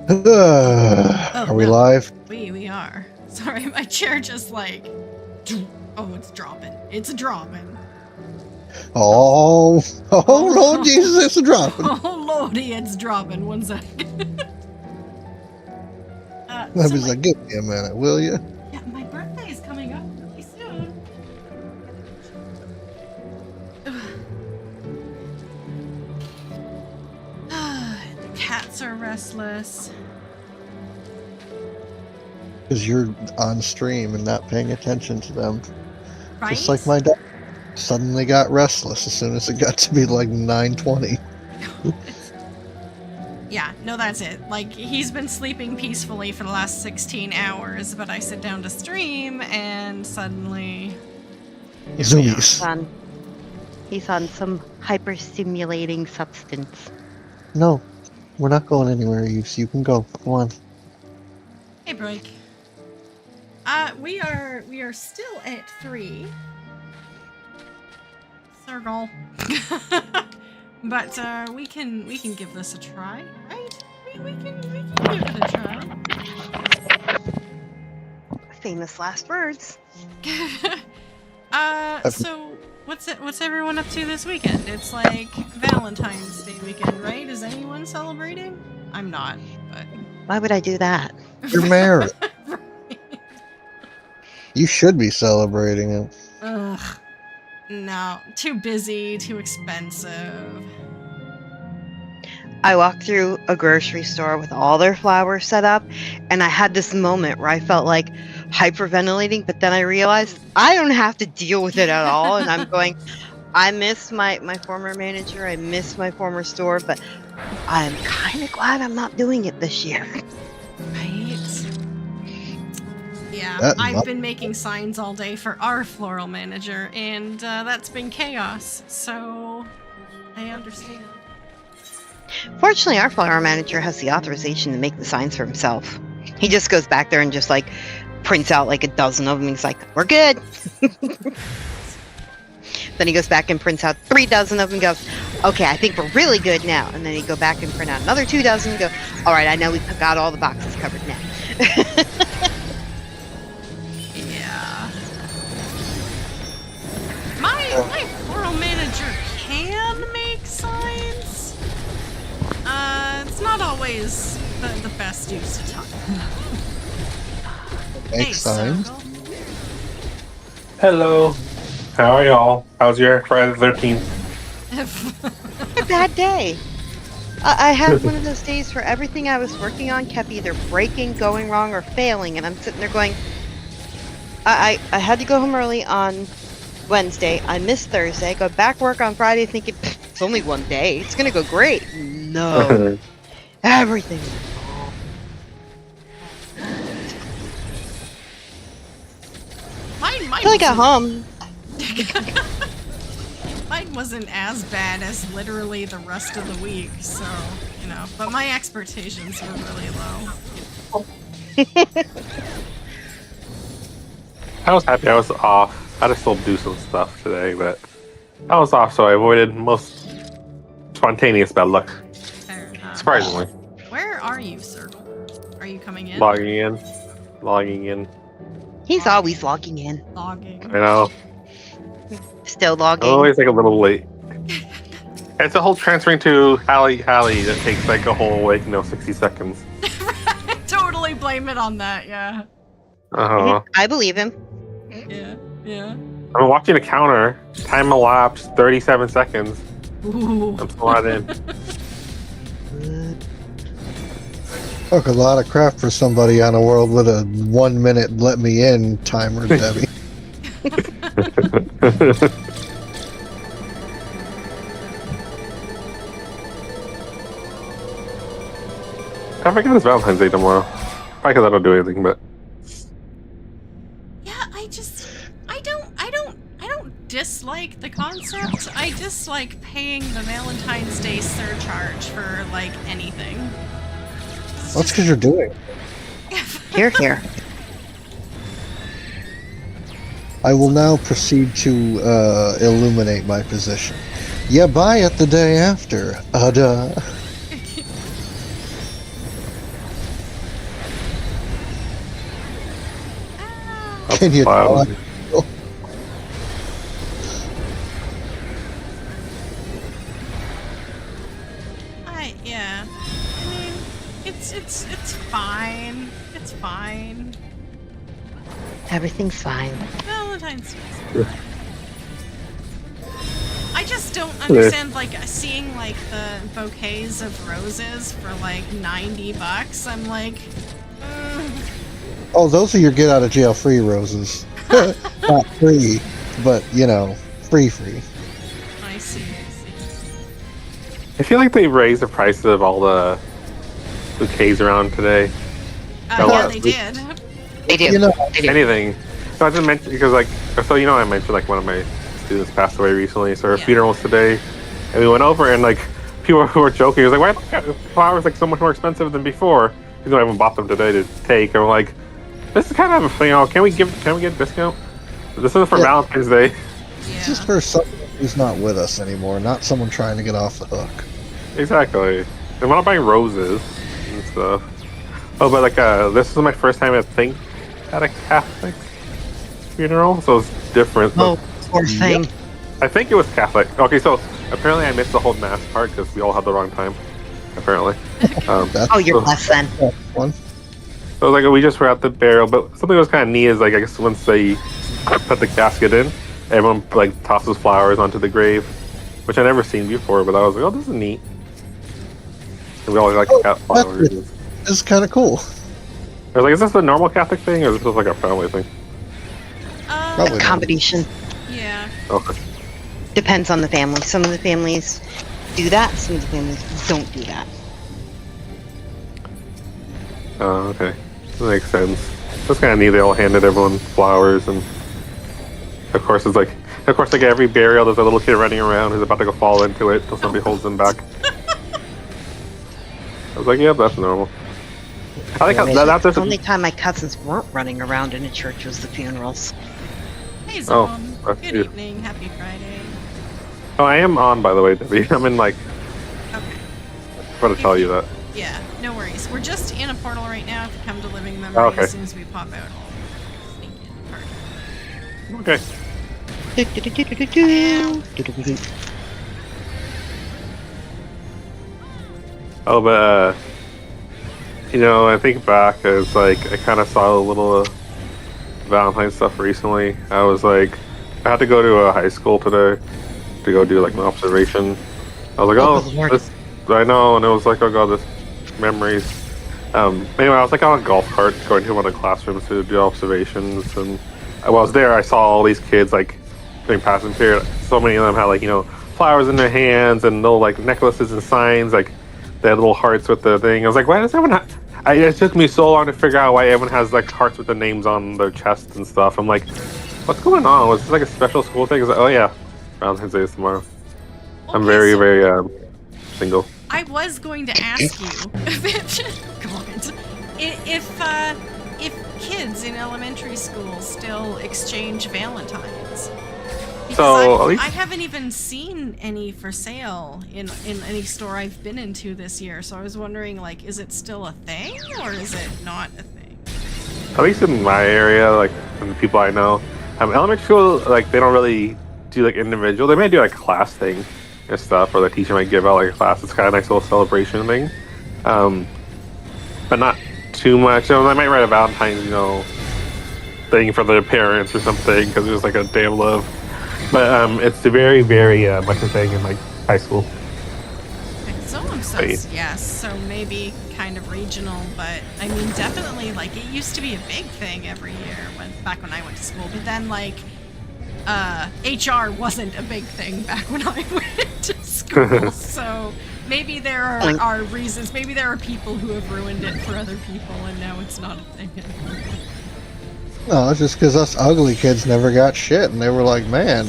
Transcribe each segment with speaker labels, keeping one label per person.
Speaker 1: Are we live?
Speaker 2: We are. Sorry, my chair just like... Oh, it's dropping. It's dropping.
Speaker 1: Oh Lord Jesus, it's dropping.
Speaker 2: Oh Lordy, it's dropping. 1 sec.
Speaker 1: I was like, give me a minute, will you?
Speaker 2: Yeah, my birthday is coming up really soon. The cats are restless.
Speaker 1: Because you're on stream and not paying attention to them.
Speaker 2: Right?
Speaker 1: Just like my dog suddenly got restless as soon as it got to be like 9:20.
Speaker 2: Yeah, no, that's it. Like, he's been sleeping peacefully for the last 16 hours, but I sit down to stream and suddenly...
Speaker 1: Zoomies.
Speaker 3: He's on some hyper-stimulating substance.
Speaker 1: No, we're not going anywhere, Yves. You can go. Come on.
Speaker 2: Hey, Break. We are still at 3. Circle. But we can give this a try, right? We can give it a try.
Speaker 3: Famous last words.
Speaker 2: So what's everyone up to this weekend? It's like Valentine's Day weekend, right? Is anyone celebrating? I'm not, but
Speaker 3: Why would I do that?
Speaker 1: You're married.
Speaker 2: Right.
Speaker 1: You should be celebrating it.
Speaker 2: Ugh. No, too busy, too expensive.
Speaker 3: I walked through a grocery store with all their flowers set up, and I had this moment where I felt like hyperventilating, but then I realized I don't have to deal with it at all, and I'm going, I miss my former manager, I miss my former store, but I'm kind of glad I'm not doing it this year.
Speaker 2: Right? Yeah, I've been making signs all day for our floral manager, and that's been chaos, so I understand.
Speaker 3: Fortunately, our flower manager has the authorization to make the signs for himself. He just goes back there and just like prints out like a dozen of them. He's like, we're good. Then he goes back and prints out 3 dozen of them and goes, okay, I think we're really good now. And then he'd go back and print out another 2 dozen and go, all right, I know we've got all the boxes covered now.
Speaker 2: Yeah. My floral manager can make signs. It's not always the best use of time.
Speaker 1: Make signs?
Speaker 2: Circle.
Speaker 4: Hello. How are y'all? How's your Friday the 13th?
Speaker 3: A bad day. I had one of those days where everything I was working on kept either breaking, going wrong, or failing, and I'm sitting there going, I had to go home early on Wednesday. I missed Thursday. Go back work on Friday thinking, it's only one day. It's going to go great. No. Everything.
Speaker 2: Mine
Speaker 3: Until I got home.
Speaker 2: Mine wasn't as bad as literally the rest of the week, so, you know, but my expectations were really low.
Speaker 4: I was happy I was off. I had to still do some stuff today, but I was off, so I avoided most spontaneous bad luck.
Speaker 2: Fair enough.
Speaker 4: Surprisingly.
Speaker 2: Where are you, Circle? Are you coming in?
Speaker 4: Logging in.
Speaker 3: He's always logging in.
Speaker 2: Logging.
Speaker 4: I know.
Speaker 3: Still logging.
Speaker 4: Always like a little late. It's a whole transferring to Hallie that takes like a whole 60 seconds.
Speaker 2: Totally blame it on that, yeah.
Speaker 4: Uh-huh.
Speaker 3: I believe him.
Speaker 2: Yeah.
Speaker 4: I'm watching the counter. Time elapsed 37 seconds.
Speaker 2: Ooh.
Speaker 4: I'm still not in.
Speaker 1: Took a lot of crap for somebody on a world with a 1 minute let me in timer, Debbie.
Speaker 4: I forgot it's Valentine's Day tomorrow. Probably because I don't do anything, but
Speaker 2: Yeah, I don't dislike the concept. I dislike paying the Valentine's Day surcharge for like anything.
Speaker 1: That's because you're doing it.
Speaker 3: Here, here.
Speaker 1: I will now proceed to illuminate my position. You buy it the day after. Duh. Can you
Speaker 4: Wow.
Speaker 1: tell?
Speaker 2: Yeah. I mean, it's fine. It's fine.
Speaker 3: Everything's fine.
Speaker 2: Valentine's Day. I just don't understand, like, seeing, like, the bouquets of roses for, like, $90. I'm like,
Speaker 1: Oh, those are your get out of jail free roses. Not free, but you know, free.
Speaker 2: I see.
Speaker 4: I feel like they raised the prices of all the bouquets around today.
Speaker 2: Yeah, they did.
Speaker 3: They do.
Speaker 1: You know,
Speaker 3: They do.
Speaker 4: Anything. So I just mentioned because like I mentioned like one of my students passed away recently, so her
Speaker 2: Yeah.
Speaker 4: funeral was today, and we went over and like people who were joking. It was like, why are flowers like so much more expensive than before? Because I haven't bought them today to take. And I'm like, this is kind of can we get a discount? This isn't for
Speaker 1: Yeah.
Speaker 4: Valentine's Day.
Speaker 1: it's just
Speaker 2: Yeah.
Speaker 1: for someone who's not with us anymore, not someone trying to get off the hook.
Speaker 4: Exactly. And we're not buying roses and stuff. Oh, but like this is my first time I think at a Catholic funeral, so it's different.
Speaker 3: Oh, poor thing.
Speaker 4: I think it was Catholic. Okay, so apparently I missed the whole mass part because we all had the wrong time. Apparently.
Speaker 1: That's
Speaker 3: Oh, you're
Speaker 4: so-
Speaker 3: blessed then.
Speaker 1: one.
Speaker 4: So like we just were at the burial, but something that was kind of neat is like I guess once they put the casket in, everyone like tosses flowers onto the grave, which I never seen before. But I was like, oh, this is neat. And we all like cat flowers.
Speaker 1: This is kind of cool.
Speaker 4: I was like, is this a normal Catholic thing or is this just like a family thing?
Speaker 1: Probably.
Speaker 3: A combination.
Speaker 2: Yeah.
Speaker 4: Okay.
Speaker 3: Depends on the family. Some of the families do that. Some of the families don't do that.
Speaker 4: Oh, okay. That makes sense. That's kind of neat. They all handed everyone flowers, and of course, like every burial, there's a little kid running around who's about to go fall into it until somebody holds them back. I was like, yeah, that's normal. I like how that's
Speaker 3: The
Speaker 4: just
Speaker 3: only time my cousins weren't running around in a church was the funerals.
Speaker 2: Hey,
Speaker 4: Oh,
Speaker 2: Zom.
Speaker 4: that's
Speaker 2: Good
Speaker 4: cute.
Speaker 2: evening. Happy Friday.
Speaker 4: Oh, I am on, by the way, Debbie. I'm in like,
Speaker 2: Okay.
Speaker 4: trying to tell you that.
Speaker 2: Yeah, no worries. We're just in a portal right now. If you come to Living Memory,
Speaker 4: Oh, okay.
Speaker 2: as soon as we pop out, I'll sneak in. Pardon.
Speaker 4: Okay. Oh, but you know, I think back as like I kind of saw a little Valentine's stuff recently. I was like, I had to go to a high school today to go do like an observation. I was like,
Speaker 3: Oh,
Speaker 4: oh,
Speaker 3: good lord.
Speaker 4: this, I know, and it was like, oh god, this memories. Anyway, I was like on a golf cart going to one of the classrooms to do observations, and while I was there, I saw all these kids like doing passing period. So many of them had like flowers in their hands and little like necklaces and signs, like they had little hearts with the thing. I was like, why does everyone have? It took me so long to figure out why everyone has like hearts with the names on their chests and stuff. I'm like, what's going on? Was this like a special school thing? It's like, oh yeah, Valentine's Day is tomorrow. I'm
Speaker 2: Okay,
Speaker 4: very,
Speaker 2: so
Speaker 4: very single.
Speaker 2: I was going to ask you, God, if kids in elementary school still exchange Valentines. Because
Speaker 4: So, at least-
Speaker 2: I haven't even seen any for sale in any store I've been into this year. So I was wondering, like, is it still a thing or is it not a thing?
Speaker 4: At least in my area, like from the people I know, elementary school, like they don't really do like individual. They may do like a class thing and stuff, or the teacher might give out like a class. It's kind of a nice little celebration thing, but not too much. They might write a Valentine's, thing for their parents or something because it was like a day of love. But it's very, very much a thing in like high school.
Speaker 2: Zoom says yes, so maybe kind of regional, but I mean definitely like it used to be a big thing every year back when I went to school, but then like HR wasn't a big thing back when I went to school. So maybe there are reasons, maybe there are people who have ruined it for other people and now it's not a thing anymore.
Speaker 1: No, it's just because us ugly kids never got shit, and they were like, man,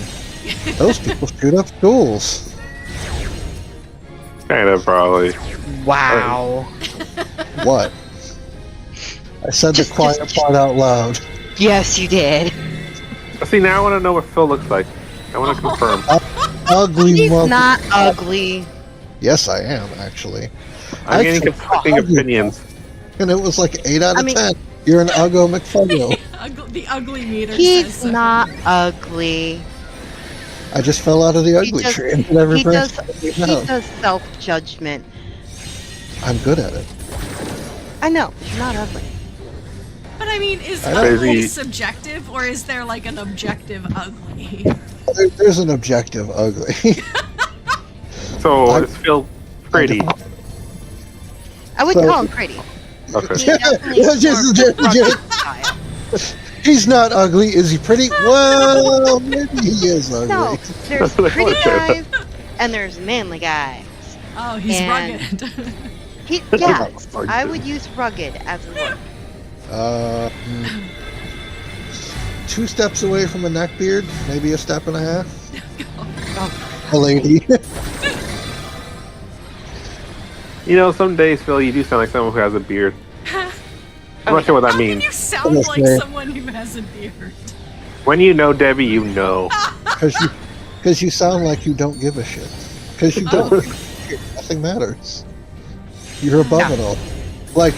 Speaker 1: those people shoot up schools.
Speaker 4: Kind of probably.
Speaker 3: Wow.
Speaker 1: What? I said the quiet part out loud.
Speaker 3: Yes, you did.
Speaker 4: See, now I want to know what Phil looks like. I want to confirm.
Speaker 1: Ugly
Speaker 3: He's
Speaker 1: mother.
Speaker 3: not ugly.
Speaker 1: Yes, I am, actually.
Speaker 4: I'm getting
Speaker 1: Actually,
Speaker 4: conflicting opinions.
Speaker 1: And it was like 8 out of
Speaker 3: I mean-
Speaker 1: 10. You're an Uggo McFuggo.
Speaker 2: The ugly meter
Speaker 3: He's
Speaker 2: says so.
Speaker 3: not ugly.
Speaker 1: I just fell out of the ugly
Speaker 3: just-
Speaker 1: tree and did every
Speaker 3: He does
Speaker 1: person.
Speaker 3: he does self-judgment.
Speaker 1: I'm good at it.
Speaker 3: I know, you're not ugly.
Speaker 2: But I mean, is
Speaker 1: I know.
Speaker 2: ugly
Speaker 4: Crazy.
Speaker 2: subjective, or is there like an objective ugly?
Speaker 1: There's an objective ugly.
Speaker 4: So
Speaker 1: I-
Speaker 4: it's Phil pretty.
Speaker 3: I wouldn't
Speaker 1: So-
Speaker 3: call him pretty.
Speaker 4: Okay.
Speaker 3: He definitely
Speaker 1: Yeah,
Speaker 3: is
Speaker 1: just-
Speaker 3: more
Speaker 1: just-
Speaker 3: rugged style.
Speaker 1: He's not ugly. Is he pretty? Well, maybe he is ugly.
Speaker 3: No, there's
Speaker 4: That's what I
Speaker 3: pretty
Speaker 4: would say.
Speaker 3: guys and there's manly guys.
Speaker 2: Oh, he's
Speaker 3: And-
Speaker 2: rugged.
Speaker 3: Yeah, I would use rugged as a word.
Speaker 1: Hmm. 2 steps away from a neck beard, maybe a step and a half. A lady.
Speaker 4: You know, some days, Phil, you do sound like someone who has a beard. I'm not sure what that
Speaker 2: How can
Speaker 4: means.
Speaker 2: you sound
Speaker 1: Yes,
Speaker 2: like
Speaker 1: ma'am.
Speaker 2: someone who has a beard?
Speaker 4: When you know Debbie, you know.
Speaker 1: Because you sound like you don't give a shit. Because you don't. Nothing matters. You're above it all. Like,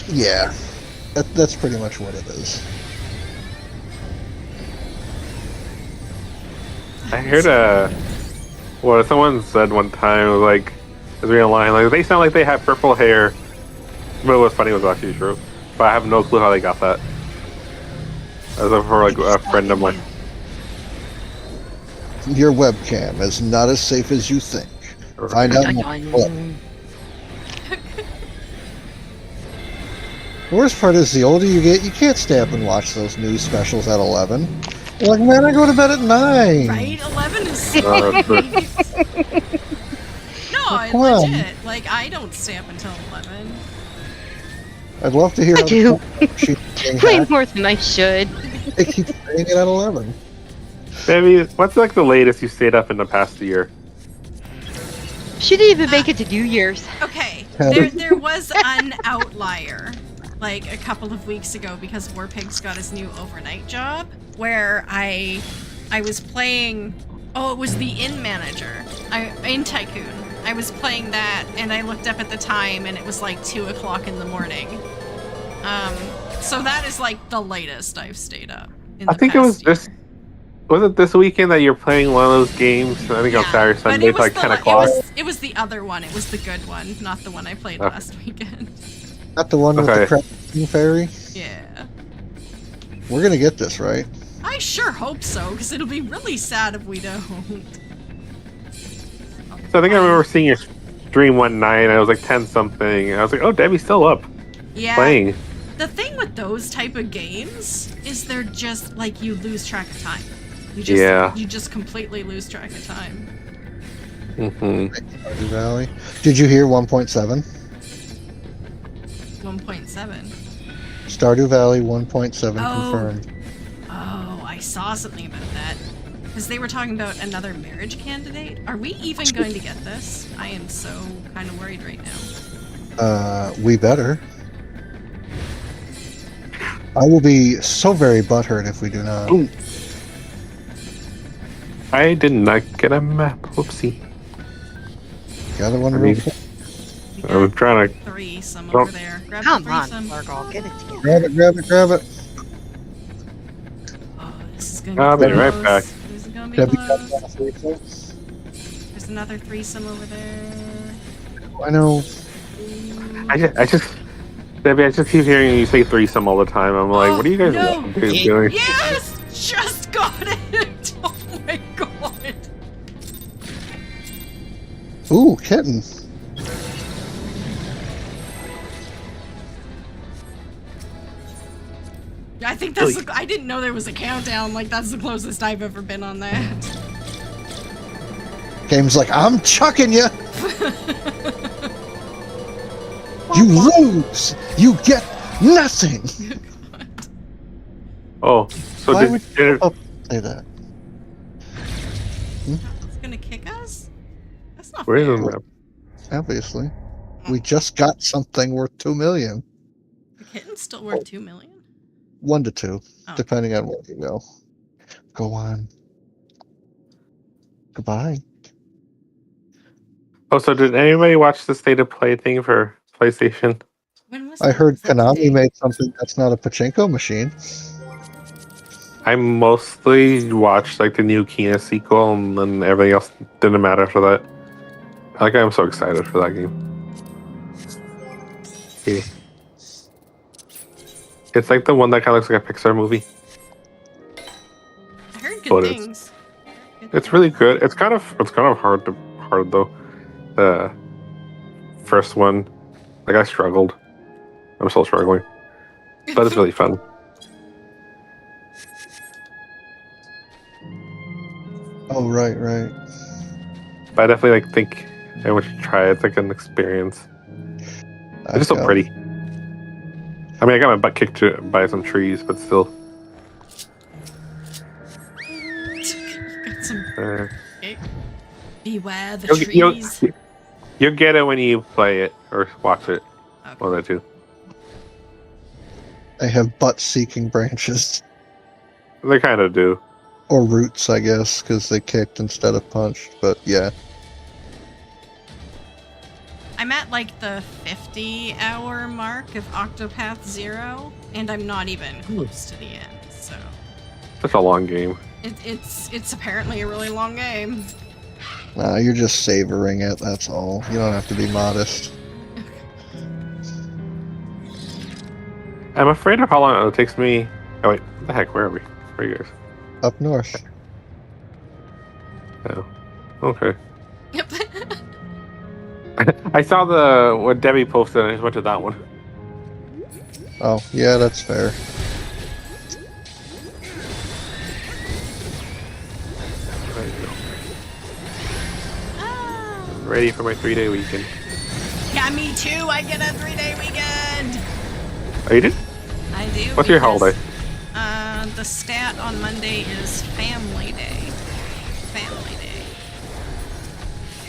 Speaker 1: yeah, that's pretty much what it is.
Speaker 4: I heard what someone said one time, was like, as we online, like, they sound like they have purple hair. But what's funny was actually true. But I have no clue how they got that. As if for like a friend of mine.
Speaker 1: Your webcam is not as safe as you think. Find out more. Look. The worst part is the older you get, you can't stay up and watch those news specials at 11. You're like, man, I go to bed at 9.
Speaker 2: Right? 11 is so
Speaker 4: that's
Speaker 2: late. No, I
Speaker 1: come on.
Speaker 2: legit. Like, I don't stay up until 11.
Speaker 1: I'd love to hear
Speaker 3: I
Speaker 1: how
Speaker 3: do.
Speaker 1: she's
Speaker 3: Way more than I should.
Speaker 1: They keep saying it at 11.
Speaker 4: Debbie, what's like the latest you stayed up in the past year?
Speaker 3: She didn't even make it to New Year's.
Speaker 2: Okay,
Speaker 1: Heather.
Speaker 2: there was an outlier, like a couple of weeks ago, because Warpig's got his new overnight job, where I was playing. Oh, it was the Inn Manager. In Tycoon. I was playing that, and I looked up at the time, and it was like 2 o'clock in the morning. So that is like the latest I've stayed up.
Speaker 4: I think it was this. Was it this weekend that you're playing one of those games? I think on Saturday,
Speaker 2: but
Speaker 4: Sunday,
Speaker 2: it was
Speaker 4: like
Speaker 2: the
Speaker 4: 10
Speaker 2: li-
Speaker 4: o'clock.
Speaker 2: It was the other one. It was the good one, not the one I played
Speaker 4: Oh.
Speaker 2: last weekend.
Speaker 1: Not the one with
Speaker 4: Okay.
Speaker 1: the crafting fairy.
Speaker 2: Yeah.
Speaker 1: We're gonna get this, right?
Speaker 2: I sure hope so, because it'll be really sad if we don't.
Speaker 4: So I think I remember seeing your stream one night, and it was like 10 something. And I was like, oh, Debbie's still up
Speaker 2: Yeah.
Speaker 4: playing.
Speaker 2: The thing with those type of games is they're just like you lose track of time. You just completely lose track of time.
Speaker 4: Mm-hmm.
Speaker 1: Stardew Valley. Did you hear 1.7?
Speaker 2: 1.7.
Speaker 1: Stardew Valley 1.7
Speaker 2: Oh.
Speaker 1: confirmed.
Speaker 2: Oh, I saw something about that. Because they were talking about another marriage candidate. Are we even going to get this? I am so kind of worried right now.
Speaker 1: We better. I will be so very butthurt if we do not.
Speaker 4: Ooh. I did not get a map. Whoopsie.
Speaker 1: The other one
Speaker 4: I
Speaker 1: real
Speaker 4: mean-
Speaker 1: quick.
Speaker 2: We
Speaker 4: I'm
Speaker 2: got
Speaker 4: trying to.
Speaker 2: threesome
Speaker 4: Oh.
Speaker 2: over there. Grab
Speaker 3: Come
Speaker 2: the
Speaker 3: on,
Speaker 2: threesome.
Speaker 3: Virgo, get it together.
Speaker 1: Grab it, grab it, grab it.
Speaker 2: Oh, this is gonna be
Speaker 4: I'll be right
Speaker 2: close.
Speaker 4: back.
Speaker 2: This is gonna be
Speaker 1: Debbie,
Speaker 2: close. There's another threesome over there.
Speaker 1: I know.
Speaker 4: I just. Debbie, I just keep hearing you say threesome all the time. I'm like,
Speaker 2: Oh,
Speaker 4: what are you guys
Speaker 2: no.
Speaker 4: doing?
Speaker 2: Yes! Just got it! Oh my god!
Speaker 1: Ooh, kitten.
Speaker 2: I think that's I didn't know there was a countdown. Like, that's the closest I've ever been on that.
Speaker 1: Game's like, I'm chucking you. You lose. You get nothing.
Speaker 4: Oh, so
Speaker 1: Why
Speaker 4: did,
Speaker 1: would
Speaker 4: did
Speaker 1: you say that?
Speaker 2: It's gonna kick us? That's not
Speaker 4: where is
Speaker 2: fair.
Speaker 4: the map?
Speaker 1: Obviously. We just got something worth 2 million.
Speaker 2: The kitten's still worth 2 million?
Speaker 1: 1 to 2,
Speaker 2: Oh.
Speaker 1: depending on where you go. Go on. Goodbye.
Speaker 4: Oh, so did anybody watch the state of play thing for PlayStation?
Speaker 2: When
Speaker 1: I heard
Speaker 3: that
Speaker 1: Konami
Speaker 3: today?
Speaker 1: made something that's not a pachinko machine.
Speaker 4: I mostly watched like the new Kina sequel, and then everything else didn't matter for that. Like I'm so excited for that game. Yeah. It's like the one that kind of looks like a Pixar movie.
Speaker 2: I heard good
Speaker 4: But
Speaker 2: things.
Speaker 4: It's really good. It's kind of hard though. The first one, like I struggled. I'm still struggling, but it's really fun.
Speaker 1: Oh, right.
Speaker 4: But I definitely like think I want you to try it. It's like an experience. It's just so
Speaker 1: Go.
Speaker 4: pretty. I mean, I got my butt kicked by some trees, but still.
Speaker 2: Got some. Beware the
Speaker 4: You'll,
Speaker 2: trees.
Speaker 4: you'll get it when you play it or watch it.
Speaker 2: Okay.
Speaker 4: One of the two.
Speaker 1: They have butt-seeking branches.
Speaker 4: They kind of do.
Speaker 1: Or roots, I guess, because they kicked instead of punched. But yeah.
Speaker 2: I'm at like the 50-hour mark of Octopath Zero, and I'm not even close to the end. So
Speaker 4: Such a long game.
Speaker 2: it's apparently a really long game.
Speaker 1: Nah, you're just savoring it, that's all. You don't have to be modest.
Speaker 4: I'm afraid of how long it takes me. Oh wait, what the heck? Where are we? Where are you guys?
Speaker 1: Up north.
Speaker 4: Oh, okay.
Speaker 2: Yep.
Speaker 4: I saw what Debbie posted, and I just went to that one.
Speaker 1: Oh, yeah, that's fair.
Speaker 4: Ready for my 3-day weekend.
Speaker 2: Yeah, me too. I get a 3-day weekend.
Speaker 4: Oh, you did?
Speaker 2: I do.
Speaker 4: What's your
Speaker 2: because,
Speaker 4: holiday?
Speaker 2: The stat on Monday is Family Day. Family Day.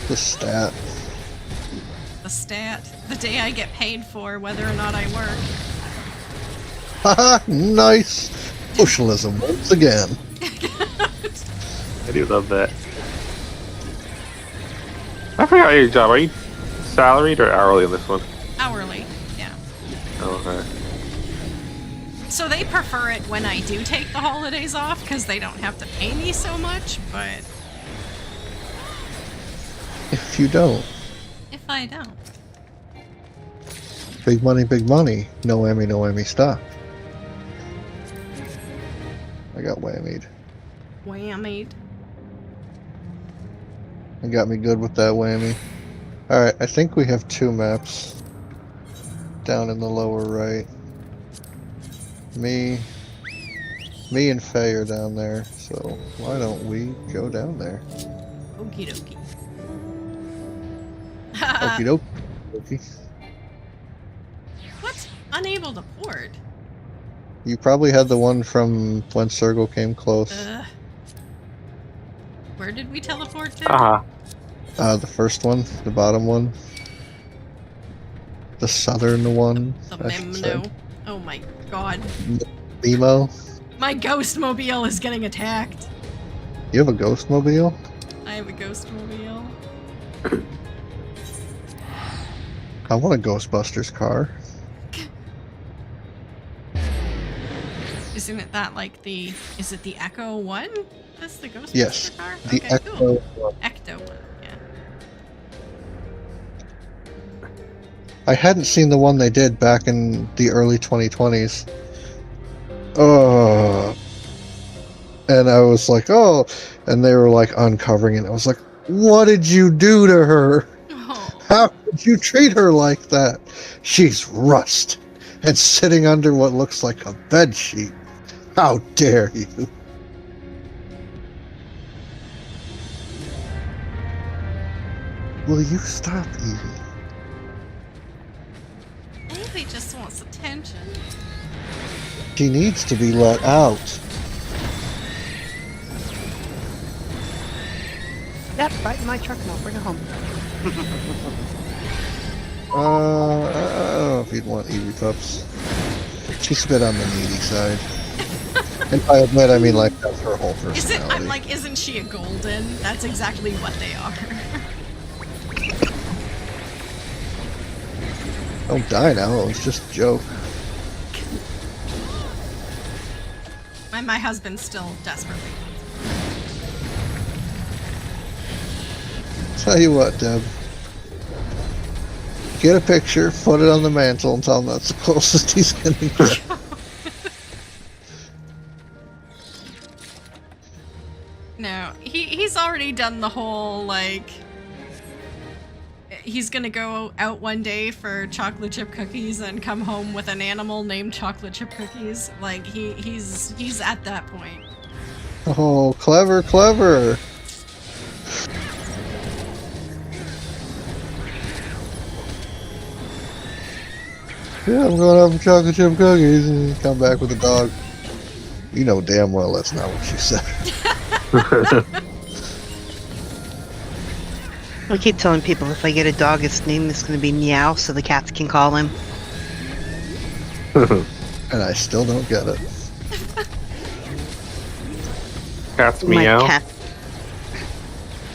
Speaker 1: The stat.
Speaker 2: The stat. The day I get paid for, whether or not I work.
Speaker 1: Haha, nice! Socialism once again.
Speaker 4: I do love that. I forgot your job. Are you salaried or hourly in this one?
Speaker 2: Hourly. Yeah.
Speaker 4: Oh, okay.
Speaker 2: So they prefer it when I do take the holidays off because they don't have to pay me so much, but
Speaker 1: If you don't.
Speaker 2: if I don't.
Speaker 1: Big money, big money. No whammy, no whammy, stop. I got whammied.
Speaker 2: Whammied.
Speaker 1: It got me good with that whammy. Alright, I think we have 2 maps. Down in the lower right. Me and Faye are down there, so why don't we go down there?
Speaker 2: Okie dokie.
Speaker 1: Okie doke. Okay.
Speaker 2: What? Unable to port?
Speaker 1: You probably had the one from when Sergal came close.
Speaker 2: Where did we teleport to?
Speaker 1: The first one, the bottom one. The southern one.
Speaker 2: The
Speaker 1: I should say.
Speaker 2: Memno. Oh my god.
Speaker 1: Mimo.
Speaker 2: My ghost mobile is getting attacked.
Speaker 1: You have a ghost mobile?
Speaker 2: I have a ghost mobile.
Speaker 1: I want a Ghostbusters car.
Speaker 2: Isn't it that like the... Is it the Echo 1? That's the Ghostbuster
Speaker 1: Yes.
Speaker 2: car?
Speaker 1: The
Speaker 2: Okay,
Speaker 1: Echo.
Speaker 2: cool. Ecto 1, yeah.
Speaker 1: I hadn't seen the one they did back in the early 2020s. And I was like, oh, and they were like uncovering it. I was like, what did you do to her?
Speaker 2: Oh.
Speaker 1: How could you treat her like that? She's rust and sitting under what looks like a bed sheet. How dare you? Will you stop, Evie?
Speaker 2: Evie just wants attention.
Speaker 1: She needs to be let out.
Speaker 3: Yep, right in my truck and I'll bring it home.
Speaker 1: I don't know if you'd want Evie pups. She's a bit on the needy side. And by admit, I mean like that's her whole personality.
Speaker 2: I'm like, isn't she a golden? That's exactly what they are.
Speaker 1: Don't die now. It was just a joke.
Speaker 2: My husband's still desperately.
Speaker 1: Tell you what, Deb. Get a picture, put it on the mantle, and tell him that's the closest he's gonna get.
Speaker 2: No, he's already done the whole, like, he's gonna go out one day for chocolate chip cookies and come home with an animal named chocolate chip cookies. Like, he's at that point.
Speaker 1: Oh, clever, clever. Yeah, I'm going out for chocolate chip cookies and come back with a dog. You know damn well that's not what she said.
Speaker 3: I keep telling people if I get a dog, its name is going to be Meow, so the cats can call him.
Speaker 1: And I still don't get it.
Speaker 4: Cats
Speaker 3: My
Speaker 4: meow.
Speaker 3: cat.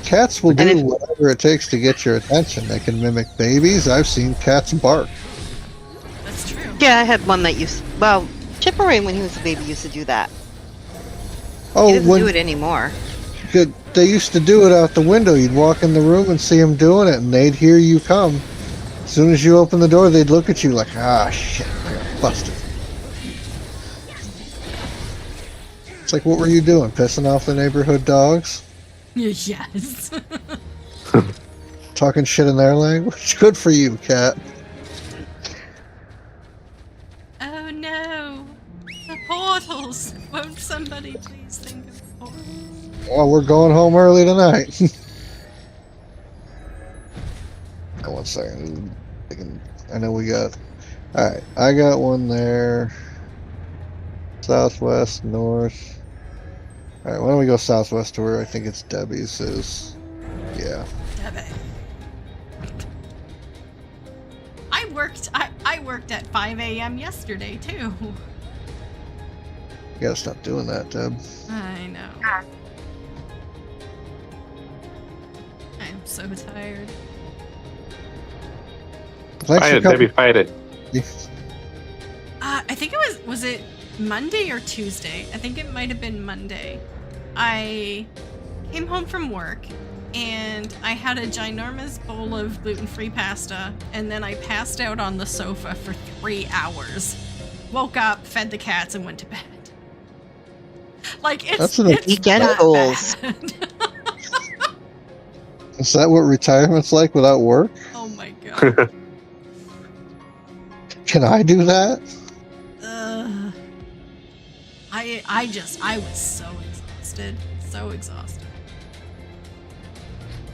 Speaker 1: Cats will
Speaker 3: And
Speaker 1: do whatever it takes to get your attention. They can mimic babies. I've seen cats bark.
Speaker 2: That's true.
Speaker 3: Yeah, I had one that used. Well, Chipperay, when he was a baby, used to do that. He
Speaker 1: Oh,
Speaker 3: doesn't
Speaker 1: when
Speaker 3: do it anymore.
Speaker 1: they used to do it out the window. You'd walk in the room and see them doing it, and they'd hear you come. As soon as you open the door, they'd look at you like, ah, shit, I got busted. It's like, what were you doing? Pissing off the neighborhood dogs?
Speaker 2: Yes.
Speaker 1: Talking shit in their language? Good for you, cat.
Speaker 2: Oh no. The portals. Won't somebody please think of portals?
Speaker 1: Well, we're going home early tonight. Oh, 1 second. I know we got... Alright, I got one there. Southwest, north. Alright, why don't we go southwest to where I think it's Debbie's is. Yeah.
Speaker 2: Damn it. I worked at 5 a.m. yesterday too.
Speaker 1: You gotta stop doing that, Deb.
Speaker 2: I know. I'm so tired.
Speaker 1: Thanks
Speaker 4: Fight
Speaker 1: for
Speaker 4: it, Debbie,
Speaker 1: coming.
Speaker 4: fight it.
Speaker 2: I think it was it Monday or Tuesday? I think it might have been Monday. I came home from work and I had a ginormous bowl of gluten-free pasta, and then I passed out on the sofa for 3 hours. Woke up, fed the cats, and went to bed. Like,
Speaker 1: That's
Speaker 2: it's
Speaker 3: weekend
Speaker 2: that
Speaker 3: goals.
Speaker 2: bad.
Speaker 1: Is that what retirement's like without work?
Speaker 2: Oh my god.
Speaker 1: Can I do that?
Speaker 2: I was so exhausted. So exhausted.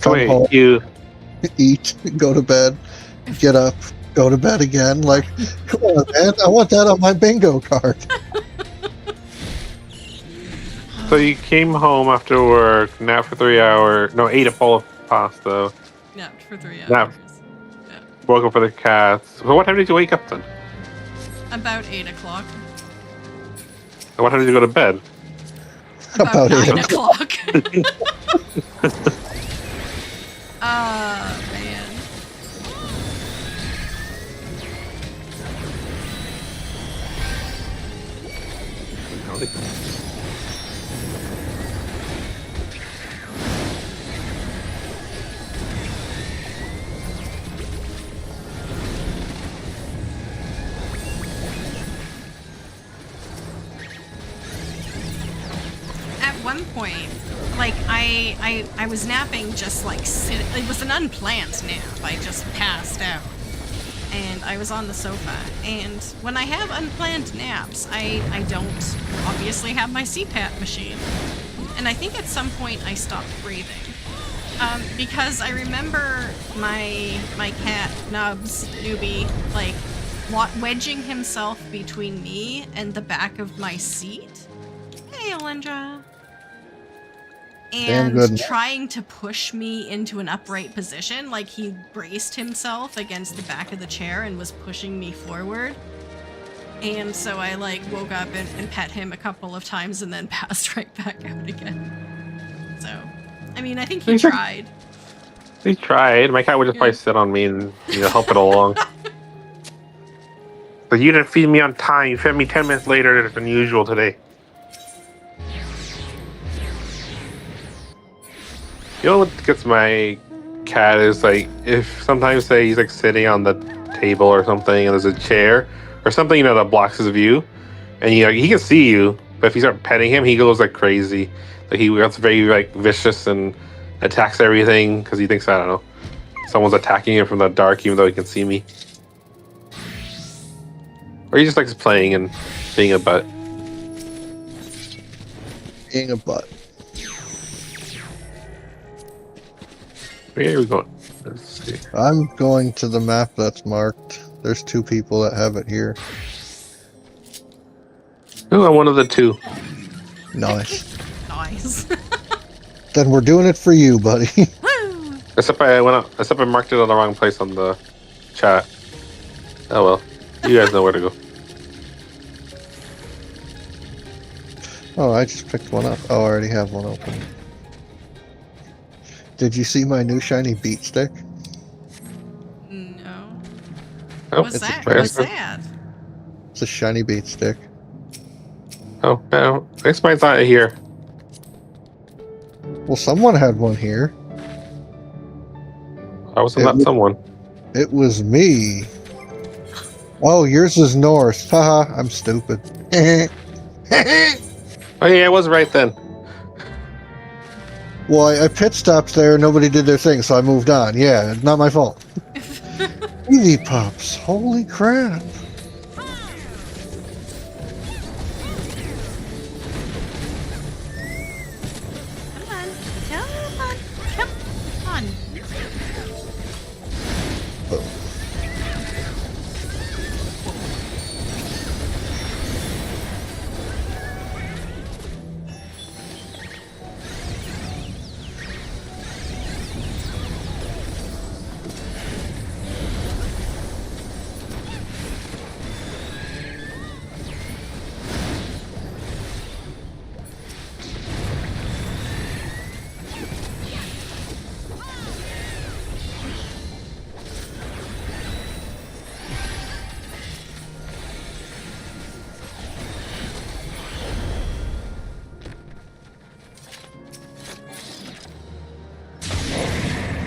Speaker 1: Come
Speaker 4: Wait,
Speaker 1: home,
Speaker 4: you
Speaker 1: eat, go to bed, get up, go to bed again. Like, come on, man. I want that on my bingo card.
Speaker 4: so you came home after work, napped for 3 hours. No, ate a bowl of pasta.
Speaker 2: Napped for 3 hours.
Speaker 4: Nap.
Speaker 2: Yeah.
Speaker 4: Woke up for the cats. So what time did you wake up then?
Speaker 2: About 8 o'clock.
Speaker 4: And what time did you go to bed?
Speaker 2: About
Speaker 1: 8
Speaker 2: 9 o'clock. Man. At one point, like, I was napping just like sitting. It was an unplanned nap. I just passed out. And I was on the sofa. And when I have unplanned naps, I don't obviously have my CPAP machine. And I think at some point I stopped breathing. Because I remember my cat, Nubs, Newbie, like, wedging himself between me and the back of my seat. Hey, Alindra.
Speaker 1: Damn
Speaker 2: And
Speaker 1: good.
Speaker 2: trying to push me into an upright position, like he braced himself against the back of the chair and was pushing me forward. And so I like woke up and pet him a couple of times and then passed right back out again. So, I mean, I think he tried.
Speaker 4: He tried. My cat would just probably sit on me and help it along. But you didn't feed me on time. You fed me 10 minutes later than usual today. You know what gets my cat is like if sometimes say he's like sitting on the table or something and there's a chair or something that blocks his view, and he can see you, but if you start petting him, he goes like crazy. Like he gets very like vicious and attacks everything because he thinks I don't know someone's attacking him from the dark even though he can see me. Or he just likes playing and being a butt.
Speaker 1: Being a butt.
Speaker 4: Where are we going? Let's see.
Speaker 1: I'm going to the map that's marked. There's 2 people that have it here.
Speaker 4: Oh, I'm one of the 2.
Speaker 1: Nice.
Speaker 2: Nice.
Speaker 1: Then we're doing it for you, buddy.
Speaker 2: Woo!
Speaker 4: Except I marked it on the wrong place on the chat. Oh well. You guys know where to go.
Speaker 1: Oh, I just picked one up. Oh, I already have one open. Did you see my new shiny beat stick?
Speaker 2: No.
Speaker 4: Oh,
Speaker 2: What's
Speaker 1: it's a
Speaker 2: that?
Speaker 1: present.
Speaker 2: What's that?
Speaker 1: It's a shiny beat stick.
Speaker 4: Oh, no. I guess mine's not here.
Speaker 1: Well, someone had one here.
Speaker 4: I was not someone.
Speaker 1: It was me. Oh, yours is north. Haha, I'm stupid.
Speaker 4: Oh yeah, I was right then.
Speaker 1: Well, I pit stopped there. Nobody did their thing, so I moved on. Yeah, it's not my fault. Eevee Pups. Holy crap.
Speaker 2: Come on. Come on. Come on.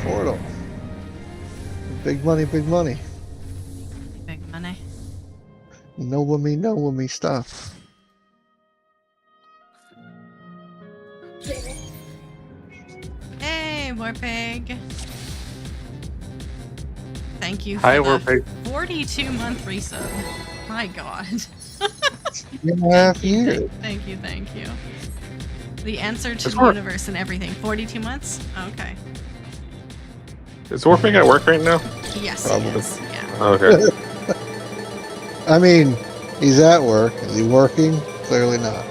Speaker 1: Portal. Big money, big money.
Speaker 2: Big money.
Speaker 1: Know me stuff.
Speaker 2: Hey, Warpig. Thank you for
Speaker 4: Hi,
Speaker 2: the
Speaker 4: Warpig.
Speaker 2: 42-month resub. My God.
Speaker 1: 2.5 years.
Speaker 2: Thank you, thank you. The answer to
Speaker 4: It's
Speaker 2: the
Speaker 4: work.
Speaker 2: universe and everything. 42 months? Okay.
Speaker 4: Is Warpig at work right now?
Speaker 2: Yes,
Speaker 1: Probably.
Speaker 2: he is. Yeah.
Speaker 4: Okay.
Speaker 1: I mean, he's at work. Is he working? Clearly not.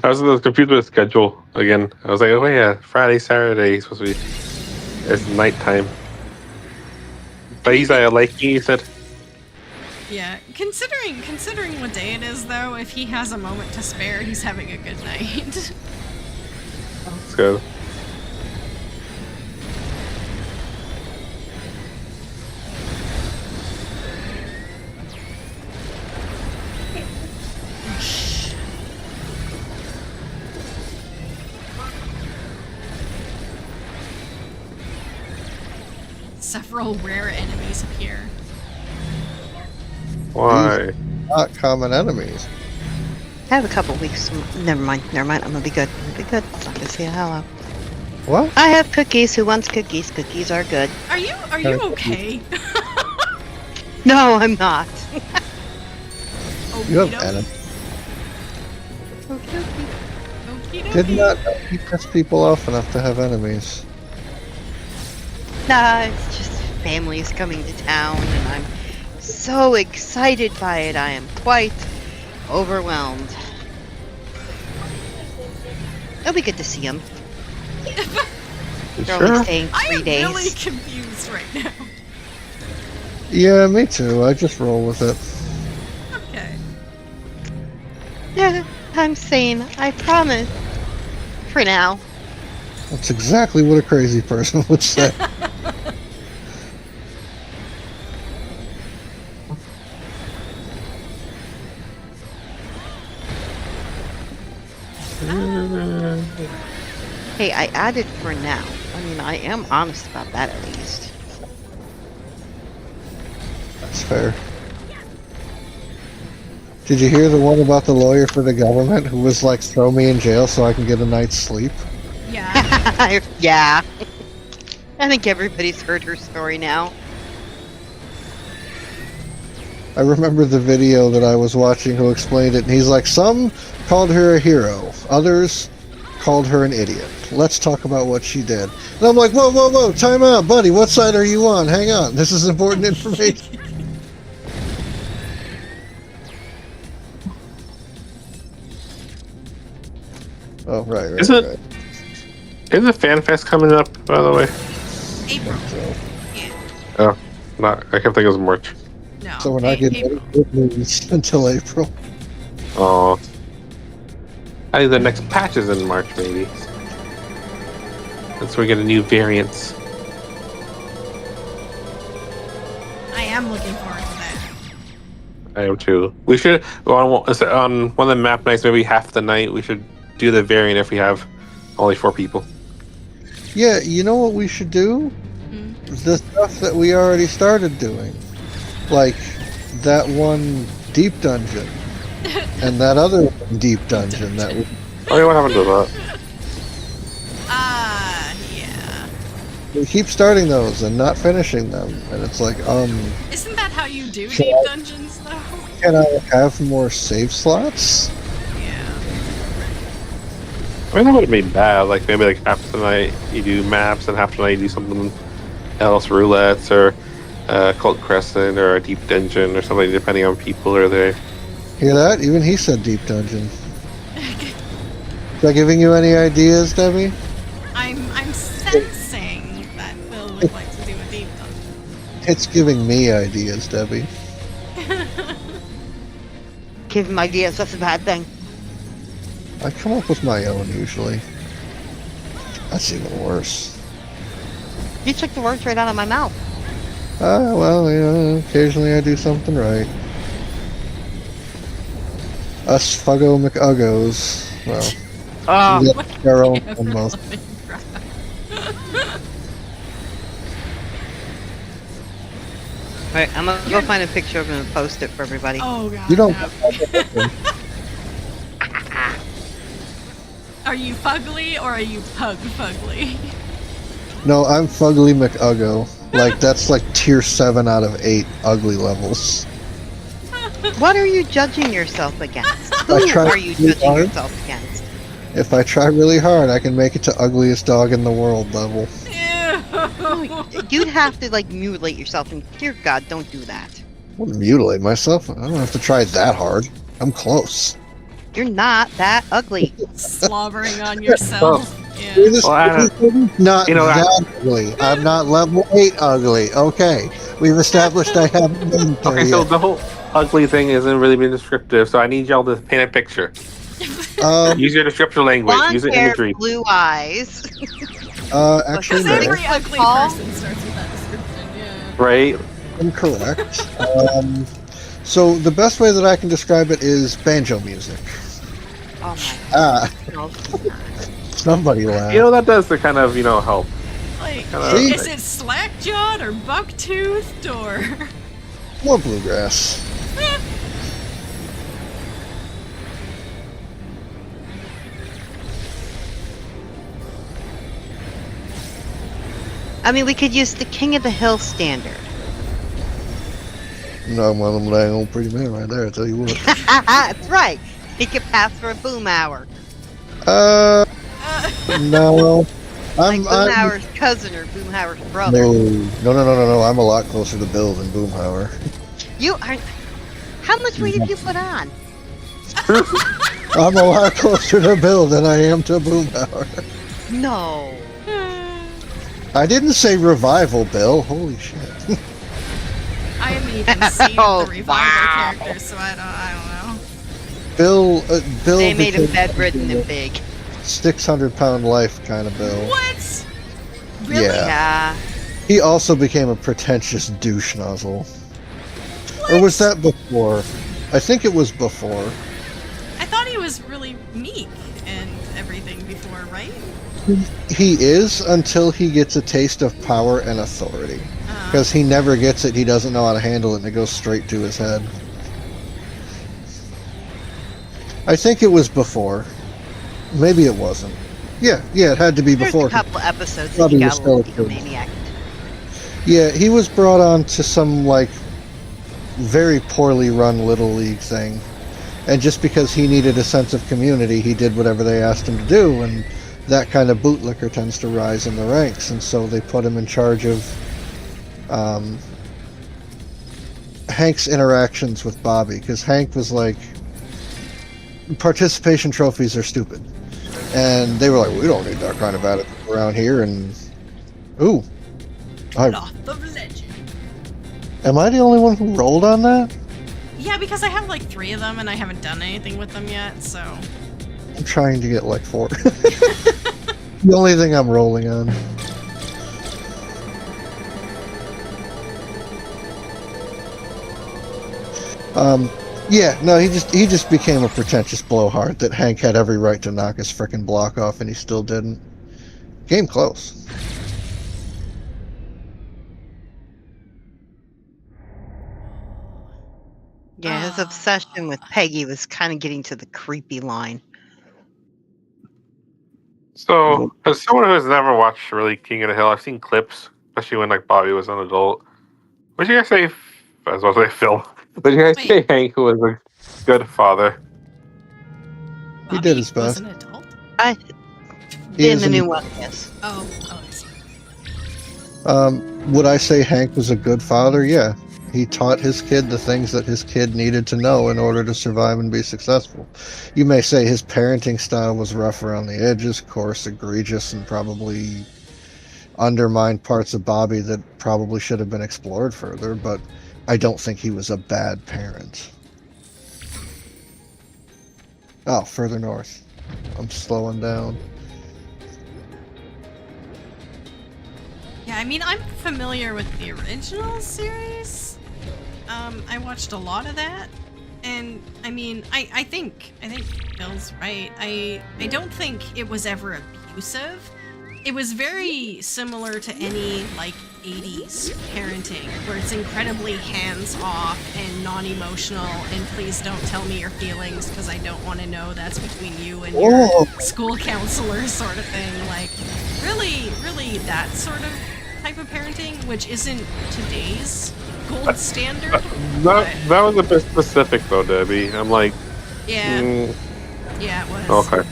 Speaker 4: I was confused with the schedule again. I was like, oh yeah, Friday, Saturday, he's supposed to be. It's nighttime. But he's like you said.
Speaker 2: Yeah. Considering what day it is, though, if he has a moment to spare, he's having a good night.
Speaker 4: That's good.
Speaker 2: Several rare enemies appear.
Speaker 4: Why?
Speaker 1: Not common enemies.
Speaker 3: I have a couple weeks. Never mind. I'm gonna be good. I'm gonna be good. I'm not gonna say hello.
Speaker 1: What?
Speaker 3: I have cookies. Who wants cookies? Cookies are good.
Speaker 2: Are you okay?
Speaker 3: No, I'm not.
Speaker 1: You have
Speaker 2: Okey-doke.
Speaker 1: enemies.
Speaker 3: Okay.
Speaker 2: Okey-dokey.
Speaker 1: Did not know he pissed people off enough to have enemies.
Speaker 3: Nah, it's just families coming to town, and I'm so excited by it. I am quite overwhelmed. It'll be good to see them.
Speaker 4: You
Speaker 3: They're only
Speaker 4: sure?
Speaker 3: staying
Speaker 2: I
Speaker 3: 3
Speaker 2: am
Speaker 3: days.
Speaker 2: really confused right now.
Speaker 1: Yeah, me too. I just roll with it.
Speaker 2: Okay.
Speaker 3: Yeah, I'm sane. I promise. For now.
Speaker 1: That's exactly what a crazy person would say.
Speaker 3: Hey, I added for now. I mean, I am honest about that at least.
Speaker 1: That's fair. Did you hear the one about the lawyer for the government who was like, throw me in jail so I can get a night's sleep?
Speaker 2: Yeah.
Speaker 3: Yeah. I think everybody's heard her story now.
Speaker 1: I remember the video that I was watching who explained it, and he's like, some called her a hero, others called her an idiot. Let's talk about what she did. And I'm like, whoa, whoa, whoa, time out, buddy, what side are you on? Hang on, this is important information. Oh, right.
Speaker 4: Isn't Fan Fest coming up, by the way?
Speaker 2: April.
Speaker 1: So,
Speaker 2: Yeah.
Speaker 4: Oh, not. I kept thinking it was March.
Speaker 2: No.
Speaker 1: so we're not getting
Speaker 2: April.
Speaker 1: any good news until April.
Speaker 4: Oh. I think the next patch is in March, maybe. That's where we get a new variant.
Speaker 2: I am looking forward to that.
Speaker 4: I am too. We should, on one of the map nights, maybe half the night, we should do the variant if we have only 4 people.
Speaker 1: Yeah, you know what we should do? The stuff that we already started doing. Like, that one deep dungeon. And that other deep dungeon that we...
Speaker 4: Oh, yeah, what happened to that?
Speaker 2: Yeah.
Speaker 1: We keep starting those and not finishing them. And it's like,
Speaker 2: Isn't that how you do
Speaker 1: Can
Speaker 2: deep
Speaker 1: I-
Speaker 2: dungeons, though?
Speaker 1: can I have more save slots?
Speaker 2: Yeah.
Speaker 4: I mean, that would have been bad. Like, maybe like half the night you do maps and half the night you do something else, roulettes or Cult Crescent or a deep dungeon or something, depending on people are there.
Speaker 1: Hear that? Even he said deep dungeon. Is that giving you any ideas, Debbie?
Speaker 2: I'm sensing that Phil would like to do a deep dungeon.
Speaker 1: It's giving me ideas, Debbie.
Speaker 3: Give him ideas, that's a bad thing.
Speaker 1: I come up with my own usually. That's even worse.
Speaker 3: You took the words right out of my mouth.
Speaker 1: Well, you know, occasionally I do something right. Us Fuggo McUggos. Well,
Speaker 3: Oh,
Speaker 1: we get our own almost.
Speaker 3: Alright, I'm gonna go find a picture of him and post it for everybody.
Speaker 2: Oh god.
Speaker 1: You don't.
Speaker 2: no. Are you fugly or are you fugly?
Speaker 1: No, I'm Fugly McUggo. Like, that's like tier 7 out of 8 ugly levels.
Speaker 3: What are you judging yourself against?
Speaker 1: I
Speaker 3: Who
Speaker 1: tried
Speaker 3: are you
Speaker 1: really
Speaker 3: judging
Speaker 1: hard.
Speaker 3: yourself against?
Speaker 1: If I try really hard, I can make it to ugliest dog in the world level.
Speaker 2: Ew.
Speaker 3: You'd have to, like, mutilate yourself, and dear God, don't do that.
Speaker 1: I wouldn't mutilate myself. I don't have to try that hard. I'm close.
Speaker 3: You're not that ugly.
Speaker 2: Slobbering on yourself. Yeah.
Speaker 4: Well, Anna,
Speaker 1: Not
Speaker 4: you know,
Speaker 1: that ugly. I'm not level 8 ugly. Okay. We've established I haven't been there
Speaker 4: okay, so
Speaker 1: yet.
Speaker 4: the whole ugly thing isn't really being descriptive, so I need y'all to paint a picture. Use your descriptive language.
Speaker 3: Blonde
Speaker 4: Use the
Speaker 3: hair,
Speaker 4: imagery.
Speaker 3: blue eyes.
Speaker 1: Actually,
Speaker 2: Because
Speaker 1: no.
Speaker 2: every ugly
Speaker 3: Paul?
Speaker 2: person starts with that description, yeah.
Speaker 4: Right?
Speaker 1: Incorrect. So the best way that I can describe it is banjo music.
Speaker 3: Oh my
Speaker 1: Ah,
Speaker 3: God.
Speaker 1: somebody laugh.
Speaker 4: You know, that does the kind of, help.
Speaker 2: Like,
Speaker 1: See?
Speaker 2: is it slack-jawed or buck-toothed or...
Speaker 1: More bluegrass.
Speaker 3: I mean, we could use the King of the Hill standard.
Speaker 1: No, well, I'm laying on pretty man right there, I tell you what.
Speaker 3: That's right. He could pass for a boom hour.
Speaker 1: No.
Speaker 3: Like
Speaker 1: I'm
Speaker 3: Boomhauer's cousin or Boomhauer's brother.
Speaker 1: No. I'm a lot closer to Bill than Boomhauer.
Speaker 3: You aren't. How much weight have you put on?
Speaker 1: I'm a lot closer to Bill than I am to Boomhauer.
Speaker 3: No.
Speaker 1: I didn't say revival, Bill. Holy shit.
Speaker 2: I haven't even seen
Speaker 3: Oh,
Speaker 2: the revival
Speaker 3: wow.
Speaker 2: characters, so I don't know.
Speaker 1: Bill
Speaker 3: They made him
Speaker 1: became
Speaker 3: bedridden and big.
Speaker 1: 600-pound life kind of Bill.
Speaker 2: What? Really?
Speaker 1: Yeah.
Speaker 3: Yeah.
Speaker 1: He also became a pretentious douche nozzle. Or was that before? I think it was before.
Speaker 2: I thought he was really meek and everything before, right?
Speaker 1: He is until he gets a taste of power and authority. Because he never gets it, he doesn't know how to handle it, and it goes straight to his head. I think it was before. Maybe it wasn't. Yeah, it had to be
Speaker 3: There's
Speaker 1: before.
Speaker 3: a couple episodes that
Speaker 1: Probably
Speaker 3: he
Speaker 1: was
Speaker 3: got a little
Speaker 1: still a kid.
Speaker 3: egomaniac.
Speaker 1: Yeah, he was brought on to some, like, very poorly run Little League thing. And just because he needed a sense of community, he did whatever they asked him to do, and that kind of bootlicker tends to rise in the ranks, and so they put him in charge of Hank's interactions with Bobby, because Hank was like, participation trophies are stupid. And they were like, we don't need that kind of attitude around here, and... Ooh.
Speaker 2: Cloth of Legend.
Speaker 1: Am I the only one who rolled on that?
Speaker 2: Yeah, because I have like 3 of them and I haven't done anything with them yet, so...
Speaker 1: I'm trying to get like 4. The only thing I'm rolling on. Yeah, no, he just became a pretentious blowhard that Hank had every right to knock his frickin' block off, and he still didn't. Game close.
Speaker 3: Yeah, his obsession with Peggy was kind of getting to the creepy line.
Speaker 4: So, as someone who has never watched really King of the Hill, I've seen clips, especially when like Bobby was an adult. What did you guys say? I was about to say Phil. What did you guys say Hank was a good father?
Speaker 1: He did his
Speaker 2: was
Speaker 1: best.
Speaker 2: an adult?
Speaker 1: He
Speaker 3: In
Speaker 1: is
Speaker 3: the
Speaker 1: an-
Speaker 3: new one, yes.
Speaker 2: Oh, I see.
Speaker 1: Would I say Hank was a good father? Yeah. He taught his kid the things that his kid needed to know in order to survive and be successful. You may say his parenting style was rough around the edges, coarse, egregious, and probably undermined parts of Bobby that probably should have been explored further, but I don't think he was a bad parent. Oh, further north. I'm slowing down.
Speaker 2: Yeah, I mean, I'm familiar with the original series. I watched a lot of that, and I mean, I think Bill's right. I don't think it was ever abusive. It was very similar to any like 80s parenting, where it's incredibly hands-off and non-emotional, and please don't tell me your feelings because I don't want to know. That's between you and your school counselor, sort of thing. Like, really that sort of type of parenting, which isn't today's gold standard.
Speaker 4: That was a bit specific though, Debbie. I'm like,
Speaker 2: Yeah, yeah, it was.
Speaker 4: okay.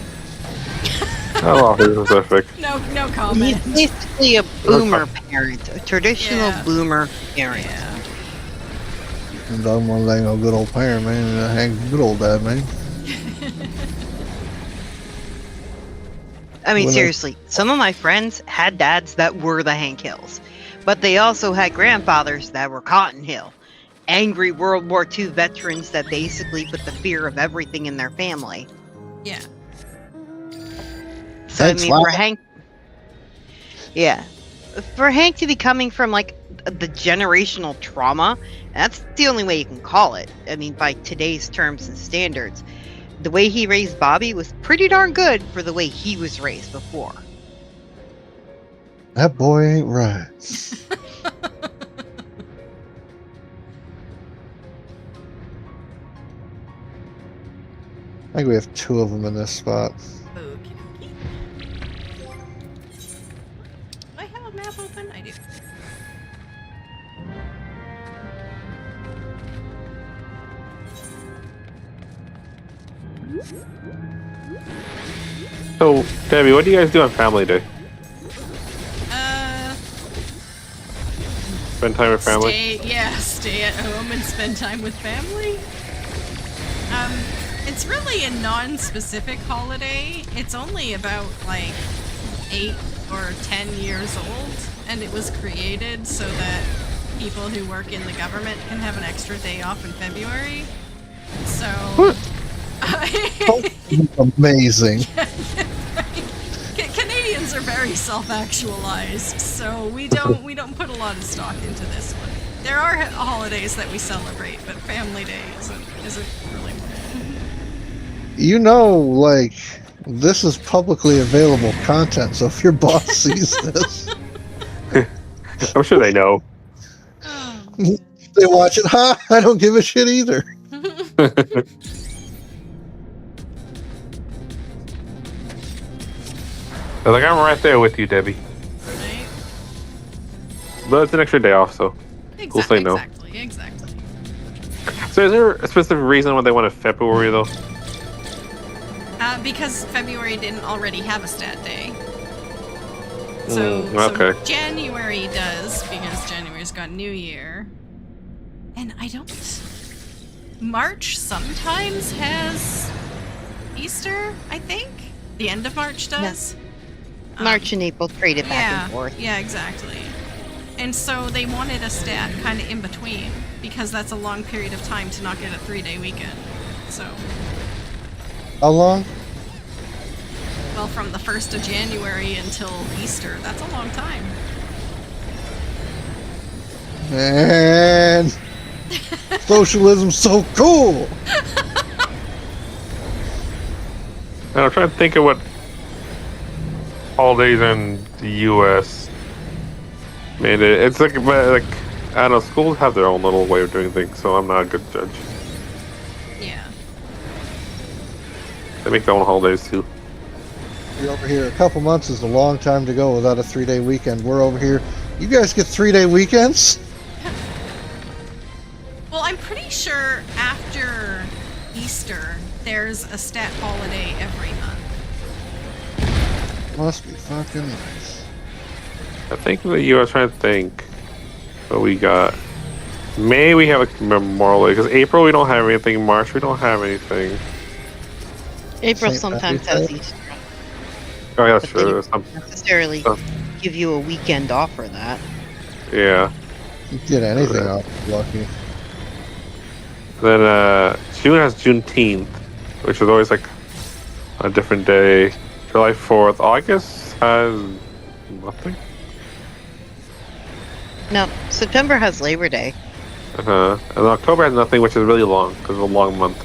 Speaker 4: Oh, specific.
Speaker 2: No comment.
Speaker 3: He's basically a boomer parent, a traditional boomer parent.
Speaker 2: Yeah.
Speaker 1: And done one thing, a good old parent, man, and Hank's a good old dad, man.
Speaker 3: I mean,
Speaker 1: When I-
Speaker 3: seriously, some of my friends had dads that were the Hank Hills, but they also had grandfathers that were Cotton Hill. Angry World War II veterans that basically put the fear of everything in their family.
Speaker 2: Yeah.
Speaker 3: So,
Speaker 1: Thanks,
Speaker 3: I mean, for
Speaker 1: Lana.
Speaker 3: Hank... Yeah. For Hank to be coming from, like, the generational trauma, that's the only way you can call it. I mean, by today's terms and standards. The way he raised Bobby was pretty darn good for the way he was raised before.
Speaker 1: That boy ain't right. I think we have 2 of them in this spot.
Speaker 2: Okey-dokey. Do I have a map open? I do.
Speaker 4: So, Debbie, what do you guys do on Family Day? Spend time with family?
Speaker 2: Stay at home and spend time with family. It's really a non-specific holiday. It's only about like 8 or 10 years old, and it was created so that people who work in the government can have an extra day off in February. So
Speaker 1: Amazing.
Speaker 2: Canadians are very self-actualized, so we don't put a lot of stock into this one. There are holidays that we celebrate, but Family Day isn't really one.
Speaker 1: You know, like, This is publicly available content, so if your boss sees this,
Speaker 4: I'm sure they know.
Speaker 2: Oh.
Speaker 1: they watch it. Ha! I don't give a shit either.
Speaker 4: They're like, I'm right there with you, Debbie.
Speaker 2: Right?
Speaker 4: But it's an extra day off, so we'll say no.
Speaker 2: Exactly.
Speaker 4: So is there a specific reason why they wanted February, though?
Speaker 2: Because February didn't already have a stat day. So
Speaker 4: okay.
Speaker 2: January does, because January's got New Year. And I don't... March sometimes has Easter, I think? The end of March does?
Speaker 3: March and April traded back and forth.
Speaker 2: Yeah, exactly. And so they wanted a stat kind of in between, because that's a long period of time to not get a 3-day weekend. So,
Speaker 1: How long?
Speaker 2: well, from the 1st of January until Easter, that's a long time.
Speaker 1: Man, socialism's so cool.
Speaker 4: And I'm trying to think of what holidays in the U.S. made it. It's like, I don't know, schools have their own little way of doing things, so I'm not a good judge.
Speaker 2: Yeah.
Speaker 4: They make their own holidays too.
Speaker 1: You're over here. A couple months is a long time to go without a 3-day weekend. We're over here. You guys get 3-day weekends?
Speaker 2: Well, I'm pretty sure after Easter, there's a stat holiday every month.
Speaker 1: Must be fucking nice.
Speaker 4: I think in the U.S. trying to think what we got. May we have a Memorial Day, because April we don't have anything. March we don't have anything.
Speaker 3: April
Speaker 1: St.
Speaker 3: sometimes
Speaker 1: Patrick's
Speaker 3: has
Speaker 1: Day?
Speaker 3: Easter.
Speaker 4: Oh, yeah, that's
Speaker 3: But they
Speaker 4: true.
Speaker 3: don't necessarily give you a weekend off for that.
Speaker 4: Yeah.
Speaker 1: You get anything off, lucky.
Speaker 4: Then June has Juneteenth, which is always like a different day. July 4th. August has nothing.
Speaker 3: No, September has Labor Day.
Speaker 4: And October has nothing, which is really long because it's a long month.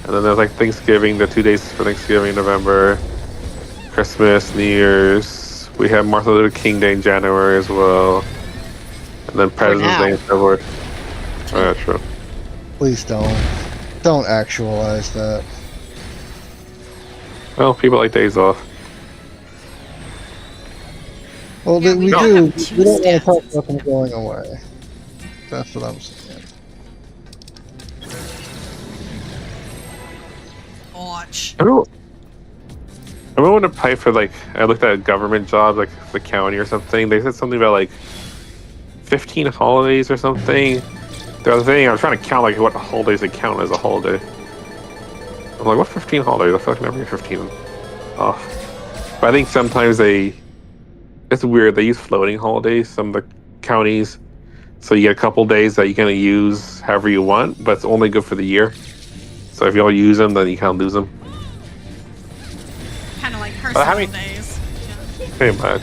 Speaker 4: And then there's like Thanksgiving, the 2 days for Thanksgiving, November, Christmas, New Year's. We have Martin Luther King Day in January as well, and then President's Day in February. Oh, yeah, true.
Speaker 1: Please don't actualize that.
Speaker 4: Well, people like days off.
Speaker 1: Well,
Speaker 2: Yeah,
Speaker 1: then
Speaker 2: we
Speaker 1: we
Speaker 2: don't
Speaker 1: do.
Speaker 2: have
Speaker 1: We
Speaker 2: two
Speaker 1: don't want to
Speaker 2: stats.
Speaker 1: talk about them going away. That's what I'm saying.
Speaker 2: Watch.
Speaker 4: I remember when I applied for I looked at government jobs like the county or something. They said something about like 15 holidays or something. The other thing, I was trying to count like what holidays they count as a holiday. I'm like, what 15 holidays? I feel like I never get 15 off. But I think sometimes it's weird. They use floating holidays. Some of the counties, so you get a couple days that you kind of use however you want, but it's only good for the year. So if you all use them, then you kind of lose them.
Speaker 2: Kind of like personal
Speaker 4: how many-
Speaker 2: days. Yeah.
Speaker 4: Pretty much.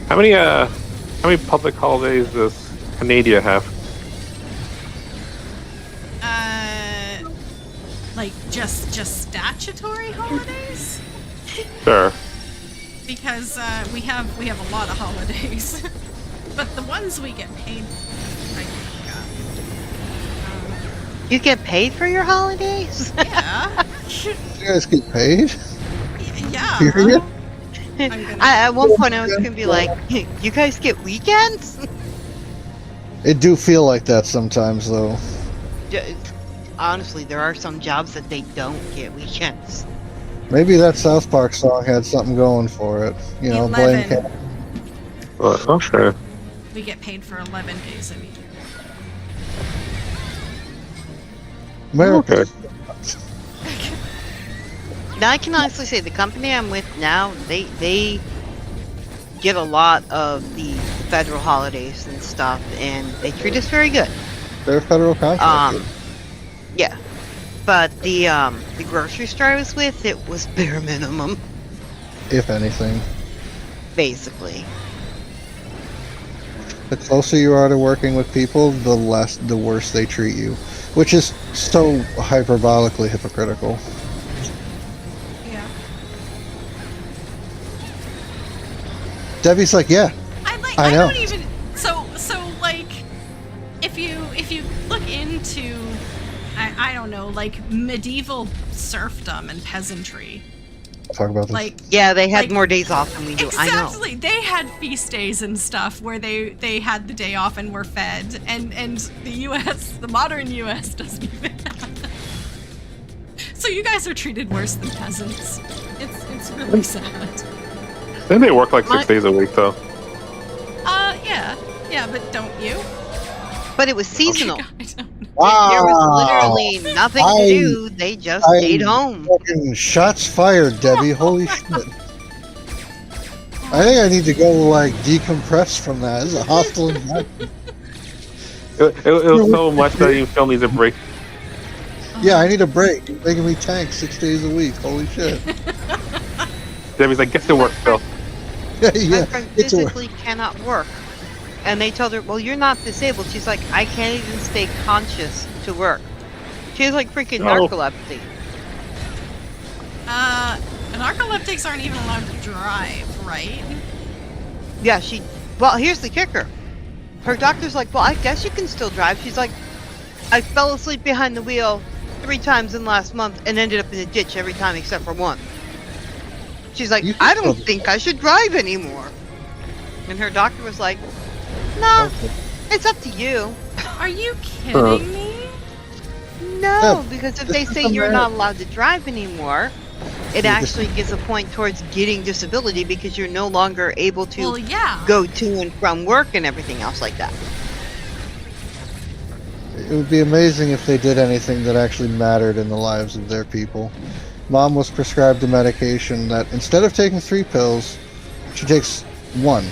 Speaker 4: How many public holidays does Canada have?
Speaker 2: Like just statutory holidays?
Speaker 4: Sure.
Speaker 2: Because we have a lot of holidays, but the ones we get paid, I think,
Speaker 3: You get paid for your holidays?
Speaker 2: yeah,
Speaker 1: You guys get paid?
Speaker 2: yeah.
Speaker 1: Period?
Speaker 2: I'm gonna-
Speaker 3: At one point, I was gonna be like, "You guys get weekends?"
Speaker 1: It do feel like that sometimes, though.
Speaker 3: Honestly, there are some jobs that they don't get weekends.
Speaker 1: Maybe that South Park song had something going for it. You know, blame
Speaker 2: 11.
Speaker 1: Cat.
Speaker 4: But, okay.
Speaker 2: We get paid for 11 days a week.
Speaker 1: America.
Speaker 4: Okay.
Speaker 3: Now, I can honestly say the company I'm with now, they get a lot of the federal holidays and stuff, and they treat us very good.
Speaker 1: They're federal contractors.
Speaker 3: Yeah. But the grocery store I was with, it was bare minimum,
Speaker 1: If anything.
Speaker 3: basically.
Speaker 1: The closer you are to working with people, the worse they treat you. Which is so hyperbolically hypocritical.
Speaker 2: Yeah.
Speaker 1: Debbie's like, yeah, I know.
Speaker 2: don't even so like if you look into I don't know, like medieval serfdom and peasantry.
Speaker 1: Talk about this.
Speaker 2: Like
Speaker 3: Yeah, they had
Speaker 2: Like-
Speaker 3: more days off than we do. I know.
Speaker 2: exactly. They had feast days and stuff where they had the day off and were fed, and the US, the modern US, doesn't even have that. So you guys are treated worse than peasants. It's really sad.
Speaker 4: Then they work like 6 days a week, though.
Speaker 2: Yeah, but don't you?
Speaker 3: But it was seasonal.
Speaker 2: I don't know.
Speaker 1: Wow.
Speaker 3: There was literally nothing to do. They just stayed home.
Speaker 1: Fucking shots fired, Debbie. Holy shit. I think I need to go, like, decompress from that. This is a hostile environment.
Speaker 4: It was so much that you still need a break.
Speaker 1: Yeah, I need a break. You're making me tank 6 days a week. Holy shit.
Speaker 4: Debbie's like, get to work, Phil.
Speaker 3: My
Speaker 1: Yeah,
Speaker 3: friend
Speaker 1: it's a
Speaker 3: physically cannot work. And they told her, well, you're not disabled. She's like, I can't even stay conscious to work. She has like freaking
Speaker 4: No.
Speaker 3: narcolepsy.
Speaker 2: Narcoleptics aren't even allowed to drive, right?
Speaker 3: Yeah, well, here's the kicker. Her doctor's like, well, I guess you can still drive. She's like, I fell asleep behind the wheel 3 times in last month and ended up in a ditch every time except for one. She's like,
Speaker 1: You can
Speaker 3: I
Speaker 1: still
Speaker 3: don't
Speaker 1: drive.
Speaker 3: think I should drive anymore. And her doctor was like, no, it's up to you.
Speaker 2: Are you kidding me?
Speaker 3: No,
Speaker 1: Yeah,
Speaker 3: because if
Speaker 1: this
Speaker 3: they
Speaker 1: is
Speaker 3: say you're
Speaker 1: America.
Speaker 3: not allowed to drive anymore, it
Speaker 1: Yeah, this-
Speaker 3: actually gives a point towards getting disability because you're no longer able to
Speaker 2: Well, yeah.
Speaker 3: go to and from work and everything else like that.
Speaker 1: It would be amazing if they did anything that actually mattered in the lives of their people. Mom was prescribed a medication that instead of taking 3 pills, she takes 1.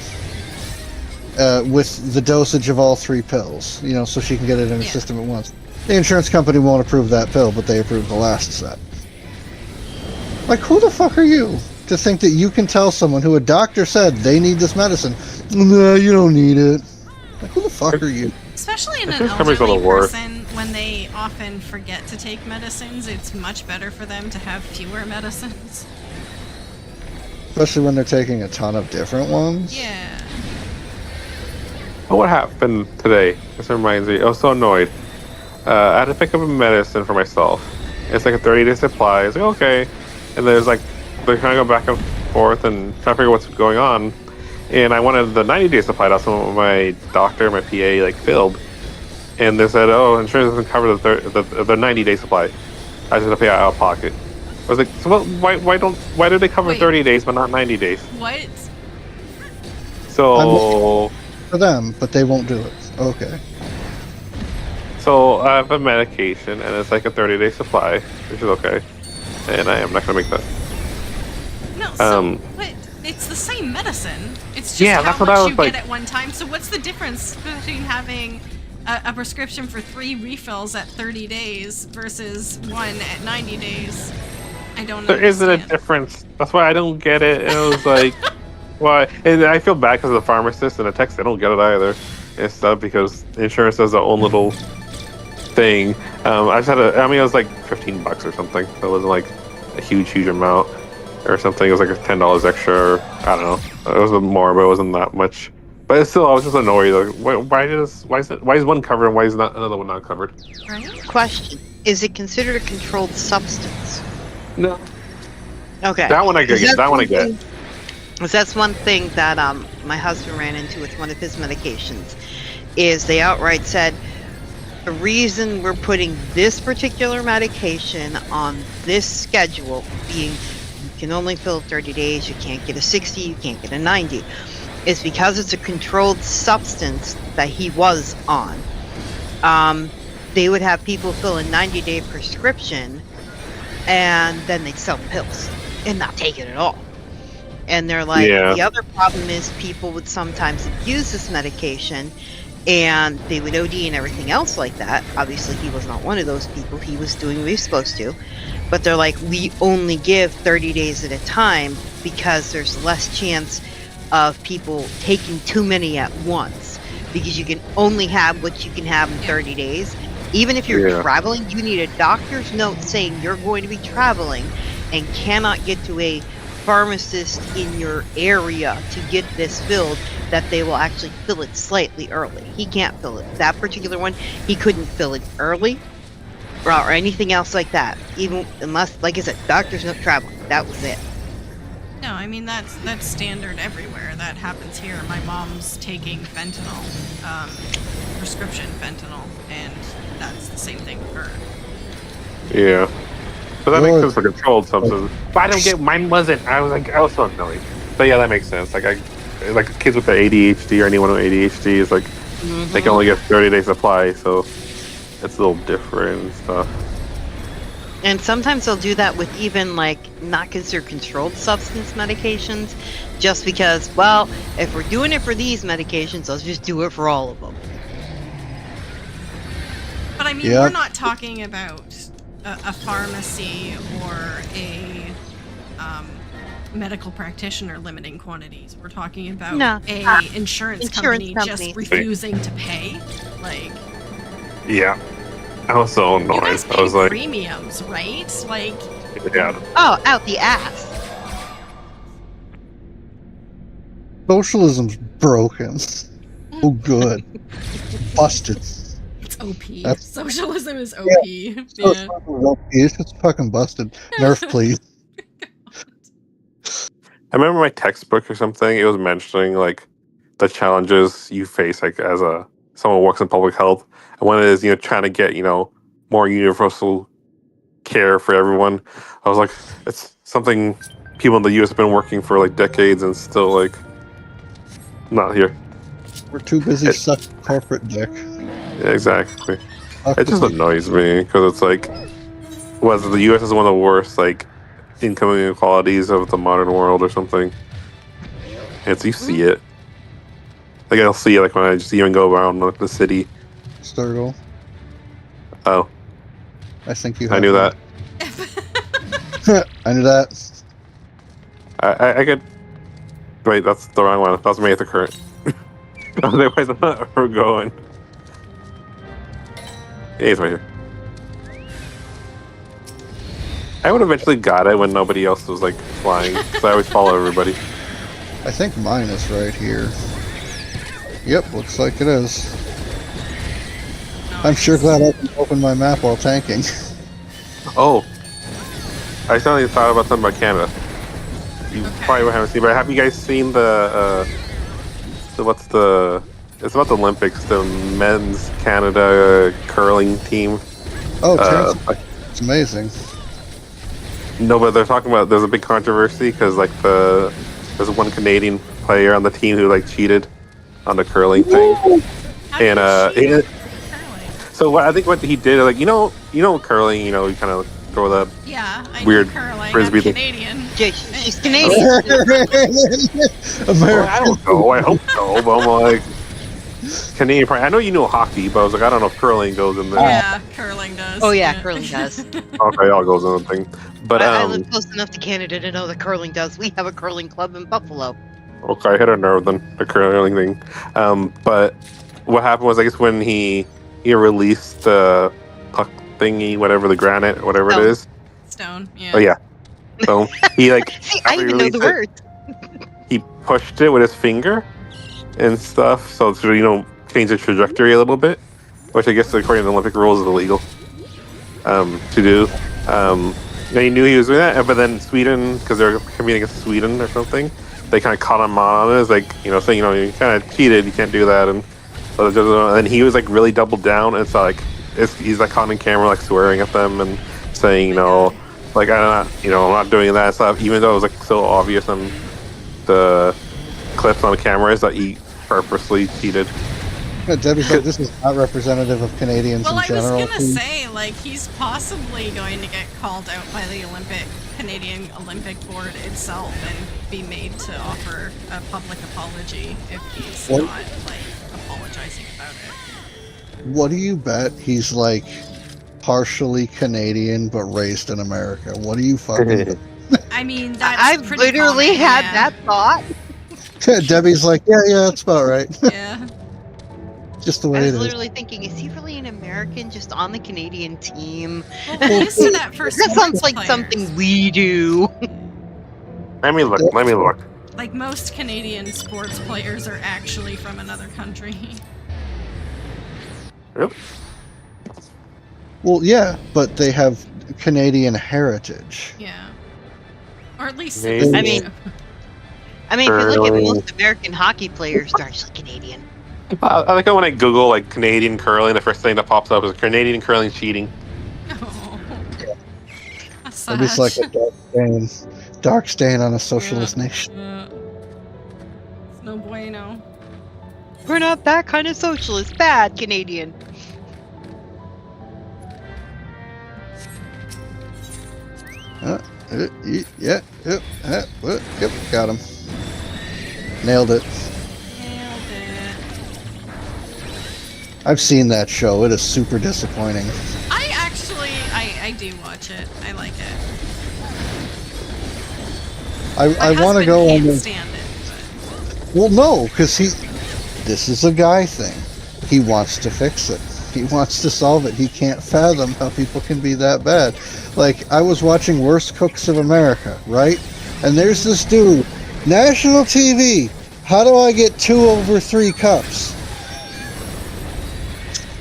Speaker 1: With the dosage of all 3 pills, you know, so she can get it in her
Speaker 2: Yeah.
Speaker 1: system at once. The insurance company won't approve that pill, but they approve the last set. Like, who the fuck are you to think that you can tell someone who a doctor said they need this medicine, no, you don't need it? Like, who the fuck are you?
Speaker 2: Especially in an
Speaker 4: Insurance companies are the
Speaker 2: elderly
Speaker 4: worst.
Speaker 2: person, when they often forget to take medicines, it's much better for them to have fewer medicines.
Speaker 1: Especially when they're taking a ton of different ones.
Speaker 2: Yeah.
Speaker 4: Oh, what happened today? This reminds me. I was so annoyed. I had to pick up a medicine for myself. It's like a 30-day supply. It's like, okay. And there's like, they're trying to go back and forth and trying to figure out what's going on. And I wanted the 90-day supply. That's what my doctor, my PA, like filled. And they said, oh, insurance doesn't cover the 90-day supply. I just have to pay out of pocket. I was like, so why do they cover
Speaker 2: Wait.
Speaker 4: 30 days but not 90 days?
Speaker 2: What?
Speaker 4: So
Speaker 1: For them, but they won't do it. Okay.
Speaker 4: So I have a medication, and it's like a 30-day supply, which is okay. And I am not gonna make that.
Speaker 2: No, so,
Speaker 4: Um,
Speaker 2: but it's the same medicine. It's just
Speaker 4: Yeah,
Speaker 2: how
Speaker 4: that's what I
Speaker 2: much
Speaker 4: was
Speaker 2: you
Speaker 4: like-
Speaker 2: get at one time. So what's the difference between having a prescription for 3 refills at 30 days versus 1 at 90 days? I don't know.
Speaker 4: There isn't a difference. That's why I don't get it. And it was like, why? And I feel bad because the pharmacist and the techs, they don't get it either. And stuff because insurance has their own little thing. I just had it was like $15 or something. So it wasn't like a huge amount or something. It was like $10 extra. Or, I don't know. It was more, but it wasn't that much. But it's still, I was just annoyed. Like, why is one covered and why is not another one not covered?
Speaker 2: Right?
Speaker 3: Question: is it considered a controlled substance?
Speaker 4: No.
Speaker 3: Okay.
Speaker 4: That one I get.
Speaker 3: Because
Speaker 4: That one I
Speaker 3: that's
Speaker 4: get.
Speaker 3: one thing- 'cause that's one thing that my husband ran into with one of his medications, is they outright said, the reason we're putting this particular medication on this schedule, being you can only fill 30 days, you can't get a 60, you can't get a 90, is because it's a controlled substance that he was on. They would have people fill a 90-day prescription, and then they'd sell pills and not take it at all. And they're like,
Speaker 4: Yeah.
Speaker 3: the other problem is people would sometimes abuse this medication and they would OD and everything else like that. Obviously, he was not one of those people. He was doing what he was supposed to. But they're like, we only give 30 days at a time because there's less chance of people taking too many at once. Because you can only have what you can have in 30 days. Even if you're
Speaker 4: Yeah.
Speaker 3: traveling, you need a doctor's note saying you're going to be traveling and cannot get to a pharmacist in your area to get this filled, that they will actually fill it slightly early. He can't fill it. That particular one, he couldn't fill it early or anything else like that. Even unless, like I said, doctor's note traveling. That was it.
Speaker 2: No, I mean that's standard everywhere. That happens here. My mom's taking fentanyl, prescription fentanyl, and that's the same thing with her.
Speaker 4: Yeah. But that makes sense for controlled substances. But I don't get, mine wasn't. I was so annoyed. But yeah, that makes sense. Like kids with the ADHD or anyone with ADHD is like, they can only get 30-day supply, so it's a little different and stuff.
Speaker 3: And sometimes they'll do that with even like not considered controlled substance medications, just because, well, if we're doing it for these medications, let's just do it for all of them.
Speaker 2: But I mean, we're not talking about a pharmacy or a medical practitioner limiting quantities. We're talking about a insurance company just refusing to pay. Like,
Speaker 4: yeah, I was so annoyed.
Speaker 2: You guys pay
Speaker 4: I was like,
Speaker 2: premiums, right? Like,
Speaker 4: yeah.
Speaker 3: Oh, out the ass.
Speaker 1: Socialism's broken. Oh, good. Busted.
Speaker 2: It's OP.
Speaker 1: That's-
Speaker 2: Socialism is OP. Yeah.
Speaker 1: It's just fucking busted. Nerf, please.
Speaker 4: I remember my textbook or something. It was mentioning like the challenges you face, like as someone who works in public health, and one is trying to get more universal care for everyone. I was like, it's something people in the U.S. have been working for like decades and still like not here.
Speaker 1: We're too busy sucking corporate dick.
Speaker 4: Yeah, exactly. It just annoys me because it's like, the U.S. is one of the worst like income inequalities of the modern world or something. And so you see it. Like I'll see it like when I just even go around like the city.
Speaker 1: Sturgle.
Speaker 4: Oh.
Speaker 1: I think you.
Speaker 4: I knew that.
Speaker 1: I knew that.
Speaker 4: I could. Wait, that's the wrong one. That's me at the current. Otherwise, I'm not ever going. Yeah, he's right here. I would eventually got it when nobody else was like flying, because I always follow everybody.
Speaker 1: I think mine is right here. Yep, looks like it is. I'm sure glad I can open my map while tanking.
Speaker 4: Oh, I suddenly thought about something about Canada. You probably haven't seen, but have you guys seen it's about the Olympics, the men's Canada curling team?
Speaker 1: Oh, it's amazing.
Speaker 4: No, but they're talking about there's a big controversy because like there's one Canadian player on the team who like cheated on the curling thing, and so what he did, like curling, you kind of throw the weird frisbee thing.
Speaker 2: Canadian.
Speaker 3: She's Canadian.
Speaker 4: Well, I don't know. I hope so, but I'm like Canadian. I know you know hockey, but I was like, I don't know if curling goes in there.
Speaker 2: Yeah, curling does.
Speaker 3: Oh yeah, curling does.
Speaker 4: Okay, all goes in the thing. But
Speaker 3: I live close enough to Canada to know that curling does. We have a curling club in Buffalo.
Speaker 4: Okay, I hit a nerve then, the curling thing. But what happened was, I guess when he released the puck thingy, whatever, the granite, whatever it is.
Speaker 2: Stone, yeah.
Speaker 4: Oh yeah. So he like
Speaker 3: See, I even know the words.
Speaker 4: He pushed it with his finger and stuff, so to change the trajectory a little bit, which I guess according to the Olympic rules is illegal to do. He knew he was doing that, but then Sweden, because they're competing against Sweden or something, they kind of caught him on it, as like saying you kind of cheated, you can't do that, and he was like really doubled down, and so like he's like caught on camera like swearing at them and saying like I'm not doing that stuff, even though it was like so obvious on the clips on the cameras that he purposely cheated.
Speaker 1: Yeah, Debbie said this is not representative of Canadians in general.
Speaker 2: Well, I was gonna say, like, he's possibly going to get called out by the Canadian Olympic Board itself and be made to offer a public apology if he's not, like, apologizing about it.
Speaker 1: What do you bet he's, like, partially Canadian but raised in America? What do you fucking...
Speaker 2: I mean, that's
Speaker 3: I've
Speaker 2: pretty
Speaker 3: literally
Speaker 2: common,
Speaker 3: had
Speaker 2: yeah.
Speaker 3: that thought.
Speaker 1: Debbie's like, yeah, that's about right.
Speaker 2: Yeah.
Speaker 1: Just the way
Speaker 3: I
Speaker 1: it
Speaker 3: was
Speaker 1: is.
Speaker 3: literally thinking, is he really an American just on the Canadian team?
Speaker 2: Well, we're used to that for
Speaker 3: That sounds like
Speaker 2: players.
Speaker 3: something we do.
Speaker 4: Let me look. Let me look.
Speaker 2: Like most Canadian sports players are actually from another country.
Speaker 4: Really?
Speaker 1: Well, yeah, but they have Canadian heritage.
Speaker 2: Yeah. Or at least
Speaker 4: Maybe.
Speaker 3: I mean, if you look at
Speaker 4: Curling.
Speaker 3: most American hockey players, they're actually Canadian.
Speaker 4: I like it when I Google like Canadian curling. The first thing that pops up is Canadian curling cheating.
Speaker 2: Oh. That's
Speaker 1: Maybe it's like
Speaker 2: sad.
Speaker 1: a dark stain on a socialist nation.
Speaker 2: Yeah. It's no bueno.
Speaker 3: We're not that kind of socialist. Bad Canadian.
Speaker 1: Yep, got him. Nailed it.
Speaker 2: Nailed it.
Speaker 1: I've seen that show. It is super disappointing.
Speaker 2: I do watch it. I like it.
Speaker 1: I want to go on
Speaker 2: Can't
Speaker 1: the.
Speaker 2: stand it.
Speaker 1: Well, no, because this is a guy thing. He wants to fix it. He wants to solve it. He can't fathom how people can be that bad. Like, I was watching Worst Cooks of America, right? And there's this dude, national TV. How do I get 2 over 3 cups?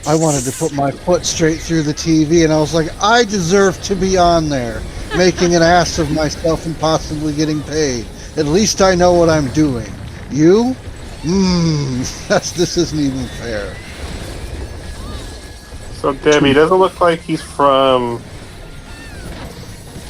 Speaker 1: I wanted to put my foot straight through the TV, and I was like, I deserve to be on there, making an ass of myself and possibly getting paid. At least I know what I'm doing. You? This isn't even fair.
Speaker 4: So Debbie, doesn't look like he's from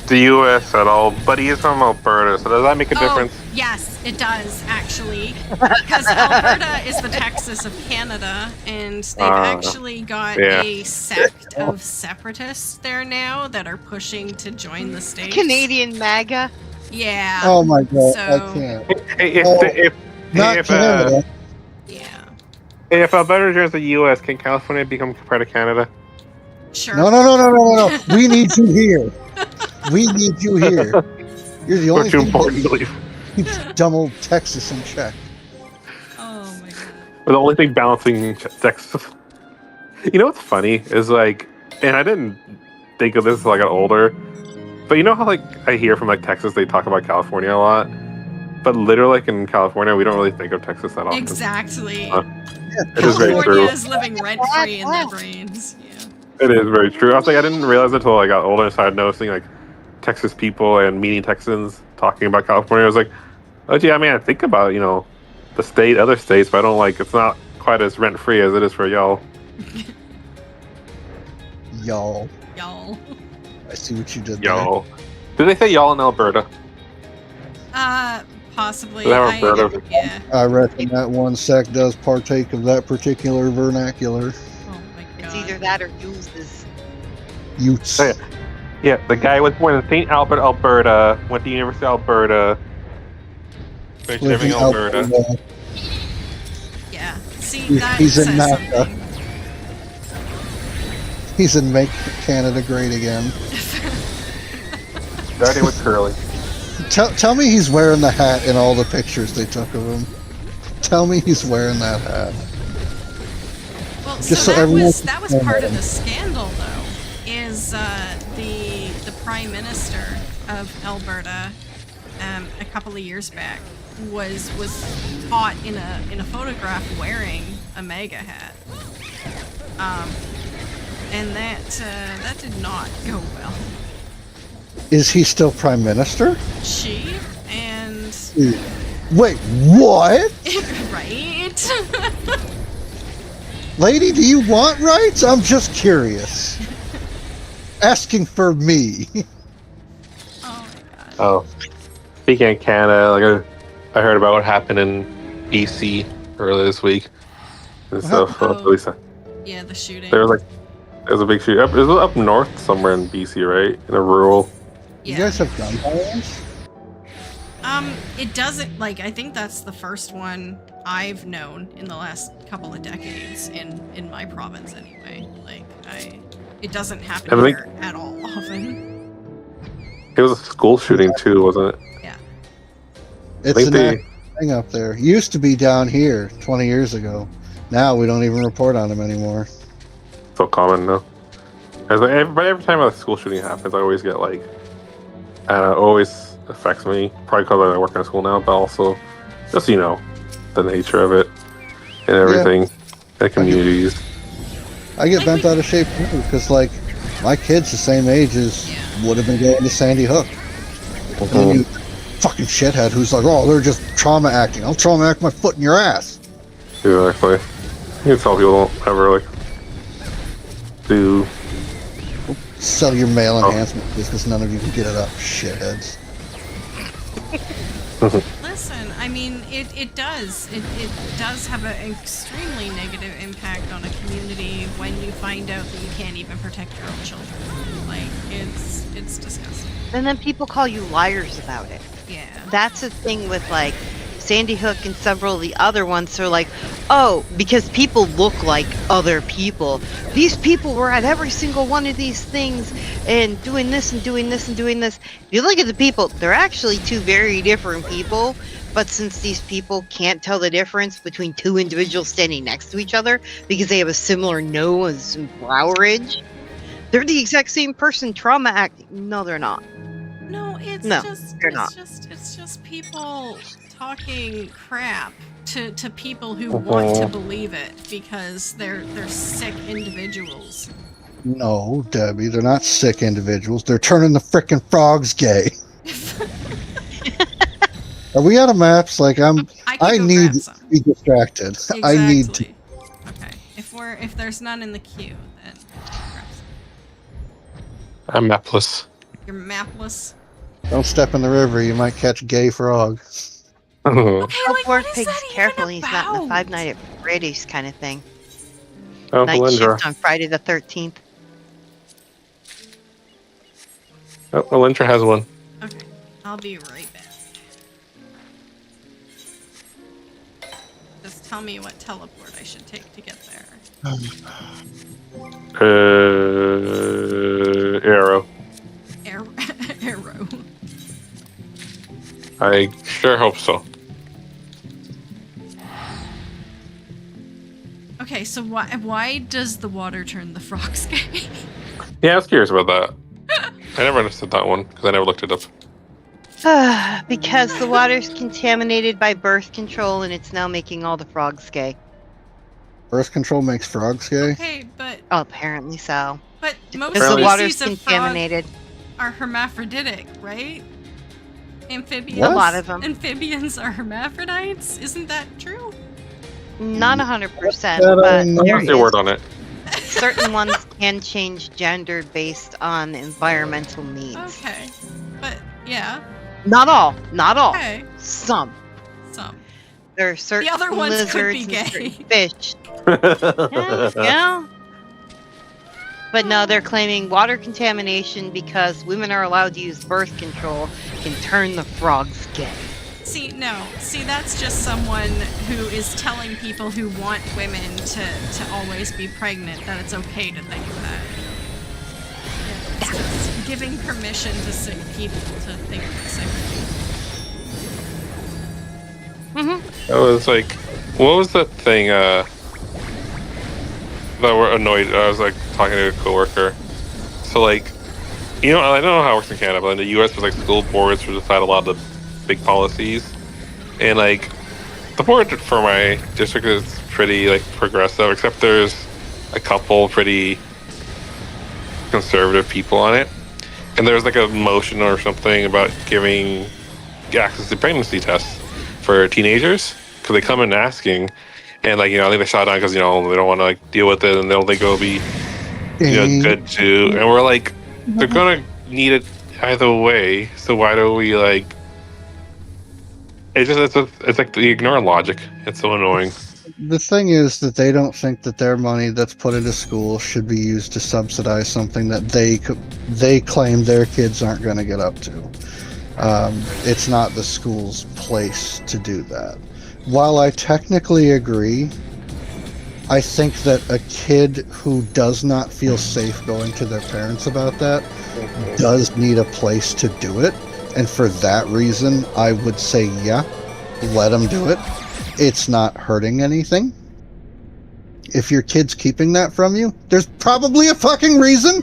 Speaker 4: the U.S. at all, but he is from Alberta. So does that make a difference?
Speaker 2: Yes, it does actually, because Alberta is the Texas of Canada, and they've actually got a sect of separatists there now that are pushing to join the states.
Speaker 3: Canadian MAGA.
Speaker 2: Yeah.
Speaker 1: Oh my god,
Speaker 2: So-
Speaker 1: I can't.
Speaker 4: If
Speaker 1: Canada.
Speaker 2: Yeah.
Speaker 4: if Alberta joins the U.S., can California become part of Canada?
Speaker 2: Sure.
Speaker 1: No. We need you here. We need you here. You're the
Speaker 4: Or
Speaker 1: only
Speaker 4: too
Speaker 1: thing
Speaker 4: important to
Speaker 1: that
Speaker 4: leave.
Speaker 1: keeps dumb old Texas in check.
Speaker 2: Oh my god.
Speaker 4: But the only thing balancing Texas. You know what's funny is like, and I didn't think of this until I got older, but you know how like I hear from like Texas they talk about California a lot, but literally like in California we don't really think of Texas that often.
Speaker 2: Exactly.
Speaker 4: It is very
Speaker 2: California
Speaker 4: true.
Speaker 2: is living rent free in their brains. Yeah.
Speaker 4: It is very true. I was like, I didn't realize it until I got older and started noticing like Texas people and meeting Texans talking about California. I was like, oh gee, I mean, I think about, you know, the state, other states, but I don't like, it's not quite as rent free as it is for y'all.
Speaker 1: Y'all.
Speaker 2: Y'all.
Speaker 1: I see what you did
Speaker 4: Y'all. Did they say y'all in Alberta?
Speaker 2: Possibly.
Speaker 4: They have Alberta.
Speaker 2: Yeah.
Speaker 1: there. I reckon that one sect does partake of that particular vernacular.
Speaker 2: Oh my god.
Speaker 3: It's either that or uses.
Speaker 1: Utes.
Speaker 4: Oh, yeah, the guy was born in St. Albert, Alberta, went to University of Alberta, finished
Speaker 1: Live
Speaker 4: living
Speaker 1: in
Speaker 4: in Alberta.
Speaker 1: Alberta.
Speaker 2: Yeah. See,
Speaker 1: He's-
Speaker 2: that
Speaker 1: he's in
Speaker 2: says
Speaker 1: NAFTA.
Speaker 2: something.
Speaker 1: He's in Make Canada Great Again.
Speaker 4: Starting with curling.
Speaker 1: Tell me he's wearing the hat in all the pictures they took of him. Tell me he's wearing that hat.
Speaker 2: Well,
Speaker 1: Just
Speaker 2: so
Speaker 1: so everyone
Speaker 2: that was
Speaker 1: can
Speaker 2: part
Speaker 1: know.
Speaker 2: of the scandal, though, is the prime minister of Alberta, a couple of years back, was caught in a photograph wearing a MAGA hat, and that did not go well.
Speaker 1: Is he still Prime Minister?
Speaker 2: She and
Speaker 1: Wait, what?
Speaker 2: right.
Speaker 1: Lady, do you want rights? I'm just curious. Asking for me.
Speaker 2: Oh my god.
Speaker 4: Oh, speaking of Canada, like I heard about what happened in BC earlier this week and stuff.
Speaker 2: Oh.
Speaker 4: At least
Speaker 2: Yeah, the shooting.
Speaker 4: there was a big shoot. It was up north somewhere in BC, right? In a rural.
Speaker 1: You guys have gun violence?
Speaker 2: It doesn't, like, I think that's the first one I've known in the last couple of decades in my province anyway. Like, it doesn't happen
Speaker 4: I think-
Speaker 2: here at all often.
Speaker 4: It was a school shooting too, wasn't it?
Speaker 2: Yeah.
Speaker 1: It's
Speaker 4: think
Speaker 1: an
Speaker 4: they-
Speaker 1: active thing up there. Used to be down here 20 years ago. Now we don't even report on them anymore.
Speaker 4: So common now. But every time a school shooting happens, I always get like, always affects me. Probably because I work in school now, but also just the nature of it and everything. The communities.
Speaker 1: I get bent out of shape too, because like my kid's the same age as would have been going to Sandy Hook. And then you fucking shithead who's like, oh, they're just trauma acting. I'll trauma act my foot in your ass.
Speaker 4: Exactly. You can tell people don't ever do.
Speaker 1: Sell your male enhancement business. None of you can get it up, shitheads.
Speaker 2: Listen, I mean, it does have an extremely negative impact on a community when you find out that you can't even protect your own children. Like, it's disgusting.
Speaker 3: And then people call you liars about it.
Speaker 2: Yeah.
Speaker 3: That's the thing with like Sandy Hook and several of the other ones. They're like, oh, because people look like other people. These people were at every single one of these things and doing this and doing this and doing this. If you look at the people, they're actually two very different people. But since these people can't tell the difference between two individuals standing next to each other because they have a similar nose and brow ridge, they're the exact same person trauma acting. No, they're not.
Speaker 2: No, it's just people talking crap to people who want to believe it because they're sick individuals.
Speaker 1: No, Debbie, they're not sick individuals. They're turning the frickin' frogs gay. Are we out of maps? Like I need to be distracted.
Speaker 2: Exactly.
Speaker 1: I need to.
Speaker 2: Okay. If there's none in the queue, then grab some.
Speaker 4: I'm mapless.
Speaker 2: You're mapless.
Speaker 1: Don't step in the river. You might catch gay frog.
Speaker 2: Okay,
Speaker 3: Help
Speaker 2: like,
Speaker 3: work
Speaker 2: what is
Speaker 3: pigs
Speaker 2: that even
Speaker 3: carefully. He's not in the
Speaker 2: about?
Speaker 3: Five Nights at Freddy's kind of thing.
Speaker 4: Oh,
Speaker 3: Night
Speaker 4: Alindra.
Speaker 3: shift on Friday the 13th.
Speaker 4: Oh, Alindra has one.
Speaker 2: Okay, I'll be right back. Just tell me what teleport I should take to get there.
Speaker 4: Arrow.
Speaker 2: Arrow.
Speaker 4: I sure hope so.
Speaker 2: Okay, so why does the water turn the frogs gay?
Speaker 4: Yeah, I was curious about that. I never understood that one because I never looked it up.
Speaker 3: Because the water's contaminated by birth control and it's now making all the frogs gay.
Speaker 1: Birth control makes frogs gay?
Speaker 2: Okay, but
Speaker 3: Oh, apparently so.
Speaker 2: most
Speaker 3: Because the water's
Speaker 2: species of frog
Speaker 3: contaminated.
Speaker 2: are hermaphroditic, right? Amphibians.
Speaker 3: A lot of them.
Speaker 2: Amphibians are hermaphrodites. Isn't that true?
Speaker 3: Not 100%,
Speaker 1: But,
Speaker 3: but
Speaker 1: um,
Speaker 3: there
Speaker 4: What's your
Speaker 3: is
Speaker 4: word on it?
Speaker 3: certain ones can change gender based on environmental needs.
Speaker 2: Okay, but yeah.
Speaker 3: Not all. Not all.
Speaker 2: Okay,
Speaker 3: Some.
Speaker 2: some.
Speaker 3: There are certain
Speaker 2: other ones could
Speaker 3: lizards
Speaker 2: be
Speaker 3: and
Speaker 2: gay.
Speaker 3: certain fish. Yeah. But no, they're claiming water contamination because women are allowed to use birth control can turn the frogs gay.
Speaker 2: See, that's just someone who is telling people who want women to always be pregnant that it's okay to think that. Yeah, it's just giving permission to sick people to think sick people.
Speaker 4: I was like, what was that thing that were annoyed? I was like talking to a coworker. So like, I don't know how it works in Canada, but in the US, there's like school boards will decide a lot of the big policies, and like the board for my district is pretty like progressive, except there's a couple pretty conservative people on it, and there's like a motion or something about giving access to pregnancy tests for teenagers because they come in asking, and like I think they shot down because they don't want to like deal with it and they don't think it'll be good too, and we're like they're gonna need it either way, so why do we like? It's like they ignore logic. It's so annoying.
Speaker 1: The thing is that they don't think that their money that's put into school should be used to subsidize something that they claim their kids aren't going to get up to. It's not the school's place to do that. While I technically agree, I think that a kid who does not feel safe going to their parents about that does need a place to do it. And for that reason, I would say, yeah, let them do it. It's not hurting anything. If your kid's keeping that from you, there's probably a fucking reason.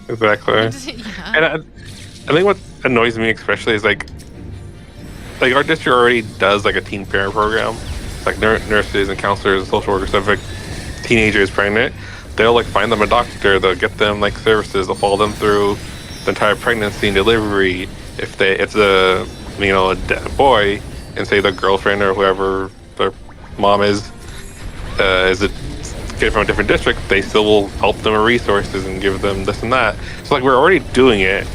Speaker 4: Exactly.
Speaker 2: Yeah.
Speaker 4: And I think what annoys me especially is like like our district already does like a teen parent program. It's like nurses and counselors and social workers. So if a teenager is pregnant, they'll like find them a doctor. They'll get them like services. They'll follow them through the entire pregnancy and delivery. If it's a a boy, and say the girlfriend or whoever their mom is a kid from a different district, they still will help them with resources and give them this and that. So like we're already doing it.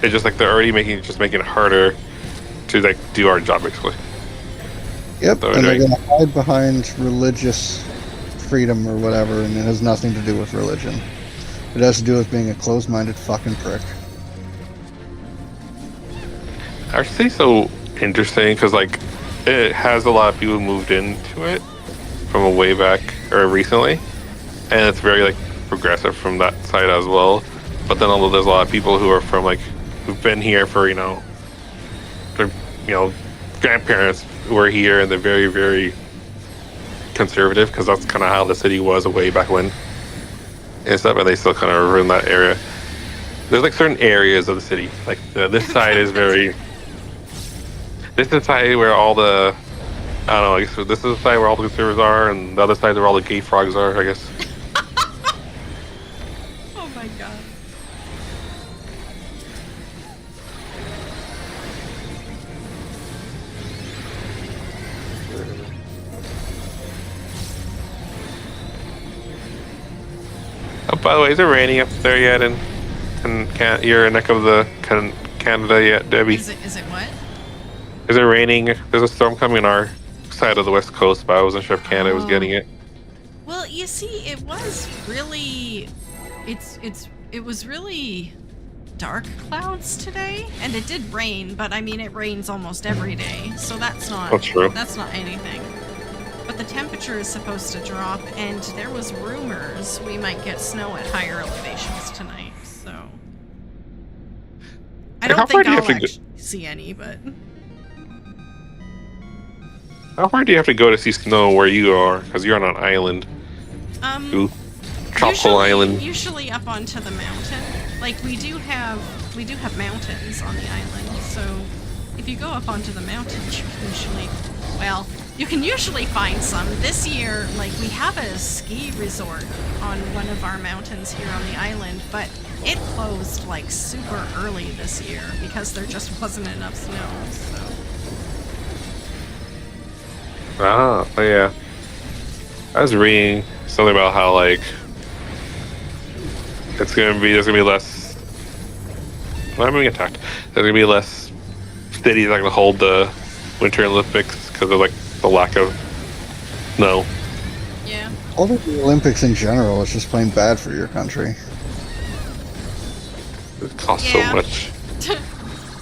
Speaker 4: It's just like they're already making it harder to like do our job basically.
Speaker 1: Yep,
Speaker 4: So
Speaker 1: and they're going to hide behind religious freedom or whatever, and it has nothing to do with religion. It has to do with being a closed-minded fucking prick.
Speaker 4: I should say so interesting because like it has a lot of people moved into it from a way back or recently, and it's very like progressive from that side as well. But then although there's a lot of people who are from like who've been here for their grandparents who are here, and they're very, very conservative because that's kind of how the city was way back when and stuff, and they still kind of ruin that area. There's like certain areas of the city, like this side is very. This is the side where all the, I don't know, I guess this is the side where all the conservatives are, and the other side where all the gay frogs are, I guess.
Speaker 2: Oh my god.
Speaker 4: Oh, by the way, is it raining up there yet in your neck of the Canada yet, Debbie?
Speaker 2: Is it what?
Speaker 4: Is it raining? There's a storm coming on our side of the west coast, but I wasn't sure if Canada was getting it.
Speaker 2: Well, you see, it was really, it was really dark clouds today, and it did rain, but I mean, it rains almost every day, so that's not anything. But the temperature is supposed to drop, and there was rumors we might get snow at higher elevations tonight, so. I don't think I'll actually see any, but.
Speaker 4: How far do you have to go to see snow where you are? Because you're on an island. Tropical island.
Speaker 2: Usually up onto the mountain. Like we do have mountains on the island, so if you go up onto the mountains, you can usually find some. This year, like we have a ski resort on one of our mountains here on the island, but it closed like super early this year because there just wasn't enough snow. So.
Speaker 4: Oh yeah. I was reading something about how like there's gonna be less. Well, I'm being attacked. There's gonna be less cities that can hold the Winter Olympics because of like the lack of snow.
Speaker 2: Yeah.
Speaker 1: All of the Olympics in general is just plain bad for your country.
Speaker 4: It costs so much.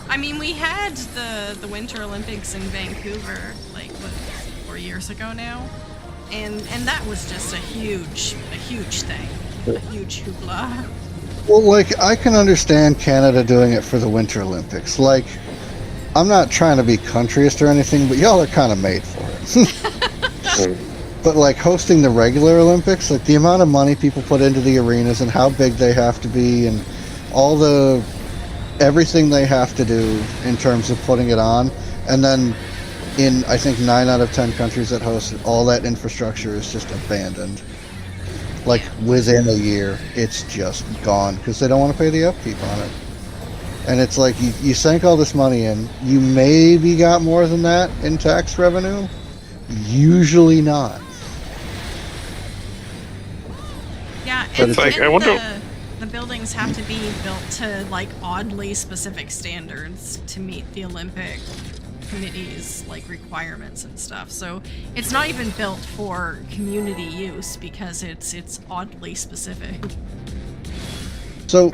Speaker 2: I mean, we had the Winter Olympics in Vancouver like 4 years ago now, and that was just a huge thing, a huge hoopla.
Speaker 1: Well, like, I can understand Canada doing it for the Winter Olympics. Like, I'm not trying to be countryist or anything, but y'all are kind of made for it. But, like, hosting the regular Olympics, like, the amount of money people put into the arenas and how big they have to be and everything they have to do in terms of putting it on, and then in, I think, 9 out of 10 countries that host it, all that infrastructure is just abandoned. Like, within a year, it's just gone because they don't want to pay the upkeep on it. And it's like, you sank all this money in, you maybe got more than that in tax revenue? Usually not.
Speaker 2: Yeah,
Speaker 1: But
Speaker 2: and,
Speaker 4: like,
Speaker 2: and
Speaker 4: I wonder-
Speaker 2: the buildings have to be built to, like, oddly specific standards to meet the Olympic committee's like requirements and stuff. So it's not even built for community use because it's oddly specific.
Speaker 1: So,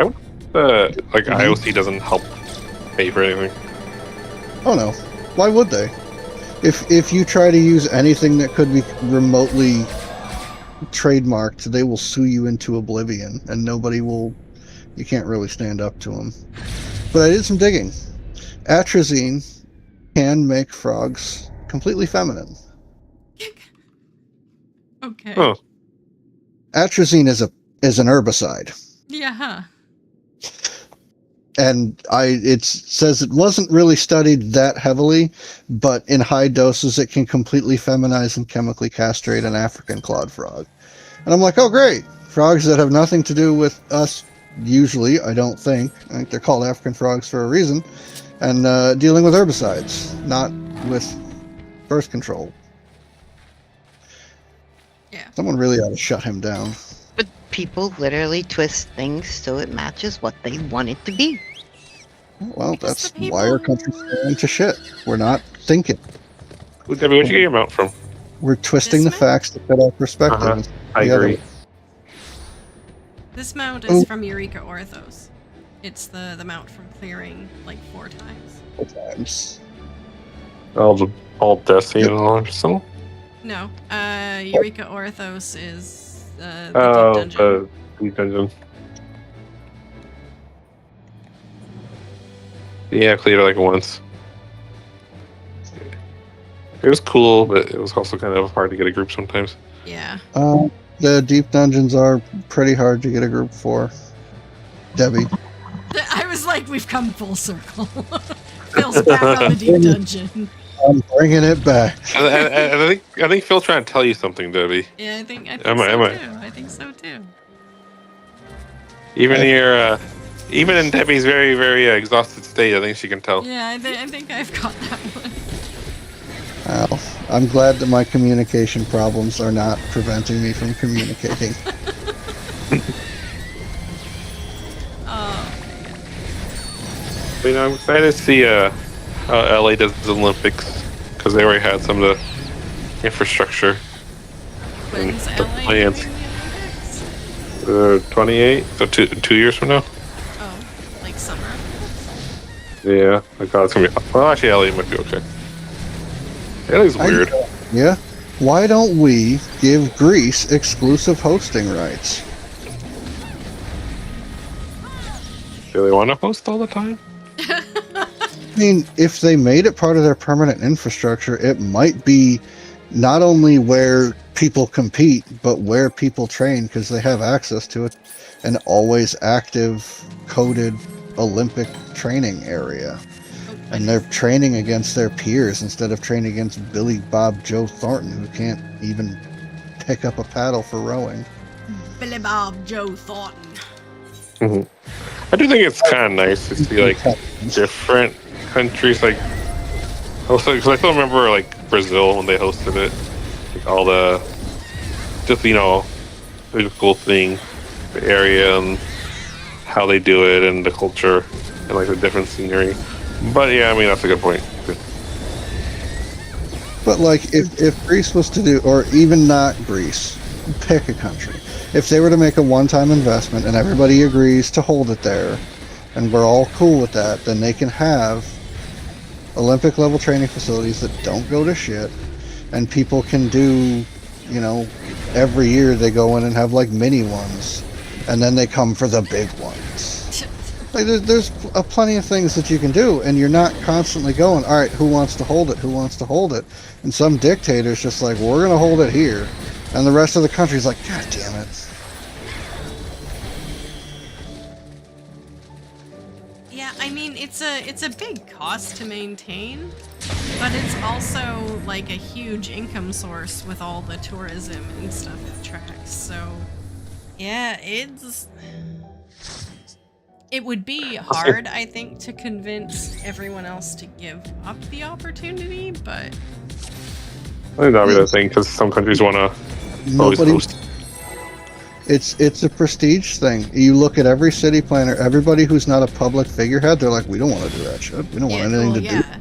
Speaker 4: Like IOC doesn't help pay for anything.
Speaker 1: oh no, why would they? If you try to use anything that could be remotely trademarked, they will sue you into oblivion, and you can't really stand up to them. But I did some digging. Atrazine can make frogs completely feminine.
Speaker 2: Okay.
Speaker 4: Oh.
Speaker 1: Atrazine is an herbicide.
Speaker 2: Yeah. Huh.
Speaker 1: and it says it wasn't really studied that heavily, but in high doses it can completely feminize and chemically castrate an African clawed frog. And I'm like, oh great, frogs that have nothing to do with us usually, I think they're called African frogs for a reason, and dealing with herbicides, not with birth control.
Speaker 2: Yeah.
Speaker 1: Someone really ought to shut him down.
Speaker 3: But people literally twist things so it matches what they want it to be.
Speaker 1: Well,
Speaker 2: Because
Speaker 1: that's
Speaker 2: the
Speaker 1: why our
Speaker 2: people-
Speaker 1: country's going to shit. We're not thinking.
Speaker 4: Debbie, where'd you get your mount from?
Speaker 1: We're twisting the
Speaker 2: This man?
Speaker 1: facts to fit our perspective.
Speaker 4: Uh-huh. I
Speaker 1: The other
Speaker 4: agree.
Speaker 1: way.
Speaker 2: This mount is from Eureka Orthos. It's the mount from clearing like 4 times.
Speaker 1: Times.
Speaker 4: All Destiny and all that stuff.
Speaker 2: No, Eureka Orthos is the
Speaker 4: Oh,
Speaker 2: deep dungeon.
Speaker 4: the deep dungeon. Yeah, I cleared it like once. It was cool, but it was also kind of hard to get a group sometimes.
Speaker 2: Yeah.
Speaker 1: The deep dungeons are pretty hard to get a group for. Debbie.
Speaker 2: I was like, we've come full circle. Phil's back on the deep dungeon.
Speaker 1: I'm bringing it back.
Speaker 4: I think Phil's trying to tell you something, Debbie.
Speaker 2: Yeah, I think
Speaker 4: Am
Speaker 2: so
Speaker 4: I?
Speaker 2: too. I think so too.
Speaker 4: Even even in Debbie's very, very exhausted state, I think she can tell.
Speaker 2: Yeah, I think I've got that one.
Speaker 1: Well, I'm glad that my communication problems are not preventing me from communicating.
Speaker 2: Oh,
Speaker 4: But, I'm excited to see how LA does the Olympics because they already had some of the infrastructure.
Speaker 2: when's
Speaker 4: The
Speaker 2: LA
Speaker 4: plans.
Speaker 2: doing the Olympics?
Speaker 4: 28, so 2 years from now.
Speaker 2: Oh, like summer.
Speaker 4: Yeah, I thought it's gonna be. Well, actually, LA might be okay. LA's weird.
Speaker 1: Yeah? Why don't we give Greece exclusive hosting rights?
Speaker 4: Do they want to host all the time?
Speaker 1: I mean, if they made it part of their permanent infrastructure, it might be not only where people compete, but where people train because they have access to it, an always active, coded Olympic training area. And they're training against their peers instead of training against Billy Bob Joe Thornton, who can't even pick up a paddle for rowing.
Speaker 2: Billy Bob Joe Thornton.
Speaker 4: I do think it's kind of nice to see like different countries, like also because I still remember like Brazil when they hosted it, like all the just the cool thing, the area and how they do it and the culture and like the different scenery. But yeah, I mean that's a good point.
Speaker 1: But like, if Greece was to do, or even not Greece, pick a country. If they were to make a one-time investment and everybody agrees to hold it there, and we're all cool with that, then they can have Olympic-level training facilities that don't go to shit, and people can do, every year they go in and have like mini ones, and then they come for the big ones. Like, there's plenty of things that you can do, and you're not constantly going, all right, who wants to hold it? Who wants to hold it? And some dictator's just like, we're going to hold it here. And the rest of the country's like, God damn it.
Speaker 2: Yeah, I mean it's a big cost to maintain, but it's also like a huge income source with all the tourism and stuff it attracts. So yeah, it would be hard, I think, to convince everyone else to give up the opportunity, but
Speaker 4: I think that'll be the thing because some countries want to always
Speaker 1: Nobody,
Speaker 4: host.
Speaker 1: it's a prestige thing. You look at every city planner, everybody who's not a public figurehead, they're like, we don't want to do that shit. We don't want anything to do.
Speaker 2: yeah.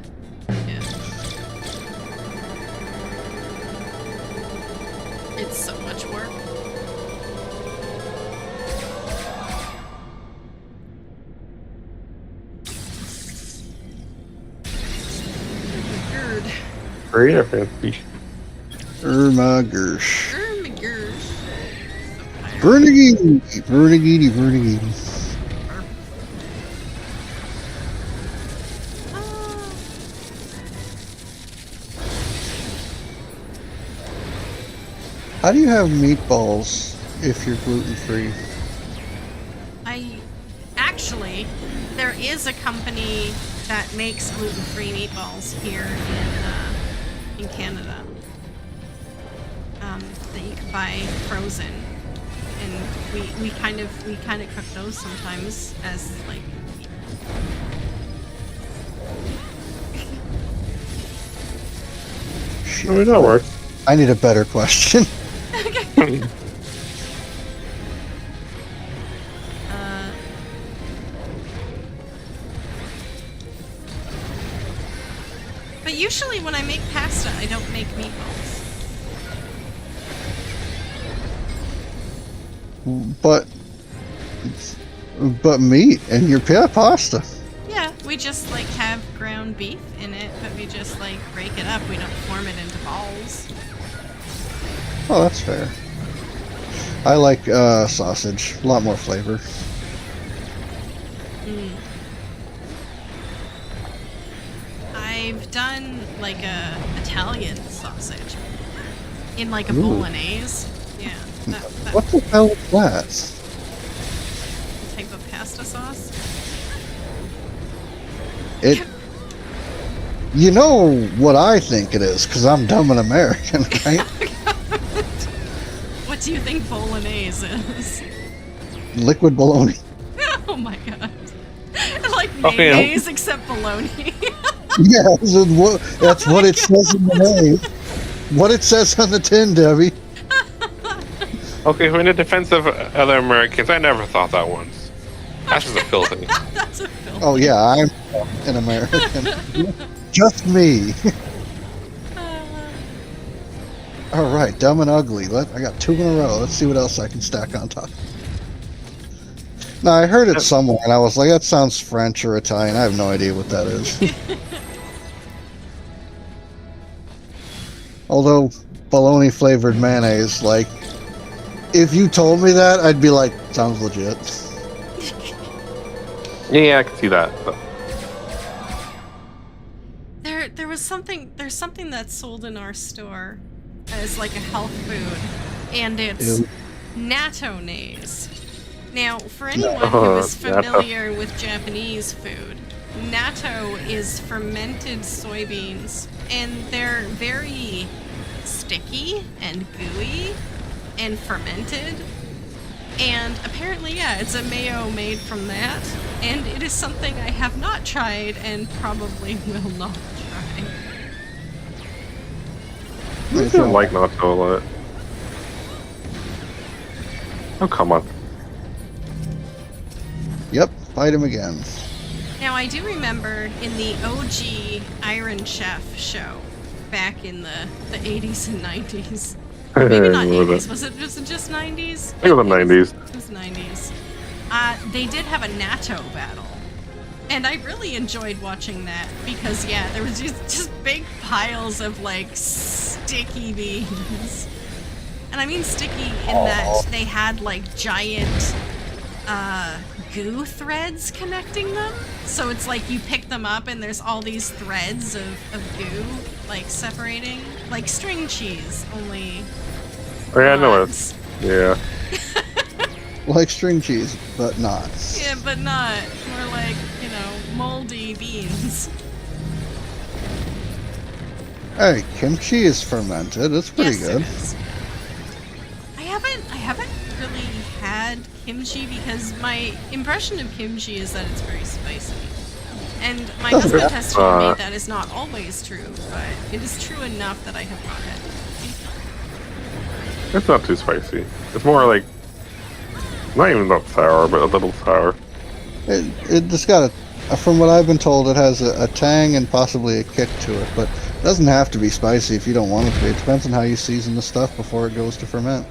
Speaker 2: It's so much work. Gerd.
Speaker 4: Great or fancy?
Speaker 1: Irma Gersh.
Speaker 2: Gerd.
Speaker 1: Vernigini. Vernigini. How do you have meatballs if you're gluten-free?
Speaker 2: I actually, there is a company that makes gluten-free meatballs here in Canada. That you can buy frozen, and we kind of cook those sometimes as like.
Speaker 1: Shit.
Speaker 4: I mean, that works.
Speaker 1: I need a better question.
Speaker 2: But usually when I make pasta, I don't make meatballs.
Speaker 1: But meat and your pasta.
Speaker 2: Yeah, we just like have ground beef in it, but we just like break it up. We don't form it into balls.
Speaker 1: Oh, that's fair. I like sausage. A lot more flavor.
Speaker 2: I've done like a Italian sausage in like a
Speaker 1: Ooh.
Speaker 2: bolognese. Yeah.
Speaker 1: What the hell is that?
Speaker 2: Type of pasta sauce.
Speaker 1: It. You know what I think it is, because I'm dumb and American, right?
Speaker 2: What do you think bolognese is?
Speaker 1: Liquid bologna.
Speaker 2: Oh my god. Like
Speaker 4: Okay.
Speaker 2: mayonnaise except bologna.
Speaker 1: Yeah, that's what it says in the name. What it says on the tin, Debbie.
Speaker 4: Okay, in the defense of other Americans, I never thought that once. That's just a Phil thing.
Speaker 2: That's a film.
Speaker 1: Oh yeah, I'm an American. Just me. All right, dumb and ugly. I got 2 in a row. Let's see what else I can stack on top. No, I heard it somewhere, and I was like, that sounds French or Italian. I have no idea what that is. Although, bologna flavored mayonnaise, like, if you told me that, I'd be like, sounds legit.
Speaker 4: Yeah, I can see that. But
Speaker 2: There's something that's sold in our store as like a health food, and it's
Speaker 1: Ew.
Speaker 2: natto-naise. Now, for anyone who is
Speaker 4: Natto.
Speaker 2: familiar with Japanese food, natto is fermented soybeans, and they're very sticky and gooey and fermented. And apparently, yeah, it's a mayo made from that, and it is something I have not tried and probably will not try.
Speaker 4: I don't like natto a lot. Oh, come on.
Speaker 1: Yep, fight him again.
Speaker 2: Now, I do remember in the OG Iron Chef show back in the 80s and 90s. Maybe not 80s. Was it just 90s?
Speaker 4: I think it was the 90s.
Speaker 2: It was 90s. They did have a natto battle. And I really enjoyed watching that because, yeah, there was just big piles of, like, sticky beans. And I mean sticky in that they had, like, giant goo threads connecting them. So it's like you pick them up and there's all these threads of goo, like, separating. Like string cheese, only...
Speaker 4: Oh, yeah, I know it.
Speaker 2: rods.
Speaker 4: Yeah.
Speaker 1: Like string cheese, but not.
Speaker 2: Yeah, but not. More like, you know, moldy beans.
Speaker 1: Hey, kimchi is fermented. It's pretty
Speaker 2: Yes,
Speaker 1: good.
Speaker 2: it is. I haven't really had kimchi because my impression of kimchi is that it's very spicy. And my husband has told me that is not always true, but it is true enough that I have not had kimchi.
Speaker 4: It's not too spicy. It's more like, not even that sour, but a little sour.
Speaker 1: It just got from what I've been told, it has a tang and possibly a kick to it, but it doesn't have to be spicy if you don't want it to be. It depends on how you season the stuff before it goes to ferment.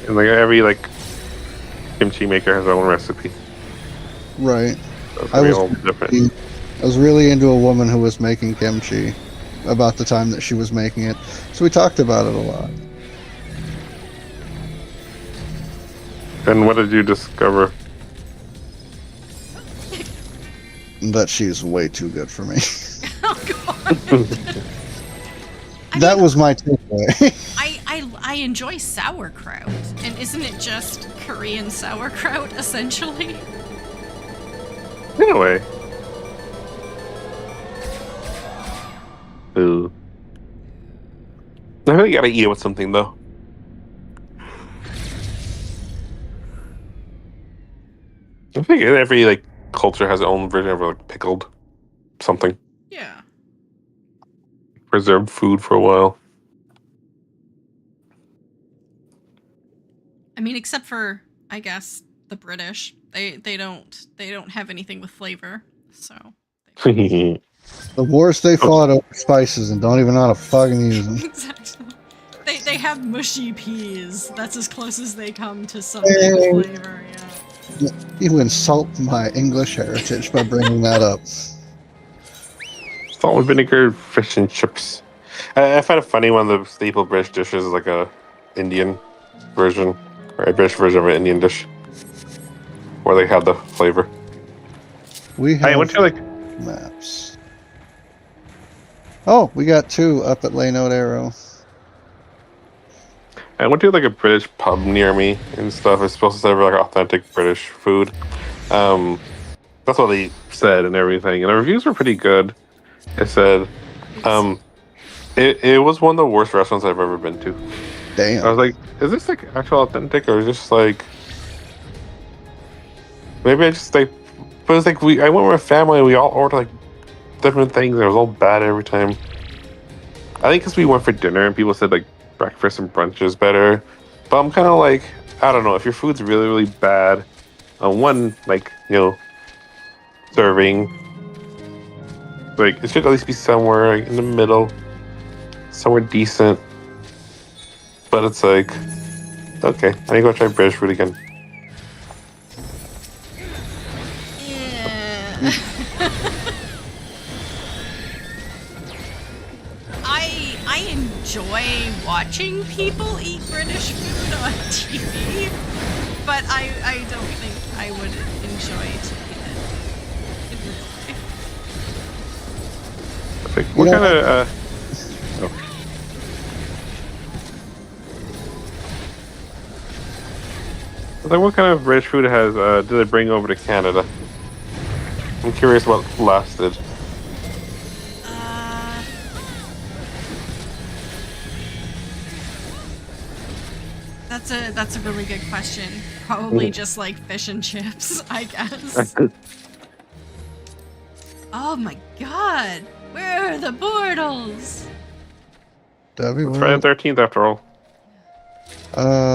Speaker 4: And like every like kimchi maker has their own recipe.
Speaker 1: Right.
Speaker 4: That's
Speaker 1: I
Speaker 4: all different.
Speaker 1: was really into a woman who was making kimchi about the time that she was making it, so we talked about it a lot.
Speaker 4: And what did you discover?
Speaker 1: That she's way too good for me.
Speaker 2: Oh god.
Speaker 1: That was my takeaway.
Speaker 2: I I enjoy sauerkraut, and isn't it just Korean sauerkraut essentially?
Speaker 4: In a way. Ooh. I really gotta eat it with something though. I think every like culture has its own version of like pickled something.
Speaker 2: Yeah.
Speaker 4: Preserved food for a while.
Speaker 2: I mean, except for I guess the British, they don't have anything with flavor, so.
Speaker 1: The wars they fought over spices and don't even know how to fucking use them.
Speaker 2: Exactly. They have mushy peas. That's as close as they come to something with flavor. Yeah.
Speaker 1: You insult my English heritage by bringing that up.
Speaker 4: Salt and vinegar fish and chips. I find it funny when the staple British dishes is like a Indian version or a British version of an Indian dish, where they have the flavor.
Speaker 1: We have
Speaker 4: I went to like
Speaker 1: maps. Oh, we got 2 up at Lane Arrow.
Speaker 4: I went to like a British pub near me and stuff. It's supposed to serve like authentic British food. That's what they said and everything, and the reviews were pretty good. It said, it was one of the worst restaurants I've ever been to.
Speaker 1: Damn.
Speaker 4: I was like, is this like actual authentic or is this like maybe I just like? But it's like I went with my family and we all ordered like different things and it was all bad every time. I think because we went for dinner and people said like breakfast and brunch is better, but I'm kind of like, I don't know, if your food's really really bad on one like serving, like it should at least be somewhere in the middle, somewhere decent. But it's like, okay, I need to go try British food again.
Speaker 2: Yeah. I enjoy watching people eat British food on TV, but I don't think I would enjoy to eat it.
Speaker 4: Like, what kind of like what kind of British food do they bring over to Canada? I'm curious what lasted.
Speaker 2: That's a really good question. Probably just like fish and chips, I guess. Oh my god! Where are the portals?
Speaker 1: It's
Speaker 4: Friday the 13th after all.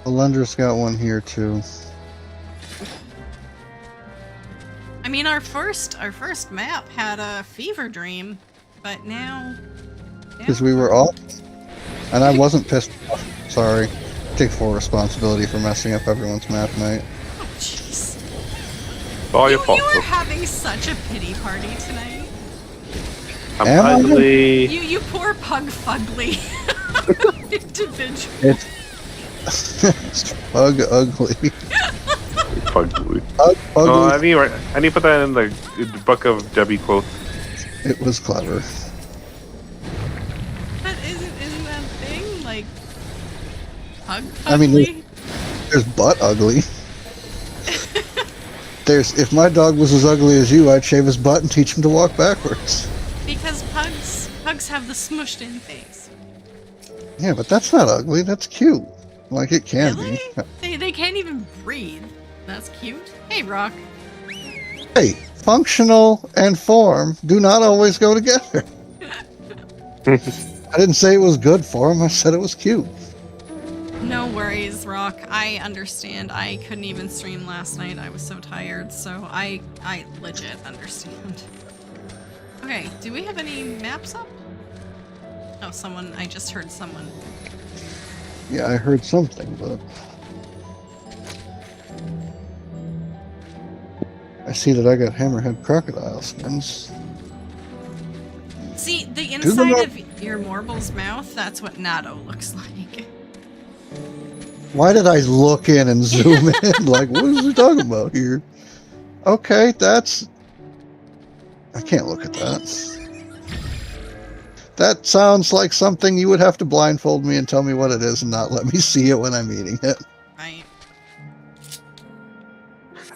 Speaker 1: Lunder's got one here too.
Speaker 2: I mean, our first map had a fever dream, but now.
Speaker 1: Because we were off, and I wasn't pissed off. Sorry. Take full responsibility for messing up everyone's map night.
Speaker 2: Oh, jeez.
Speaker 4: All your
Speaker 2: You
Speaker 4: fault.
Speaker 2: are having such a pity party tonight.
Speaker 4: I'm ugly.
Speaker 2: You poor pug fugly individual.
Speaker 1: It's pug ugly.
Speaker 4: Ugly.
Speaker 1: Ugly.
Speaker 4: Oh, I need to put that in the book of Debbie quotes.
Speaker 1: It was clever.
Speaker 2: But isn't that thing like pug fugly?
Speaker 1: I mean, there's butt ugly. If my dog was as ugly as you, I'd shave his butt and teach him to walk backwards.
Speaker 2: Because pugs have the smushed in face.
Speaker 1: Yeah, but that's not ugly. That's cute. Like it can
Speaker 2: Really?
Speaker 1: be.
Speaker 2: They can't even breathe. That's cute. Hey, Rock.
Speaker 1: Hey, functional and form do not always go together. I didn't say it was good for him. I said it was cute.
Speaker 2: No worries, Rock. I understand. I couldn't even stream last night. I was so tired, so I legit understand. Okay, do we have any maps up? Oh, I just heard someone.
Speaker 1: Yeah, I heard something, but I see that I got hammerhead crocodile skins.
Speaker 2: See, the inside of your Morble's mouth, that's what Natto looks like.
Speaker 1: Why did I look in and zoom in? Like, what is he talking about here? Okay, I can't look at that. That sounds like something you would have to blindfold me and tell me what it is and not let me see it when I'm eating it.
Speaker 2: Right.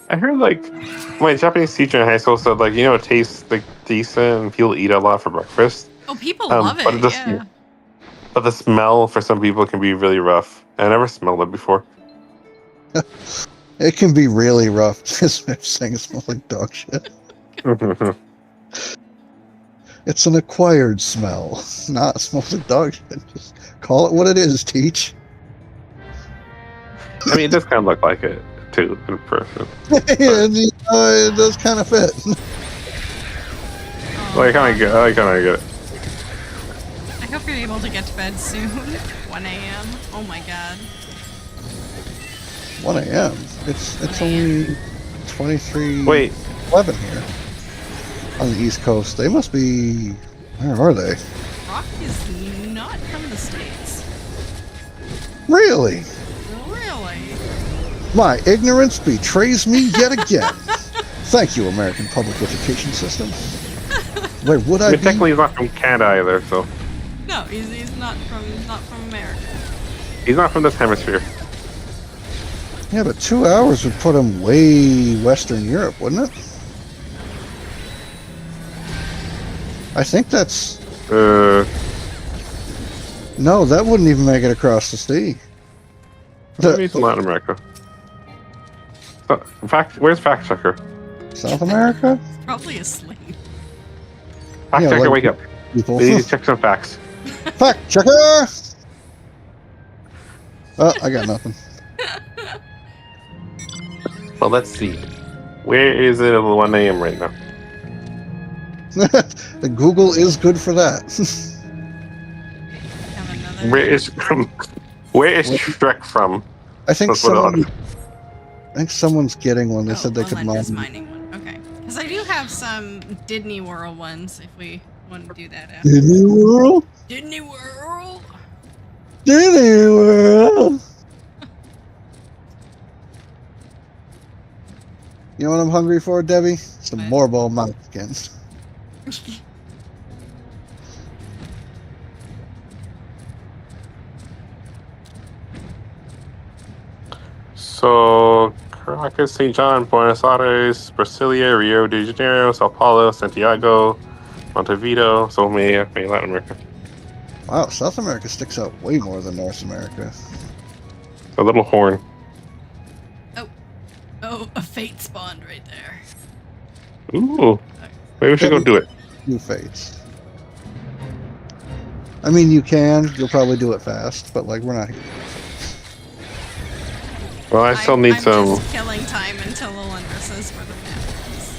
Speaker 4: I heard like my Japanese teacher in high school said like it tastes like decent and people eat a lot for breakfast.
Speaker 2: Oh, people love
Speaker 4: But
Speaker 2: it.
Speaker 4: the
Speaker 2: Yeah.
Speaker 4: but the smell for some people can be really rough. I never smelled it before.
Speaker 1: It can be really rough. Just saying it smells like dog shit. It's an acquired smell, not smells like dog shit. Just call it what it is, Teach.
Speaker 4: I mean, it does kind of look like it too in person.
Speaker 1: And, it does kind of fit.
Speaker 4: Like, I kind of get it.
Speaker 2: I hope you're able to get to bed soon. 1 a.m. Oh my god.
Speaker 1: 1 a.m. It's only 23.
Speaker 4: Wait,
Speaker 1: 11 here on the East Coast. They must be. Where are they?
Speaker 2: Rock is not from the States.
Speaker 1: Really?
Speaker 2: Really?
Speaker 1: My ignorance betrays me yet again. Thank you, American public education system. Where would I be?
Speaker 4: technically he's not from Canada either, so
Speaker 2: No, he's not from America.
Speaker 4: he's not from this hemisphere.
Speaker 1: Yeah, but 2 hours would put him way Western Europe, wouldn't it? I think that's... No, that wouldn't even make it across the sea.
Speaker 4: Maybe it's Latin America. So, where's Fact Checker?
Speaker 1: South America?
Speaker 2: He's probably asleep.
Speaker 4: Fact
Speaker 1: Yeah,
Speaker 4: Checker,
Speaker 1: like
Speaker 4: wake up.
Speaker 1: people.
Speaker 4: We need to check some facts.
Speaker 1: Fact checker! Oh, I got nothing.
Speaker 4: So let's see. Where is it at 1 a.m. right now?
Speaker 1: The Google is good for that.
Speaker 2: Have another.
Speaker 4: Where is Shrek from?
Speaker 1: I think
Speaker 4: Let's put it on.
Speaker 1: someone's getting one. They said they could
Speaker 2: Melinda's
Speaker 1: mine.
Speaker 2: mining one. Okay. Because I do have some Disney World ones if we want to do that after.
Speaker 1: Disney World?
Speaker 2: Disney World!
Speaker 1: Disney World! You know what I'm hungry for, Debbie? Some
Speaker 2: What?
Speaker 1: more ball munchkins.
Speaker 4: So, Caracas, St. John, Buenos Aires, Brasilia, Rio de Janeiro, Sao Paulo, Santiago, Montevideo, so maybe Latin America.
Speaker 1: Wow, South America sticks out way more than North America.
Speaker 4: A little horn.
Speaker 2: Oh, a fate spawned right there.
Speaker 4: Ooh. Maybe we should go do it.
Speaker 1: New fates. I mean, you can. You'll probably do it fast, but like we're not here.
Speaker 4: Well, I still need
Speaker 2: I'm
Speaker 4: some.
Speaker 2: just killing time until Melinda says where the map is.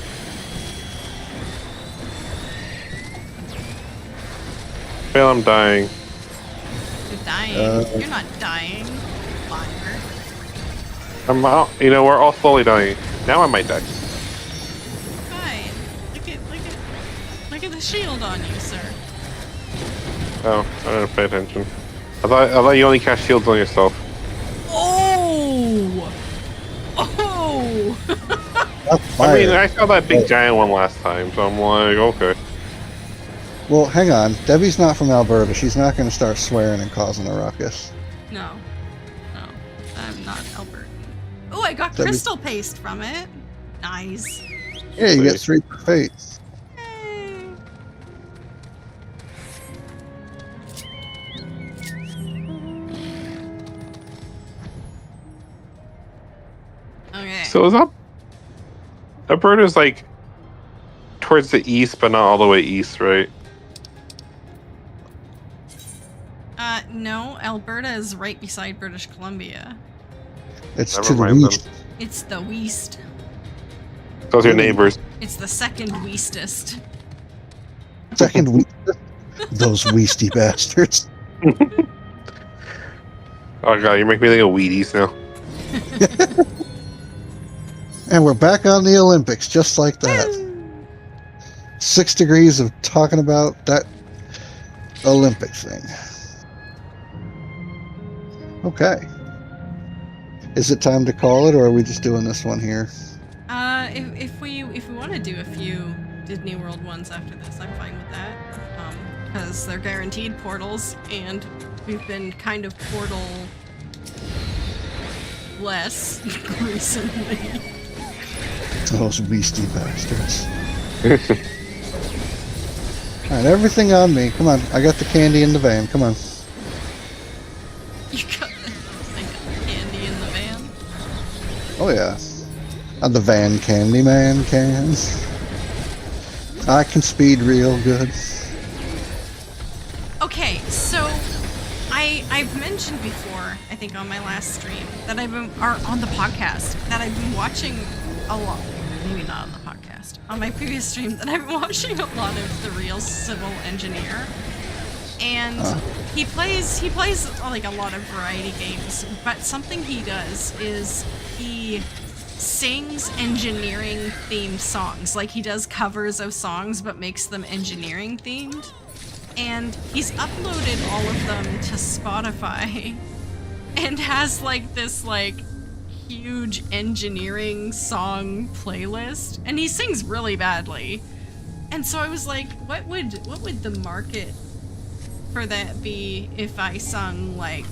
Speaker 4: Well, I'm dying.
Speaker 2: You're dying. You're not dying. Liar.
Speaker 4: I'm out. We're all slowly dying. Now I might die.
Speaker 2: Fine. Look at the shield on you, sir.
Speaker 4: Oh, I didn't pay attention. I thought you only cast shields on yourself.
Speaker 2: Oh! Oh!
Speaker 4: I mean, I saw that big giant one last time, so I'm like, okay.
Speaker 1: Well, hang on. Debbie's not from Alberta. She's not going to start swearing and causing a ruckus.
Speaker 2: No, I'm not Albert. Oh, I got
Speaker 1: That
Speaker 2: crystal paste from it. Nice.
Speaker 1: Yeah, you get 3 per fate.
Speaker 2: Yay. Okay.
Speaker 4: So is Alberta's like towards the east, but not all the way east, right?
Speaker 2: No, Alberta is right beside British Columbia.
Speaker 1: It's
Speaker 4: Never
Speaker 1: to the
Speaker 4: mind
Speaker 1: east.
Speaker 2: It's the West.
Speaker 4: Those are your neighbors.
Speaker 2: It's the second Westest.
Speaker 1: Second week. Those weasty bastards.
Speaker 4: Oh god, you make me think of Wheaties now.
Speaker 1: And we're back on the Olympics, just like that. 6 degrees of talking about that Olympics thing. Okay. Is it time to call it, or are we just doing this one here?
Speaker 2: If we want to do a few Disney World ones after this, I'm fine with that. because they're guaranteed portals, and we've been kind of portal-less recently.
Speaker 1: Those beastie bastards. Alright, everything on me. Come on, I got the candy in the van. Come on.
Speaker 2: You got the candy in the van?
Speaker 1: Oh yeah. The van candy man cans. I can speed real good.
Speaker 2: Okay, so I've mentioned before, I think on my last stream, that on the podcast, that I've been watching a lot, maybe not on the podcast, on my previous stream, that I've been watching a lot of The Real Civil Engineer. And he plays like a lot of variety games, but something he does is he sings engineering themed songs. Like he does covers of songs but makes them engineering themed. And he's uploaded all of them to Spotify and has like this like huge engineering song playlist, and he sings really badly. And so I was like, what would the market for that be if I sung like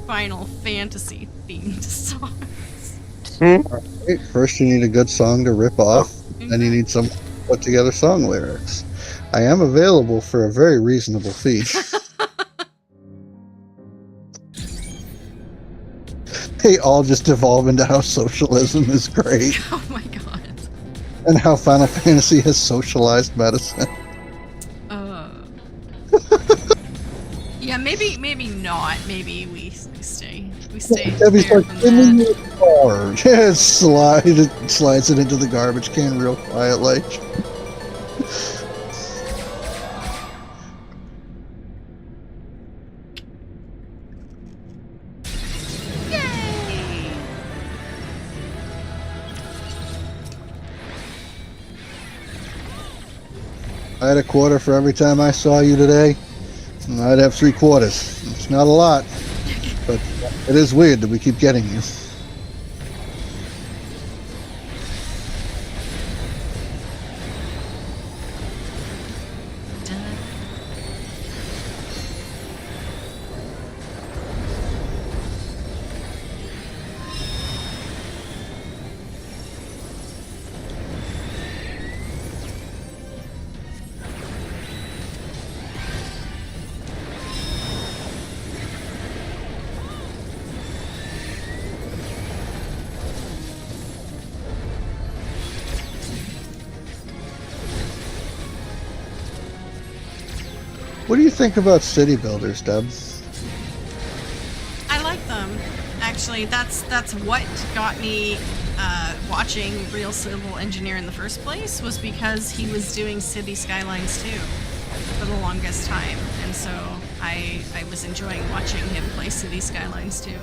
Speaker 2: Final Fantasy themed songs?
Speaker 1: Alright, first you need a good song to rip off, then you need some put together song lyrics. I am available for a very reasonable fee. They all just devolve into how socialism is great.
Speaker 2: Oh my god.
Speaker 1: And how Final Fantasy has socialized medicine.
Speaker 2: Yeah, maybe not. Maybe we stay.
Speaker 1: Debbie's
Speaker 2: clear
Speaker 1: like,
Speaker 2: from
Speaker 1: give me
Speaker 2: that.
Speaker 1: your car. Yeah, slides it into the garbage can real quiet like.
Speaker 2: Yay!
Speaker 1: I had a quarter for every time I saw you today. And I'd have 3 quarters. It's not a lot, but it is weird that we keep getting you. What do you think about city builders, Deb?
Speaker 2: I like them. Actually, that's what got me watching Real Civil Engineer in the first place, was because he was doing City Skylines 2 for the longest time, and so I was enjoying watching him play City Skylines 2.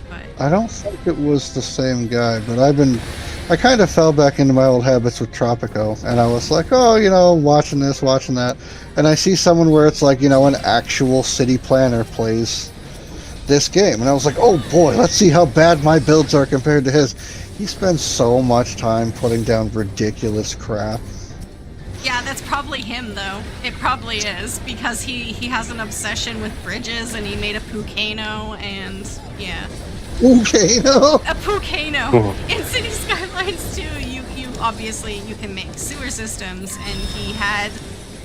Speaker 2: But
Speaker 1: I don't think it was the same guy, but I kind of fell back into my old habits with Tropico, and I was like, oh, watching this, watching that, and I see someone where it's like, an actual city planner plays this game, and I was like, oh boy, let's see how bad my builds are compared to his. He spends so much time putting down ridiculous crap.
Speaker 2: yeah, that's probably him though. It probably is, because he has an obsession with bridges, and he made a Pucano, and yeah.
Speaker 1: Okay, no.
Speaker 2: A Pucano. In City Skylines 2, you obviously you can make sewer systems, and he had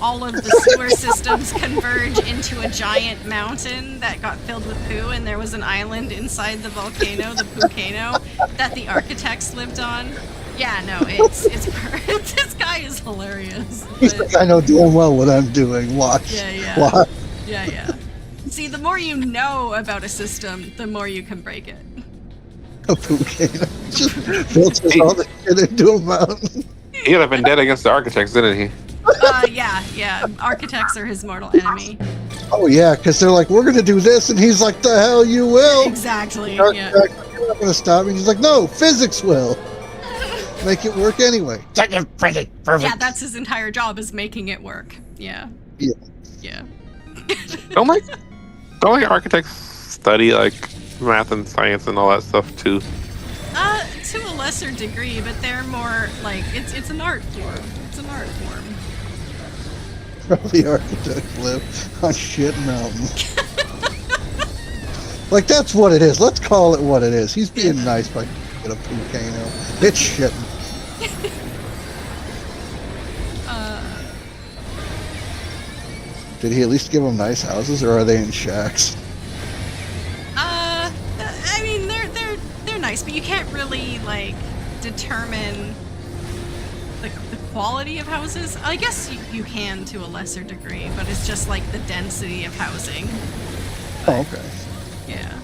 Speaker 2: all of the sewer systems converge into a giant mountain that got filled with poo, and there was an island inside the volcano, the Pucano, that the architects lived on. Yeah, no, it's this guy is hilarious.
Speaker 1: He's like, I know damn well what I'm doing. Watch.
Speaker 2: Yeah.
Speaker 1: Watch.
Speaker 2: Yeah. See, the more you know about a system, the more you can break it.
Speaker 1: A volcano. Just built all the shit into a mountain.
Speaker 4: He had a vendetta against the architects, didn't he?
Speaker 2: Yeah. Architects are his mortal enemy.
Speaker 1: Oh yeah, because they're like, we're gonna do this, and he's like, the hell you will.
Speaker 2: Exactly.
Speaker 1: You're
Speaker 2: Yeah.
Speaker 1: not gonna stop me. He's like, no, physics will. Make it work anyway.
Speaker 2: Yeah, that's his entire job, is making it work. Yeah.
Speaker 1: Yeah.
Speaker 4: Don't architects study like math and science and all that stuff too?
Speaker 2: To a lesser degree, but they're more like it's an art form. It's an art form.
Speaker 1: Probably architects live on shit mountain. Like, that's what it is. Let's call it what it is. He's being nice by calling it a volcano. It's shit. Did he at least give them nice houses, or are they in shacks?
Speaker 2: I mean, they're nice, but you can't really like determine the quality of houses. I guess you can to a lesser degree, but it's just like the density of housing.
Speaker 1: Oh, okay.
Speaker 2: Yeah.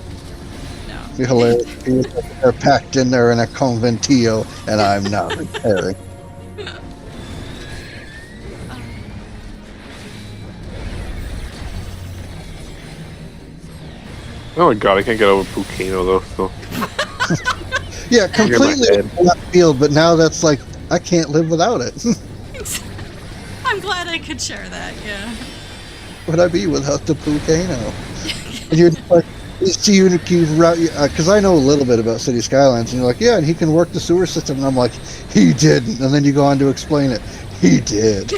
Speaker 2: No.
Speaker 1: Be hilarious. They're packed in there in a conventillo, and I'm not repairing.
Speaker 4: Oh my god, I can't get over volcano though. So
Speaker 1: Yeah, completely left field, but now that's like, I can't live without it.
Speaker 2: I'm glad I could share that. Yeah.
Speaker 1: Would I be without the volcano? And you're like, so you can route, because I know a little bit about City Skylines, and you're like, yeah, and he can work the sewer system, and I'm like, he didn't, and then you go on to explain it. He did.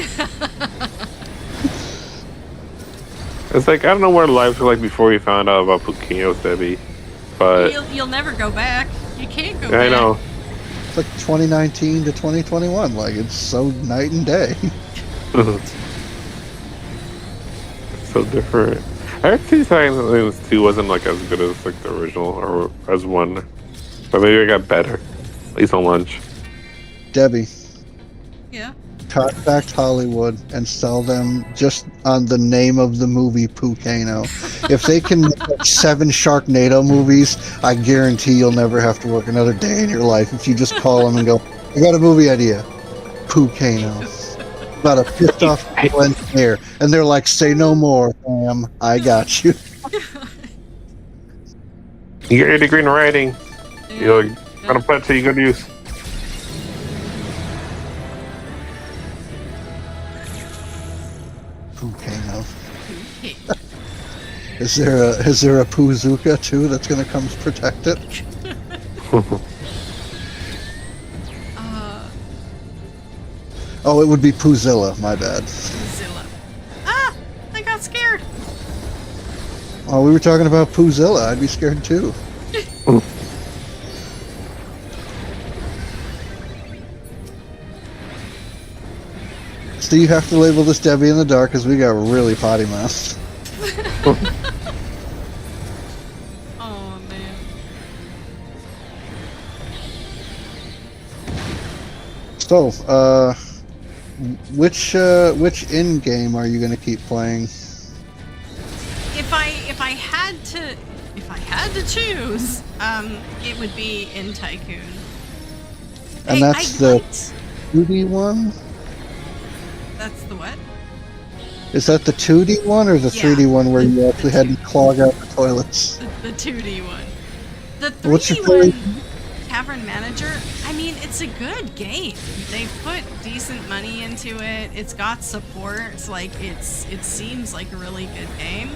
Speaker 4: it's like I don't know what our lives were like before we found out about volcanoes, Debbie. But
Speaker 2: You'll never go back. You can't go
Speaker 4: I
Speaker 2: back.
Speaker 4: know.
Speaker 1: It's like 2019 to 2021, like, it's so night and day.
Speaker 4: So different. I heard City Skylines 2 wasn't like as good as like the original or as one, but maybe it got better. At least on lunch.
Speaker 1: Debbie,
Speaker 2: Yeah.
Speaker 1: contact Hollywood and sell them just on the name of the movie Volcano. If they can make like 7 Sharknado movies, I guarantee you'll never have to work another day in your life if you just call them and go, I got a movie idea. Volcano. About a pissed off engineer. And they're like, say no more, Sam. I got you.
Speaker 4: You got your degree in writing. You're gonna put it to your good use.
Speaker 1: Volcano.
Speaker 2: Okay.
Speaker 1: Is there a Poozuka too that's gonna come protect it? Oh, it would be Poozilla, my bad.
Speaker 2: Zilla. Ah! I got scared.
Speaker 1: Oh, we were talking about Poozilla. I'd be scared too. So you have to label this Debbie in the dark because we got really potty mouthed.
Speaker 2: Oh man.
Speaker 1: So, which in game are you gonna keep playing?
Speaker 2: If I had to choose, it would be in Tycoon.
Speaker 1: And that's the 2D one.
Speaker 2: That's the what?
Speaker 1: Is that the 2D one or the 3D one where you actually had to clog out the toilets?
Speaker 2: The 2D one. The
Speaker 1: What's your
Speaker 2: 3D one, Tavern Manager, I mean, it's a good game. They put decent money into it. It's got support. It's like it seems like a really good game.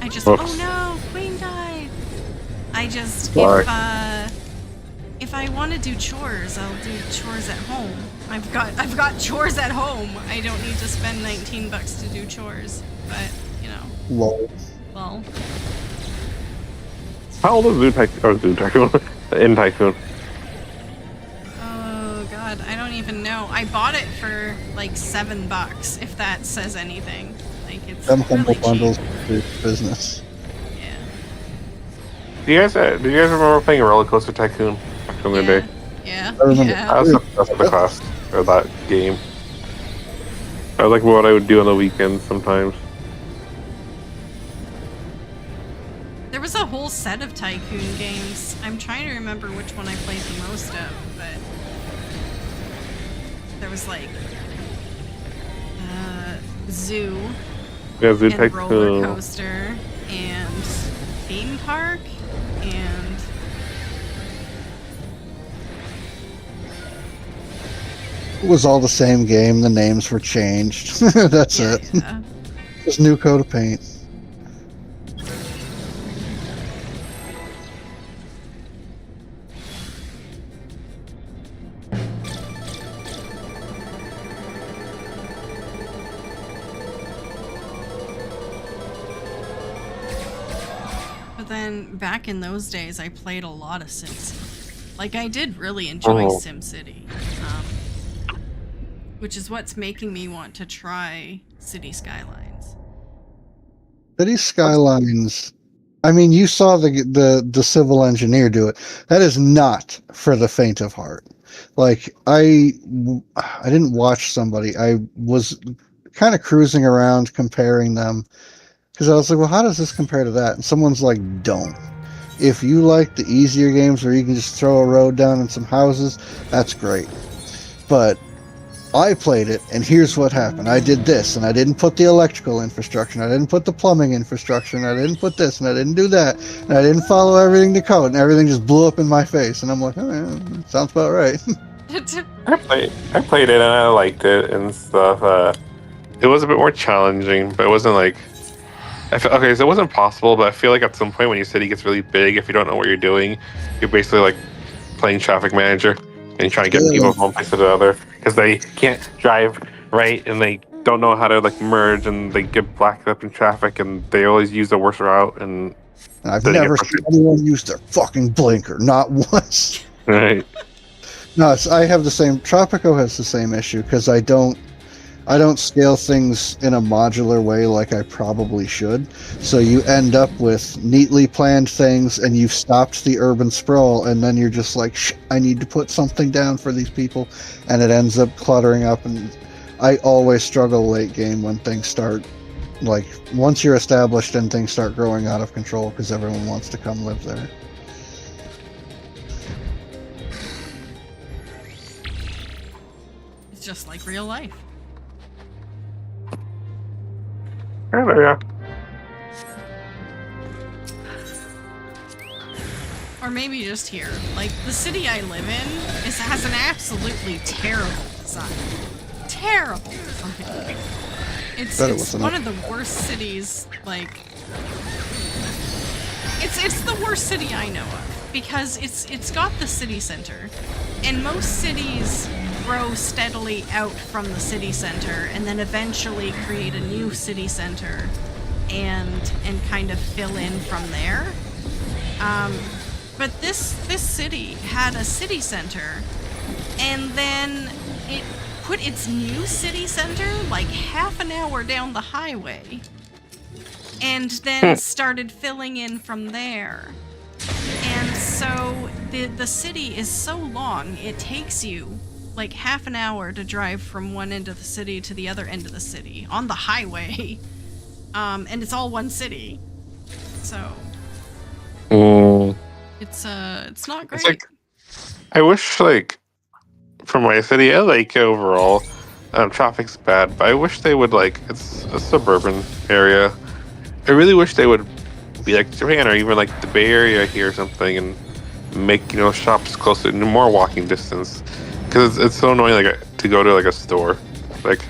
Speaker 2: I just
Speaker 4: Oops.
Speaker 2: oh no, Queen died. I just
Speaker 4: Sorry.
Speaker 2: if I want to do chores, I'll do chores at home. I've got chores at home. I don't need to spend $19 to do chores. But you know,
Speaker 1: Lol.
Speaker 2: well.
Speaker 4: How old is Tycoon? In Tycoon.
Speaker 2: Oh god, I don't even know. I bought it for like $7, if that says anything. Like it's
Speaker 1: Them
Speaker 2: really
Speaker 1: humble
Speaker 2: cheap.
Speaker 1: bundles do business.
Speaker 2: Yeah.
Speaker 4: Do you guys remember playing Roller Coaster Tycoon back in the day?
Speaker 2: Yeah.
Speaker 1: I remember.
Speaker 2: Yeah.
Speaker 4: That's the cost of that game. I like what I would do on the weekends sometimes.
Speaker 2: There was a whole set of Tycoon games. I'm trying to remember which one I played the most of, but there was like Zoo
Speaker 4: Yeah, Zoo
Speaker 2: and Roller
Speaker 4: Tycoon.
Speaker 2: Coaster and Theme Park and
Speaker 1: It was all the same game. The names were changed. That's it.
Speaker 2: yeah.
Speaker 1: Just new coat of paint.
Speaker 2: But then back in those days, I played a lot of SimCity. Like, I did really enjoy SimCity, which is what's making me want to try City Skylines.
Speaker 1: City Skylines. I mean, you saw the civil engineer do it. That is not for the faint of heart. Like, I didn't watch somebody. I was kind of cruising around comparing them because I was like, well, how does this compare to that? And someone's like, don't. If you like the easier games where you can just throw a road down and some houses, that's great. But I played it, and here's what happened. I did this, and I didn't put the electrical infrastructure, and I didn't put the plumbing infrastructure, and I didn't put this, and I didn't do that, and I didn't follow everything to code, and everything just blew up in my face. And I'm like, oh, yeah, sounds about right.
Speaker 4: I played it and I liked it and stuff. It was a bit more challenging, but it wasn't like okay, so it wasn't possible, but I feel like at some point when your city gets really big, if you don't know what you're doing, you're basically like playing traffic manager and you're trying to get people from one place to the other because they can't drive right and they don't know how to like merge and they get blacked up in traffic and they always use the worst route. And
Speaker 1: I've never seen anyone use their fucking blinker, not once.
Speaker 4: Right.
Speaker 1: No, I have the same. Tropico has the same issue because I don't scale things in a modular way like I probably should. So you end up with neatly planned things, and you've stopped the urban sprawl, and then you're just like, I need to put something down for these people, and it ends up cluttering up. And I always struggle late game when things start, like once you're established and things start growing out of control because everyone wants to come live there.
Speaker 2: Just like real life.
Speaker 4: Yeah.
Speaker 2: Or maybe just here. Like, the city I live in has an absolutely terrible design. Terrible design. It's one of the worst cities, like... It's the worst city I know of. Because it's got the city center. And most cities grow steadily out from the city center and then eventually create a new city center and kind of fill in from there. But this city had a city center and then it put its new city center like half an hour down the highway and then started filling in from there. And so the city is so long, it takes you like half an hour to drive from one end of the city to the other end of the city on the highway. And it's all one city. So it's not great.
Speaker 4: It's like, I wish like from my city, I like overall traffic's bad, but I wish they would like, it's a suburban area. I really wish they would be like Japan or even like the Bay Area here or something and make, you know, shops closer, more walking distance. Because it's so annoying, like, to go to, like, a store. Like,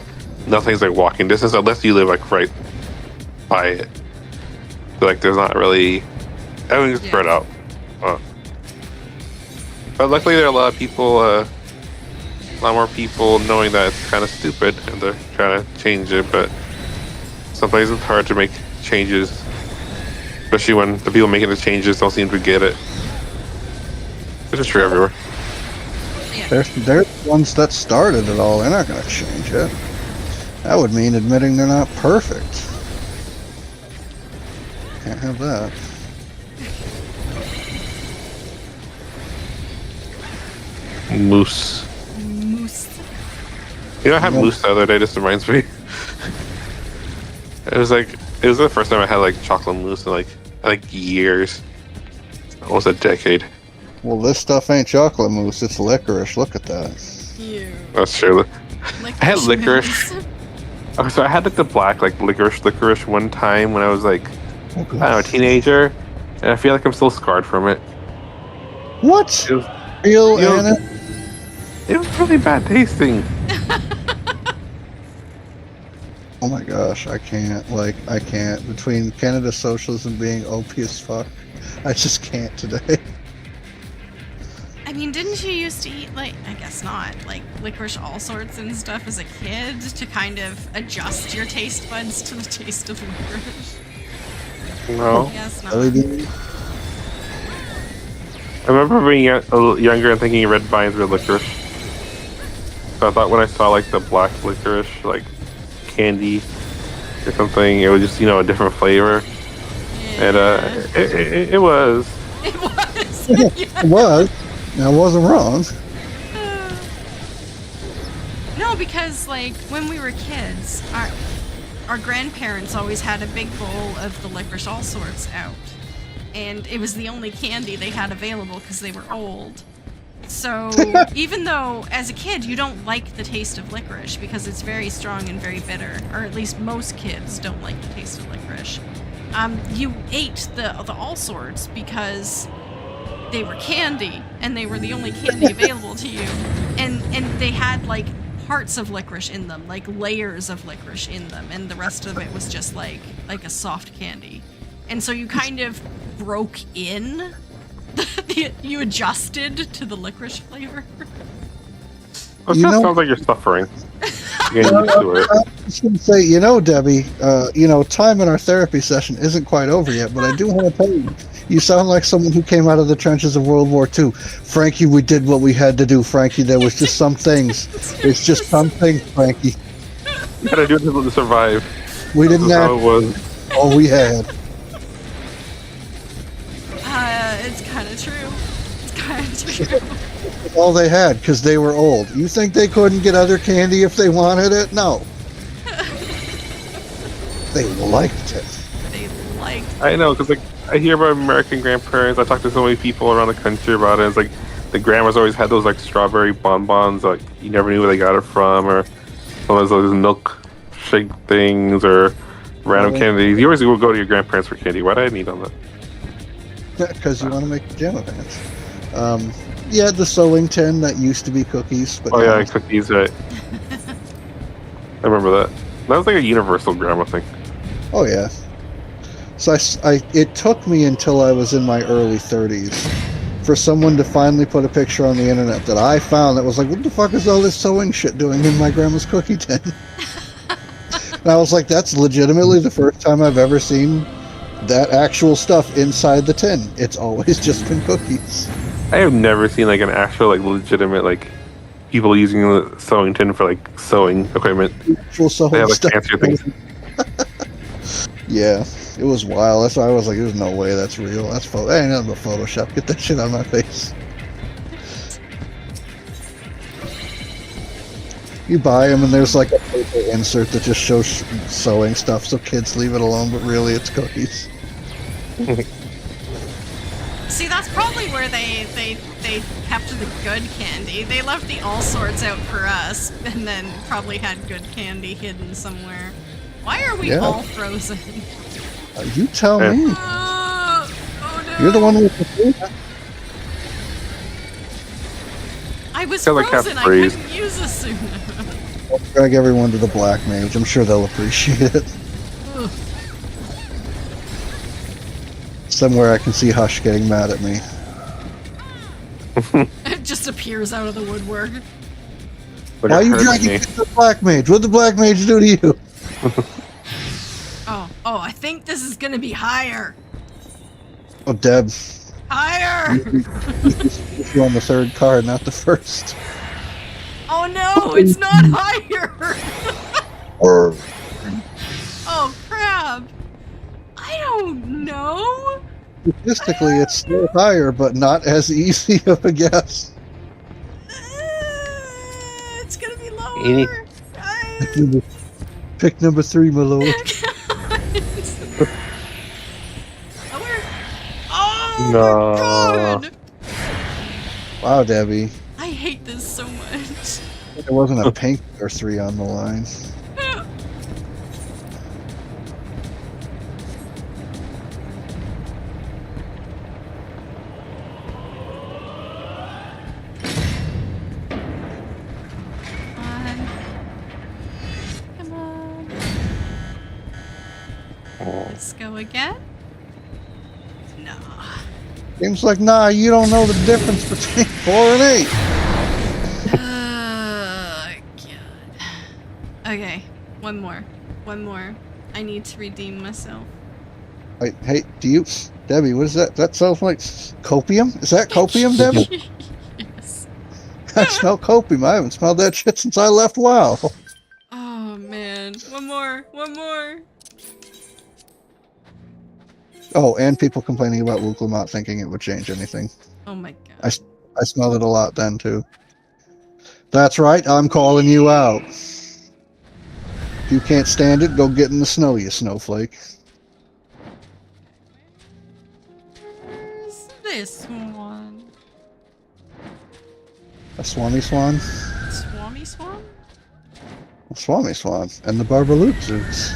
Speaker 4: nothing's, like, walking distance unless you live, like, right by it. But, like, there's not really... Everything's spread out. But luckily there are a lot of people, a lot more people knowing that it's kind of stupid and they're trying to change it, but sometimes it's hard to make changes. Especially when the people making the changes don't seem to get it. It's just true everywhere.
Speaker 2: Yeah.
Speaker 1: They're the ones that started it all. They're not going to change it. That would mean admitting they're not perfect. Can't have that.
Speaker 4: Moose. You know, I had moose the other day. This reminds me. It was the first time I had like chocolate mousse in like years. Almost a decade.
Speaker 1: Well, this stuff ain't chocolate mousse. It's licorice. Look at that.
Speaker 2: Ew.
Speaker 4: That's true. I had licorice. Okay, so I had like the black like licorice one time when I was like I don't know, a teenager, and I feel like I'm still scarred from it.
Speaker 1: What?
Speaker 4: It was,
Speaker 1: Real Anna?
Speaker 4: It was really bad tasting.
Speaker 1: Oh my gosh, I can't. I can't. Between Canada socialism being OP as fuck, I just can't today.
Speaker 2: I mean, didn't you used to eat, like, I guess not, like, licorice all sorts and stuff as a kid to kind of adjust your taste buds to the taste of licorice?
Speaker 4: No.
Speaker 2: Yes, not.
Speaker 1: LED.
Speaker 4: I remember being a little younger and thinking red vines were licorice. So I thought when I saw like the black licorice, like candy or something, it was just a different flavor. And it was.
Speaker 2: It was.
Speaker 1: It was. I wasn't wrong.
Speaker 2: No, because like when we were kids, our grandparents always had a big bowl of the licorice all sorts out, and it was the only candy they had available because they were old. So even though as a kid you don't like the taste of licorice because it's very strong and very bitter, or at least most kids don't like the taste of licorice, you ate the all sorts because they were candy and they were the only candy available to you, and they had like parts of licorice in them, like layers of licorice in them, and the rest of it was just like a soft candy. And so you kind of broke in. You adjusted to the licorice flavor.
Speaker 4: It sounds like you're suffering. Getting used to it.
Speaker 1: I was going to say, Debbie, time in our therapy session isn't quite over yet, but I do want to tell you, you sound like someone who came out of the trenches of World War II. Frankie, we did what we had to do, Frankie. There was just some things. It's just some things, Frankie.
Speaker 4: You gotta do it to survive.
Speaker 1: We didn't
Speaker 4: That's how
Speaker 1: have
Speaker 4: it was.
Speaker 1: all we had.
Speaker 2: It's kind of true. It's kind of true.
Speaker 1: All they had, because they were old. You think they couldn't get other candy if they wanted it? No. They liked it.
Speaker 2: They liked.
Speaker 4: I know, because like I hear about American grandparents. I talk to so many people around the country about it. It's like the grandmas always had those like strawberry bonbons. Like you never knew where they got it from, or some of those milkshake things, or random candies. You always would go to your grandparents for candy. Why did I need on that?
Speaker 1: Because you want to make pajama pants. Yeah, the sewing tin that used to be cookies, but
Speaker 4: Yeah, cookies, right? I remember that. That was like a universal grandma thing.
Speaker 1: Oh yeah. So it took me until I was in my early 30s for someone to finally put a picture on the internet that I found that was like, what the fuck is all this sewing shit doing in my grandma's cookie tin? And I was like, that's legitimately the first time I've ever seen that actual stuff inside the tin. It's always just been cookies.
Speaker 4: I have never seen like an actual like legitimate like people using the sewing tin for like sewing equipment.
Speaker 1: Actual sewing
Speaker 4: They have like
Speaker 1: stuff.
Speaker 4: fancier things.
Speaker 1: Yeah, it was wild. That's why I was like, there's no way that's real. That's ain't nothing but Photoshop. Get that shit on my face. You buy them and there's like a paper insert that just shows sewing stuff, so kids leave it alone, but really it's cookies.
Speaker 2: See, that's probably where they kept the good candy. They left the all sorts out for us, and then probably had good candy hidden somewhere. Why are we all frozen?
Speaker 1: You tell me.
Speaker 2: Oh no!
Speaker 1: You're the one with the food.
Speaker 2: I was
Speaker 4: Feel like
Speaker 2: frozen.
Speaker 4: half
Speaker 2: I
Speaker 4: freeze.
Speaker 2: couldn't use a suit.
Speaker 1: I'll drag everyone to the Black Mage. I'm sure they'll appreciate it. Somewhere I can see Hush getting mad at me.
Speaker 2: It just appears out of the woodwork.
Speaker 4: Like
Speaker 1: Why are
Speaker 4: a
Speaker 1: you
Speaker 4: herd
Speaker 1: dragging
Speaker 4: me.
Speaker 1: me to the Black Mage? What'd the Black Mage do to you?
Speaker 2: Oh, I think this is gonna be higher.
Speaker 1: Oh, Deb.
Speaker 2: Higher!
Speaker 1: You're on the third card, not the first.
Speaker 2: Oh no, it's not higher! Oh crap! I don't know.
Speaker 1: Statistically, it's still higher, but not as easy of a guess.
Speaker 2: It's gonna be
Speaker 4: Any-
Speaker 2: lower.
Speaker 1: Pick number 3, my lord.
Speaker 2: Lower. Oh
Speaker 4: No.
Speaker 2: my god!
Speaker 1: Wow, Debbie.
Speaker 2: I hate this so much.
Speaker 1: There wasn't a pink or 3 on the line.
Speaker 2: Come on. Let's go again. No.
Speaker 1: Seems like, nah, you don't know the difference between 4 and 8.
Speaker 2: God. Okay, one more. I need to redeem myself.
Speaker 1: Wait, hey, Debbie, what is that? That sounds like copium? Is that copium, Debbie?
Speaker 2: Yes.
Speaker 1: I smell copium. I haven't smelled that shit since I left WoW.
Speaker 2: Oh man, one more.
Speaker 1: Oh, and people complaining about Wookla not thinking it would change anything.
Speaker 2: Oh my god.
Speaker 1: I smelled it a lot then, too. That's right, I'm calling you out. If you can't stand it, go get in the snow, you snowflake.
Speaker 2: Where's this one?
Speaker 1: A Swami Swan?
Speaker 2: Swami Swan?
Speaker 1: A Swami Swan. And the Barbaroot suits.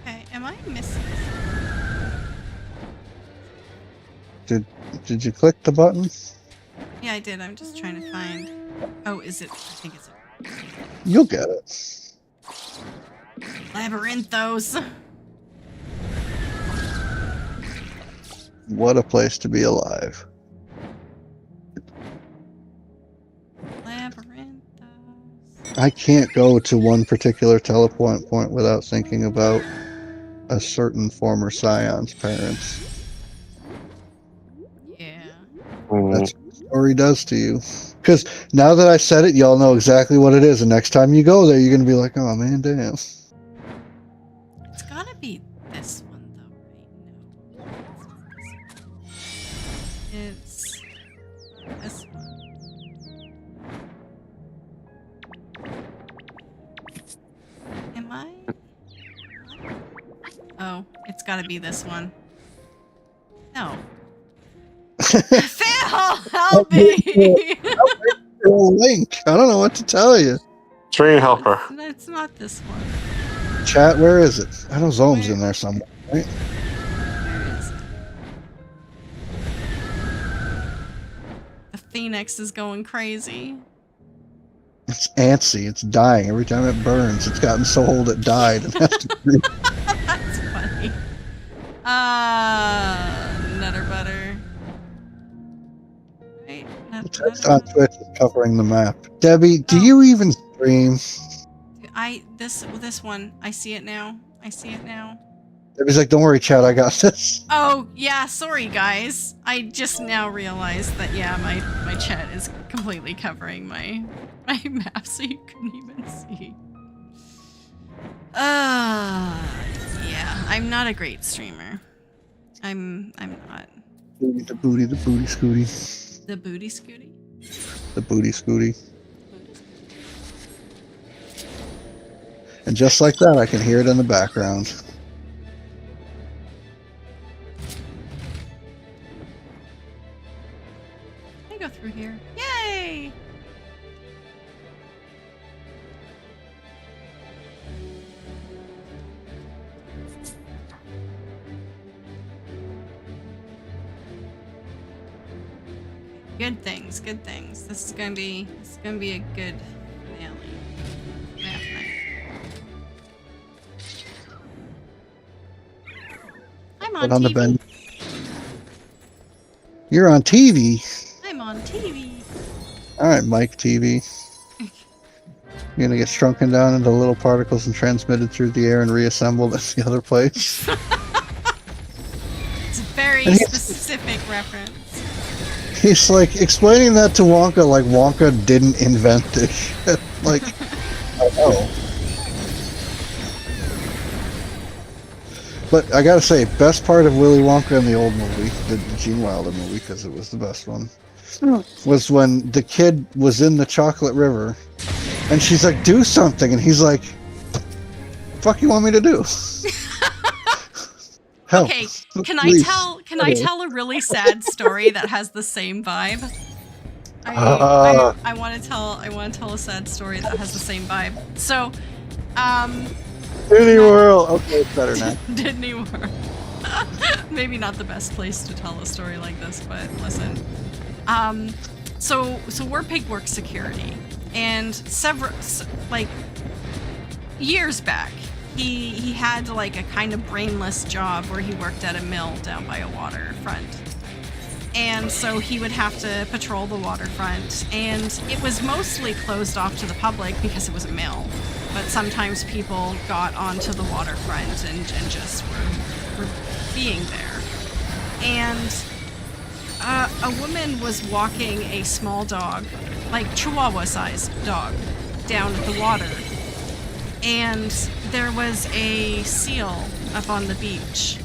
Speaker 2: Okay, am I missing?
Speaker 1: Did you click the button?
Speaker 2: Yeah, I did. I'm just trying to find. Oh, is it? I think it's
Speaker 1: You'll get it.
Speaker 2: Labyrinthos.
Speaker 1: What a place to be alive.
Speaker 2: Labyrinthos.
Speaker 1: I can't go to one particular teleport point without thinking about a certain former Scion's parents.
Speaker 2: Yeah.
Speaker 1: That's what the story does to you. Because now that I said it, y'all know exactly what it is. And next time you go there, you're going to be like, oh man, damn.
Speaker 2: It's gotta be this one, though, right? No. It's this one. Am I? Oh, it's gotta be this one. No. Phil, help me!
Speaker 1: Link. I don't know what to tell you.
Speaker 4: Train helper.
Speaker 2: It's not this one.
Speaker 1: Chat, where is it? I know Zome's in there somewhere, right?
Speaker 2: Where is it? The Phoenix is going crazy.
Speaker 1: It's antsy. It's dying. Every time it burns, it's gotten so old it died. And has to breathe.
Speaker 2: That's funny. Nutter butter. Wait,
Speaker 1: The text on Twitch is covering the map. Debbie, do you even stream?
Speaker 2: This one. I see it now.
Speaker 1: Debbie's like, don't worry, chat, I got this.
Speaker 2: Oh yeah, sorry guys. I just now realized that yeah, my chat is completely covering my map, so you couldn't even see. Yeah, I'm not a great streamer. I'm not.
Speaker 1: The booty scooty.
Speaker 2: The booty scooty?
Speaker 1: The booty scooty. And just like that, I can hear it in the background.
Speaker 2: Can I go through here? Yay! Good things, good things. This is gonna be a good finale. Map night. I'm on
Speaker 1: Put on the
Speaker 2: TV.
Speaker 1: bend. You're on TV.
Speaker 2: I'm on TV.
Speaker 1: All right, Mike TV. You're gonna get shrunken down into little particles and transmitted through the air and reassembled at the other place.
Speaker 2: It's a very
Speaker 1: And he-
Speaker 2: specific reference.
Speaker 1: He's like explaining that to Wonka like Wonka didn't invent this shit. Like, I know. But I gotta say, best part of Willy Wonka in the old movie, the Gene Wilder movie, because it was the best one, was when the kid was in the chocolate river, and she's like, "Do something," and he's like, "Fuck, you want me to do?" Help.
Speaker 2: Okay, can
Speaker 1: Please.
Speaker 2: I tell a really sad story that has the same vibe? I want to tell a sad story that has the same vibe. So,
Speaker 1: Disney World. Okay, it's better now.
Speaker 2: Disney World. Maybe not the best place to tell a story like this, but listen. So we're Pigwork Security, and years back, he had like a kind of brainless job where he worked at a mill down by a waterfront. And so he would have to patrol the waterfront, and it was mostly closed off to the public because it was a mill. But sometimes people got onto the waterfront and just were for being there. And a woman was walking a small dog, like Chihuahua-sized dog, down the water. And there was a seal up on the beach.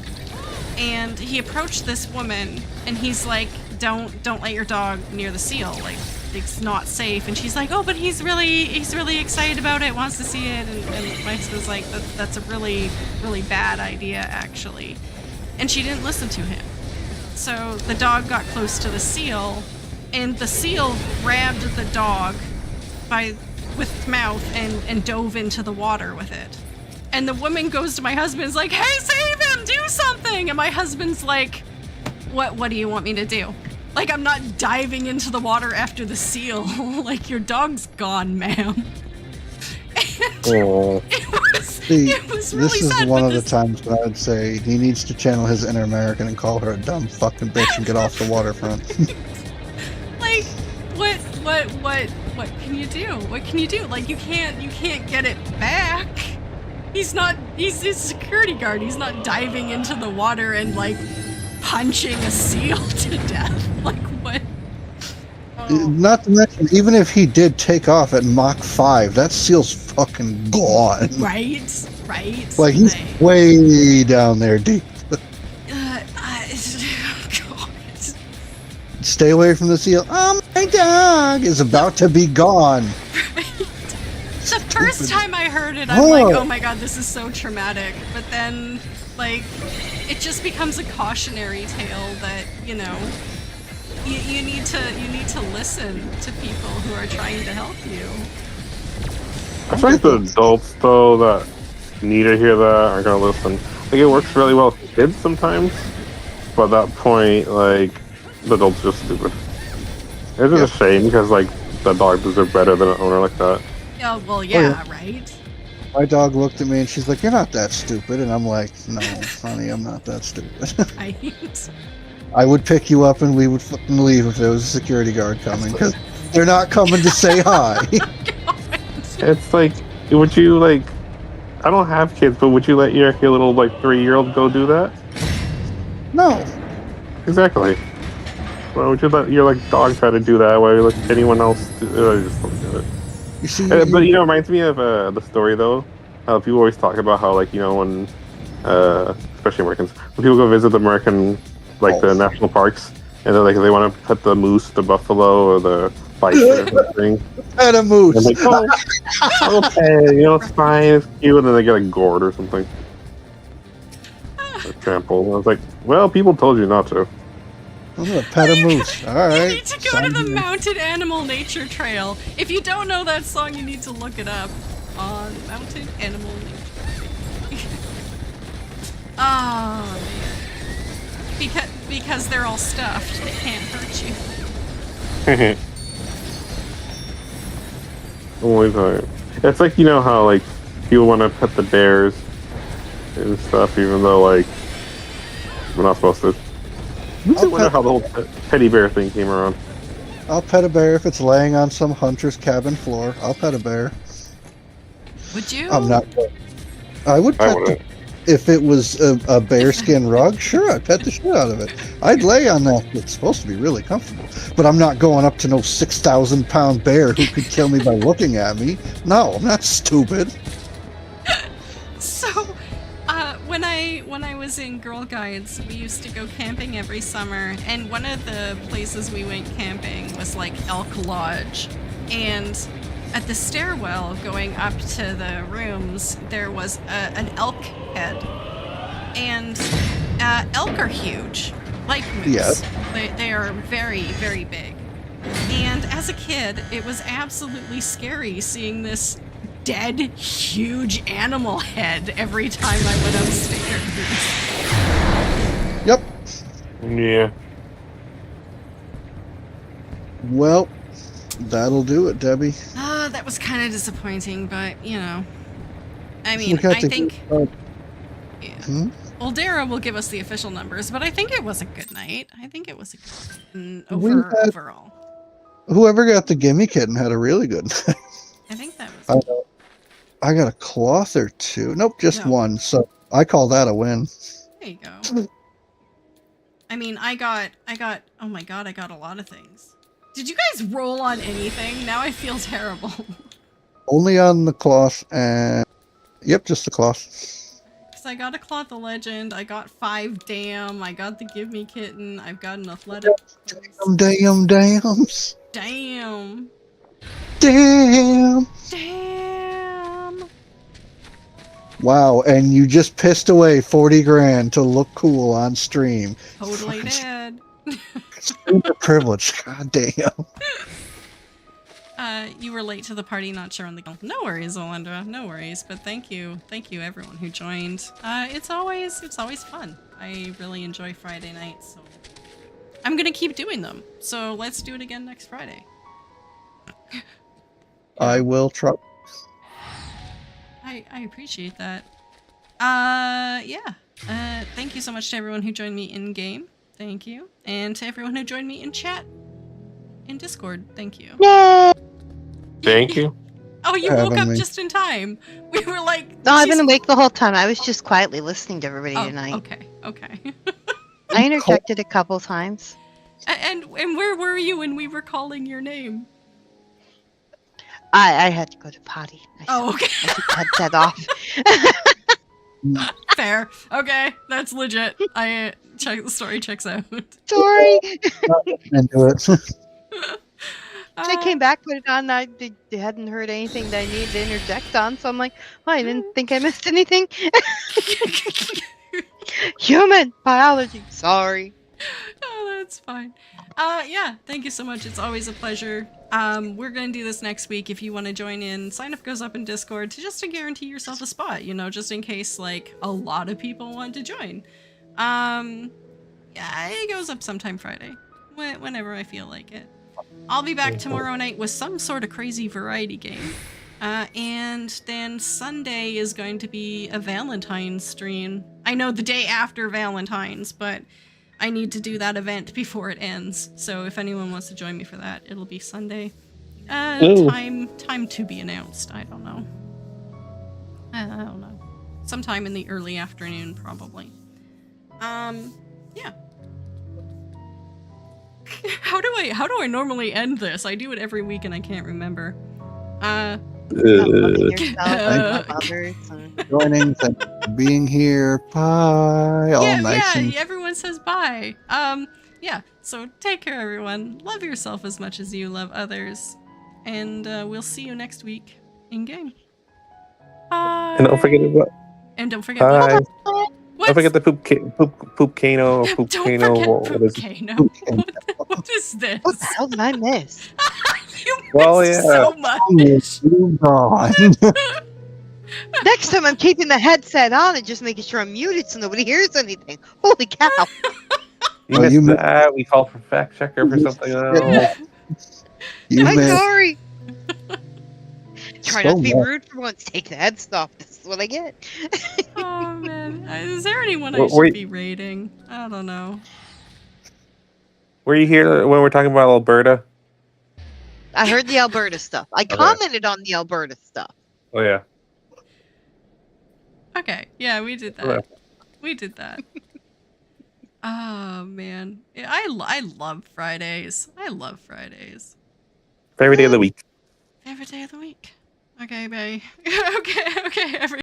Speaker 2: And he approached this woman, and he's like, don't let your dog near the seal. Like, it's not safe. And she's like, oh, but he's really excited about it, wants to see it. And my husband's like, that's a really, really bad idea, actually. And she didn't listen to him. So the dog got close to the seal, and the seal grabbed the dog with its mouth and dove into the water with it. And the woman goes to my husband, is like, hey, save him, do something! And my husband's like, what do you want me to do? Like, I'm not diving into the water after the seal. Like, your dog's gone, ma'am.
Speaker 1: Oh.
Speaker 2: It was really
Speaker 1: this is
Speaker 2: sad,
Speaker 1: one of the times when I would say he needs to channel his inner American and call her a dumb fucking bitch and get off the waterfront.
Speaker 2: Like, what can you do? What can you do? Like, you can't get it back. He's a security guard. He's not diving into the water and, like, punching a seal to death. Like, what? Oh.
Speaker 1: Not to mention, even if he did take off at Mach 5, that seal's fucking gone.
Speaker 2: Right.
Speaker 1: Like, he's way down there deep.
Speaker 2: God.
Speaker 1: Stay away from the seal. Oh, my dog is about to be gone.
Speaker 2: The first time I heard it, I'm like, oh my god, this is so traumatic. But then, like, it just becomes a cautionary tale that, you know, you need to listen to people who are trying to help you.
Speaker 4: I think the adults, though, that need to hear that aren't gonna listen. Like, it works really well with kids sometimes, but at that point, like, the adults are just stupid. It's just a shame because, like, the dog deserves better than an owner like that.
Speaker 2: Yeah, well, yeah, right?
Speaker 1: My dog looked at me and she's like, you're not that stupid. And I'm like, no, honey, I'm not that stupid.
Speaker 2: Right?
Speaker 1: I would pick you up and we would fucking leave if there was a security guard coming, because they're not coming to say hi.
Speaker 4: It's like, would you, like, I don't have kids, but would you let your little, like, 3-year-old go do that?
Speaker 1: No.
Speaker 4: Exactly. Why would you let your, like, dog try to do that? Why would you let anyone else do it? I just don't do it.
Speaker 1: You see,
Speaker 4: But, you know, it reminds me of the story, though. People always talk about how, like, you know, when, especially Americans, when people go visit the American, like, the national parks, and they're like, they want to pet the moose, the buffalo, or the bison or something.
Speaker 1: Pet a moose.
Speaker 4: And like, oh, okay, you know, it's fine, it's cute, and then they get, like, gored or something. Or trampled. And I was like, well, people told you not to.
Speaker 1: I'm gonna pet a moose. All right.
Speaker 2: You need to go to the Mounted Animal Nature Trail. If you don't know that song, you need to look it up on Mounted Animal Nature. Oh, man. Because they're all stuffed, they can't hurt you.
Speaker 4: Always hard. It's like, you know how, like, people want to pet the bears and stuff, even though, like, we're not supposed to. I wonder how the whole teddy bear thing came around.
Speaker 1: I'll pet a bear if it's laying on some hunter's cabin floor. I'll pet a bear.
Speaker 2: Would you?
Speaker 1: I'm not. I would pet if it was a bearskin rug. Sure, I'd pet the shit out of it. I'd lay on that. It's supposed to be really comfortable. But I'm not going up to no 6,000-pound bear who could kill me by looking at me. No, I'm not stupid.
Speaker 2: So, when I was in Girl Guides, we used to go camping every summer, and one of the places we went camping was like Elk Lodge, and at the stairwell going up to the rooms, there was an elk head, and elk are huge, like moose.
Speaker 1: Yes.
Speaker 2: They are very, very big, and as a kid, it was absolutely scary seeing this dead, huge animal head every time I went upstairs.
Speaker 1: Yep.
Speaker 4: Yeah.
Speaker 1: Well, that'll do it, Debbie.
Speaker 2: That was kind of disappointing, but, you know. I mean,
Speaker 1: We got
Speaker 2: I
Speaker 1: to
Speaker 2: think... Yeah.
Speaker 1: Hmm?
Speaker 2: Well, Dara will give us the official numbers, but I think it was a good night. I think it was a good overall.
Speaker 1: Whoever got the gimme kitten had a really good night.
Speaker 2: I think that was...
Speaker 1: I got a cloth or two. Nope, just
Speaker 2: No.
Speaker 1: one. So I call that a win.
Speaker 2: There you go. I mean, I got, oh my god, I got a lot of things. Did you guys roll on anything? Now I feel terrible.
Speaker 1: Only on the cloth and... Yep, just the cloth.
Speaker 2: Because I got a Cloth of Legend, I got 5 Damn, I got the Give Me Kitten, I've got an Athletic.
Speaker 1: Damn.
Speaker 2: Damn.
Speaker 1: Damn.
Speaker 2: Damn.
Speaker 1: Wow, and you just pissed away 40 grand to look cool on stream.
Speaker 2: Totally did.
Speaker 1: Super privilege. God damn.
Speaker 2: You were late to the party, not sure on the... No worries, Alondra, no worries, but thank you everyone who joined. It's always fun. I really enjoy Friday nights, so I'm gonna keep doing them. So let's do it again next Friday.
Speaker 1: I will try.
Speaker 2: I appreciate that. Yeah. Thank you so much to everyone who joined me in game. Thank you. And to everyone who joined me in chat. In Discord. Thank you.
Speaker 3: Yay!
Speaker 4: Thank you.
Speaker 2: Oh, you
Speaker 1: For
Speaker 2: woke
Speaker 1: having
Speaker 2: up
Speaker 1: me.
Speaker 2: just in time. We were like...
Speaker 3: No, I've
Speaker 2: she's-
Speaker 3: been awake the whole time. I was just quietly listening to everybody
Speaker 2: Oh,
Speaker 3: tonight.
Speaker 2: okay.
Speaker 3: I interjected a couple times.
Speaker 2: And where were you when we were calling your name?
Speaker 3: I had to go to potty.
Speaker 2: Oh, okay.
Speaker 3: I took the headset off.
Speaker 2: Fair. Okay, that's legit. I check the story checks out.
Speaker 3: Sorry.
Speaker 1: Into it.
Speaker 3: I came back, put it on. They hadn't heard anything that I needed to interject on, so I'm like, oh, I didn't think I missed anything. Human biology. Sorry.
Speaker 2: Oh, that's fine. Yeah, thank you so much. It's always a pleasure. We're gonna do this next week. If you want to join in, sign up goes up in Discord to guarantee yourself a spot, you know, just in case like a lot of people want to join. Yeah, it goes up sometime Friday, whenever I feel like it. I'll be back tomorrow night with some sort of crazy variety game. And then Sunday is going to be a Valentine's stream. I know the day after Valentine's, but I need to do that event before it ends. So if anyone wants to join me for that, it'll be Sunday.
Speaker 4: Ooh.
Speaker 2: Time to be announced. I don't know. Sometime in the early afternoon, probably. Yeah. How do I normally end this? I do it every week and I can't remember.
Speaker 3: Not loving yourself,
Speaker 2: Uh,
Speaker 3: love others, and-
Speaker 1: Joining, thank you for being here. Bye. All nice and
Speaker 2: everyone says bye. Yeah, so take care, everyone. Love yourself as much as you love others. And we'll see you next week in game. Bye.
Speaker 4: And don't forget about.
Speaker 2: And don't forget
Speaker 4: Hi.
Speaker 2: what?
Speaker 4: Don't forget the poopcano.
Speaker 2: Don't
Speaker 4: Poopcano.
Speaker 2: forget
Speaker 4: What is
Speaker 2: Poopcano. What is this?
Speaker 3: What the hell did I miss?
Speaker 2: You missed
Speaker 4: Well, yeah.
Speaker 2: so much.
Speaker 1: you gone.
Speaker 3: Next time I'm keeping the headset on and just making sure I'm muted so nobody hears anything. Holy cow.
Speaker 4: You
Speaker 1: Well,
Speaker 4: missed
Speaker 1: you mi-
Speaker 4: that. We call for fact checker for something else.
Speaker 1: You
Speaker 3: I'm
Speaker 1: missed.
Speaker 3: sorry. Try
Speaker 1: So
Speaker 3: not to be
Speaker 1: much.
Speaker 3: rude for once. Take the headset off. This is what I get.
Speaker 2: Oh man, is there anyone I
Speaker 4: Well,
Speaker 2: should
Speaker 4: wait.
Speaker 2: be rating? I don't know.
Speaker 4: Were you here when we're talking about Alberta?
Speaker 3: I heard the Alberta stuff. I commented on the Alberta stuff.
Speaker 4: Oh yeah.
Speaker 2: Okay, yeah, we did that.
Speaker 4: Okay.
Speaker 2: We did that. Oh man, yeah, I love Fridays. I love Fridays.
Speaker 4: Favorite day of the week.
Speaker 2: Favorite day of the week. Okay, bye. Okay, every.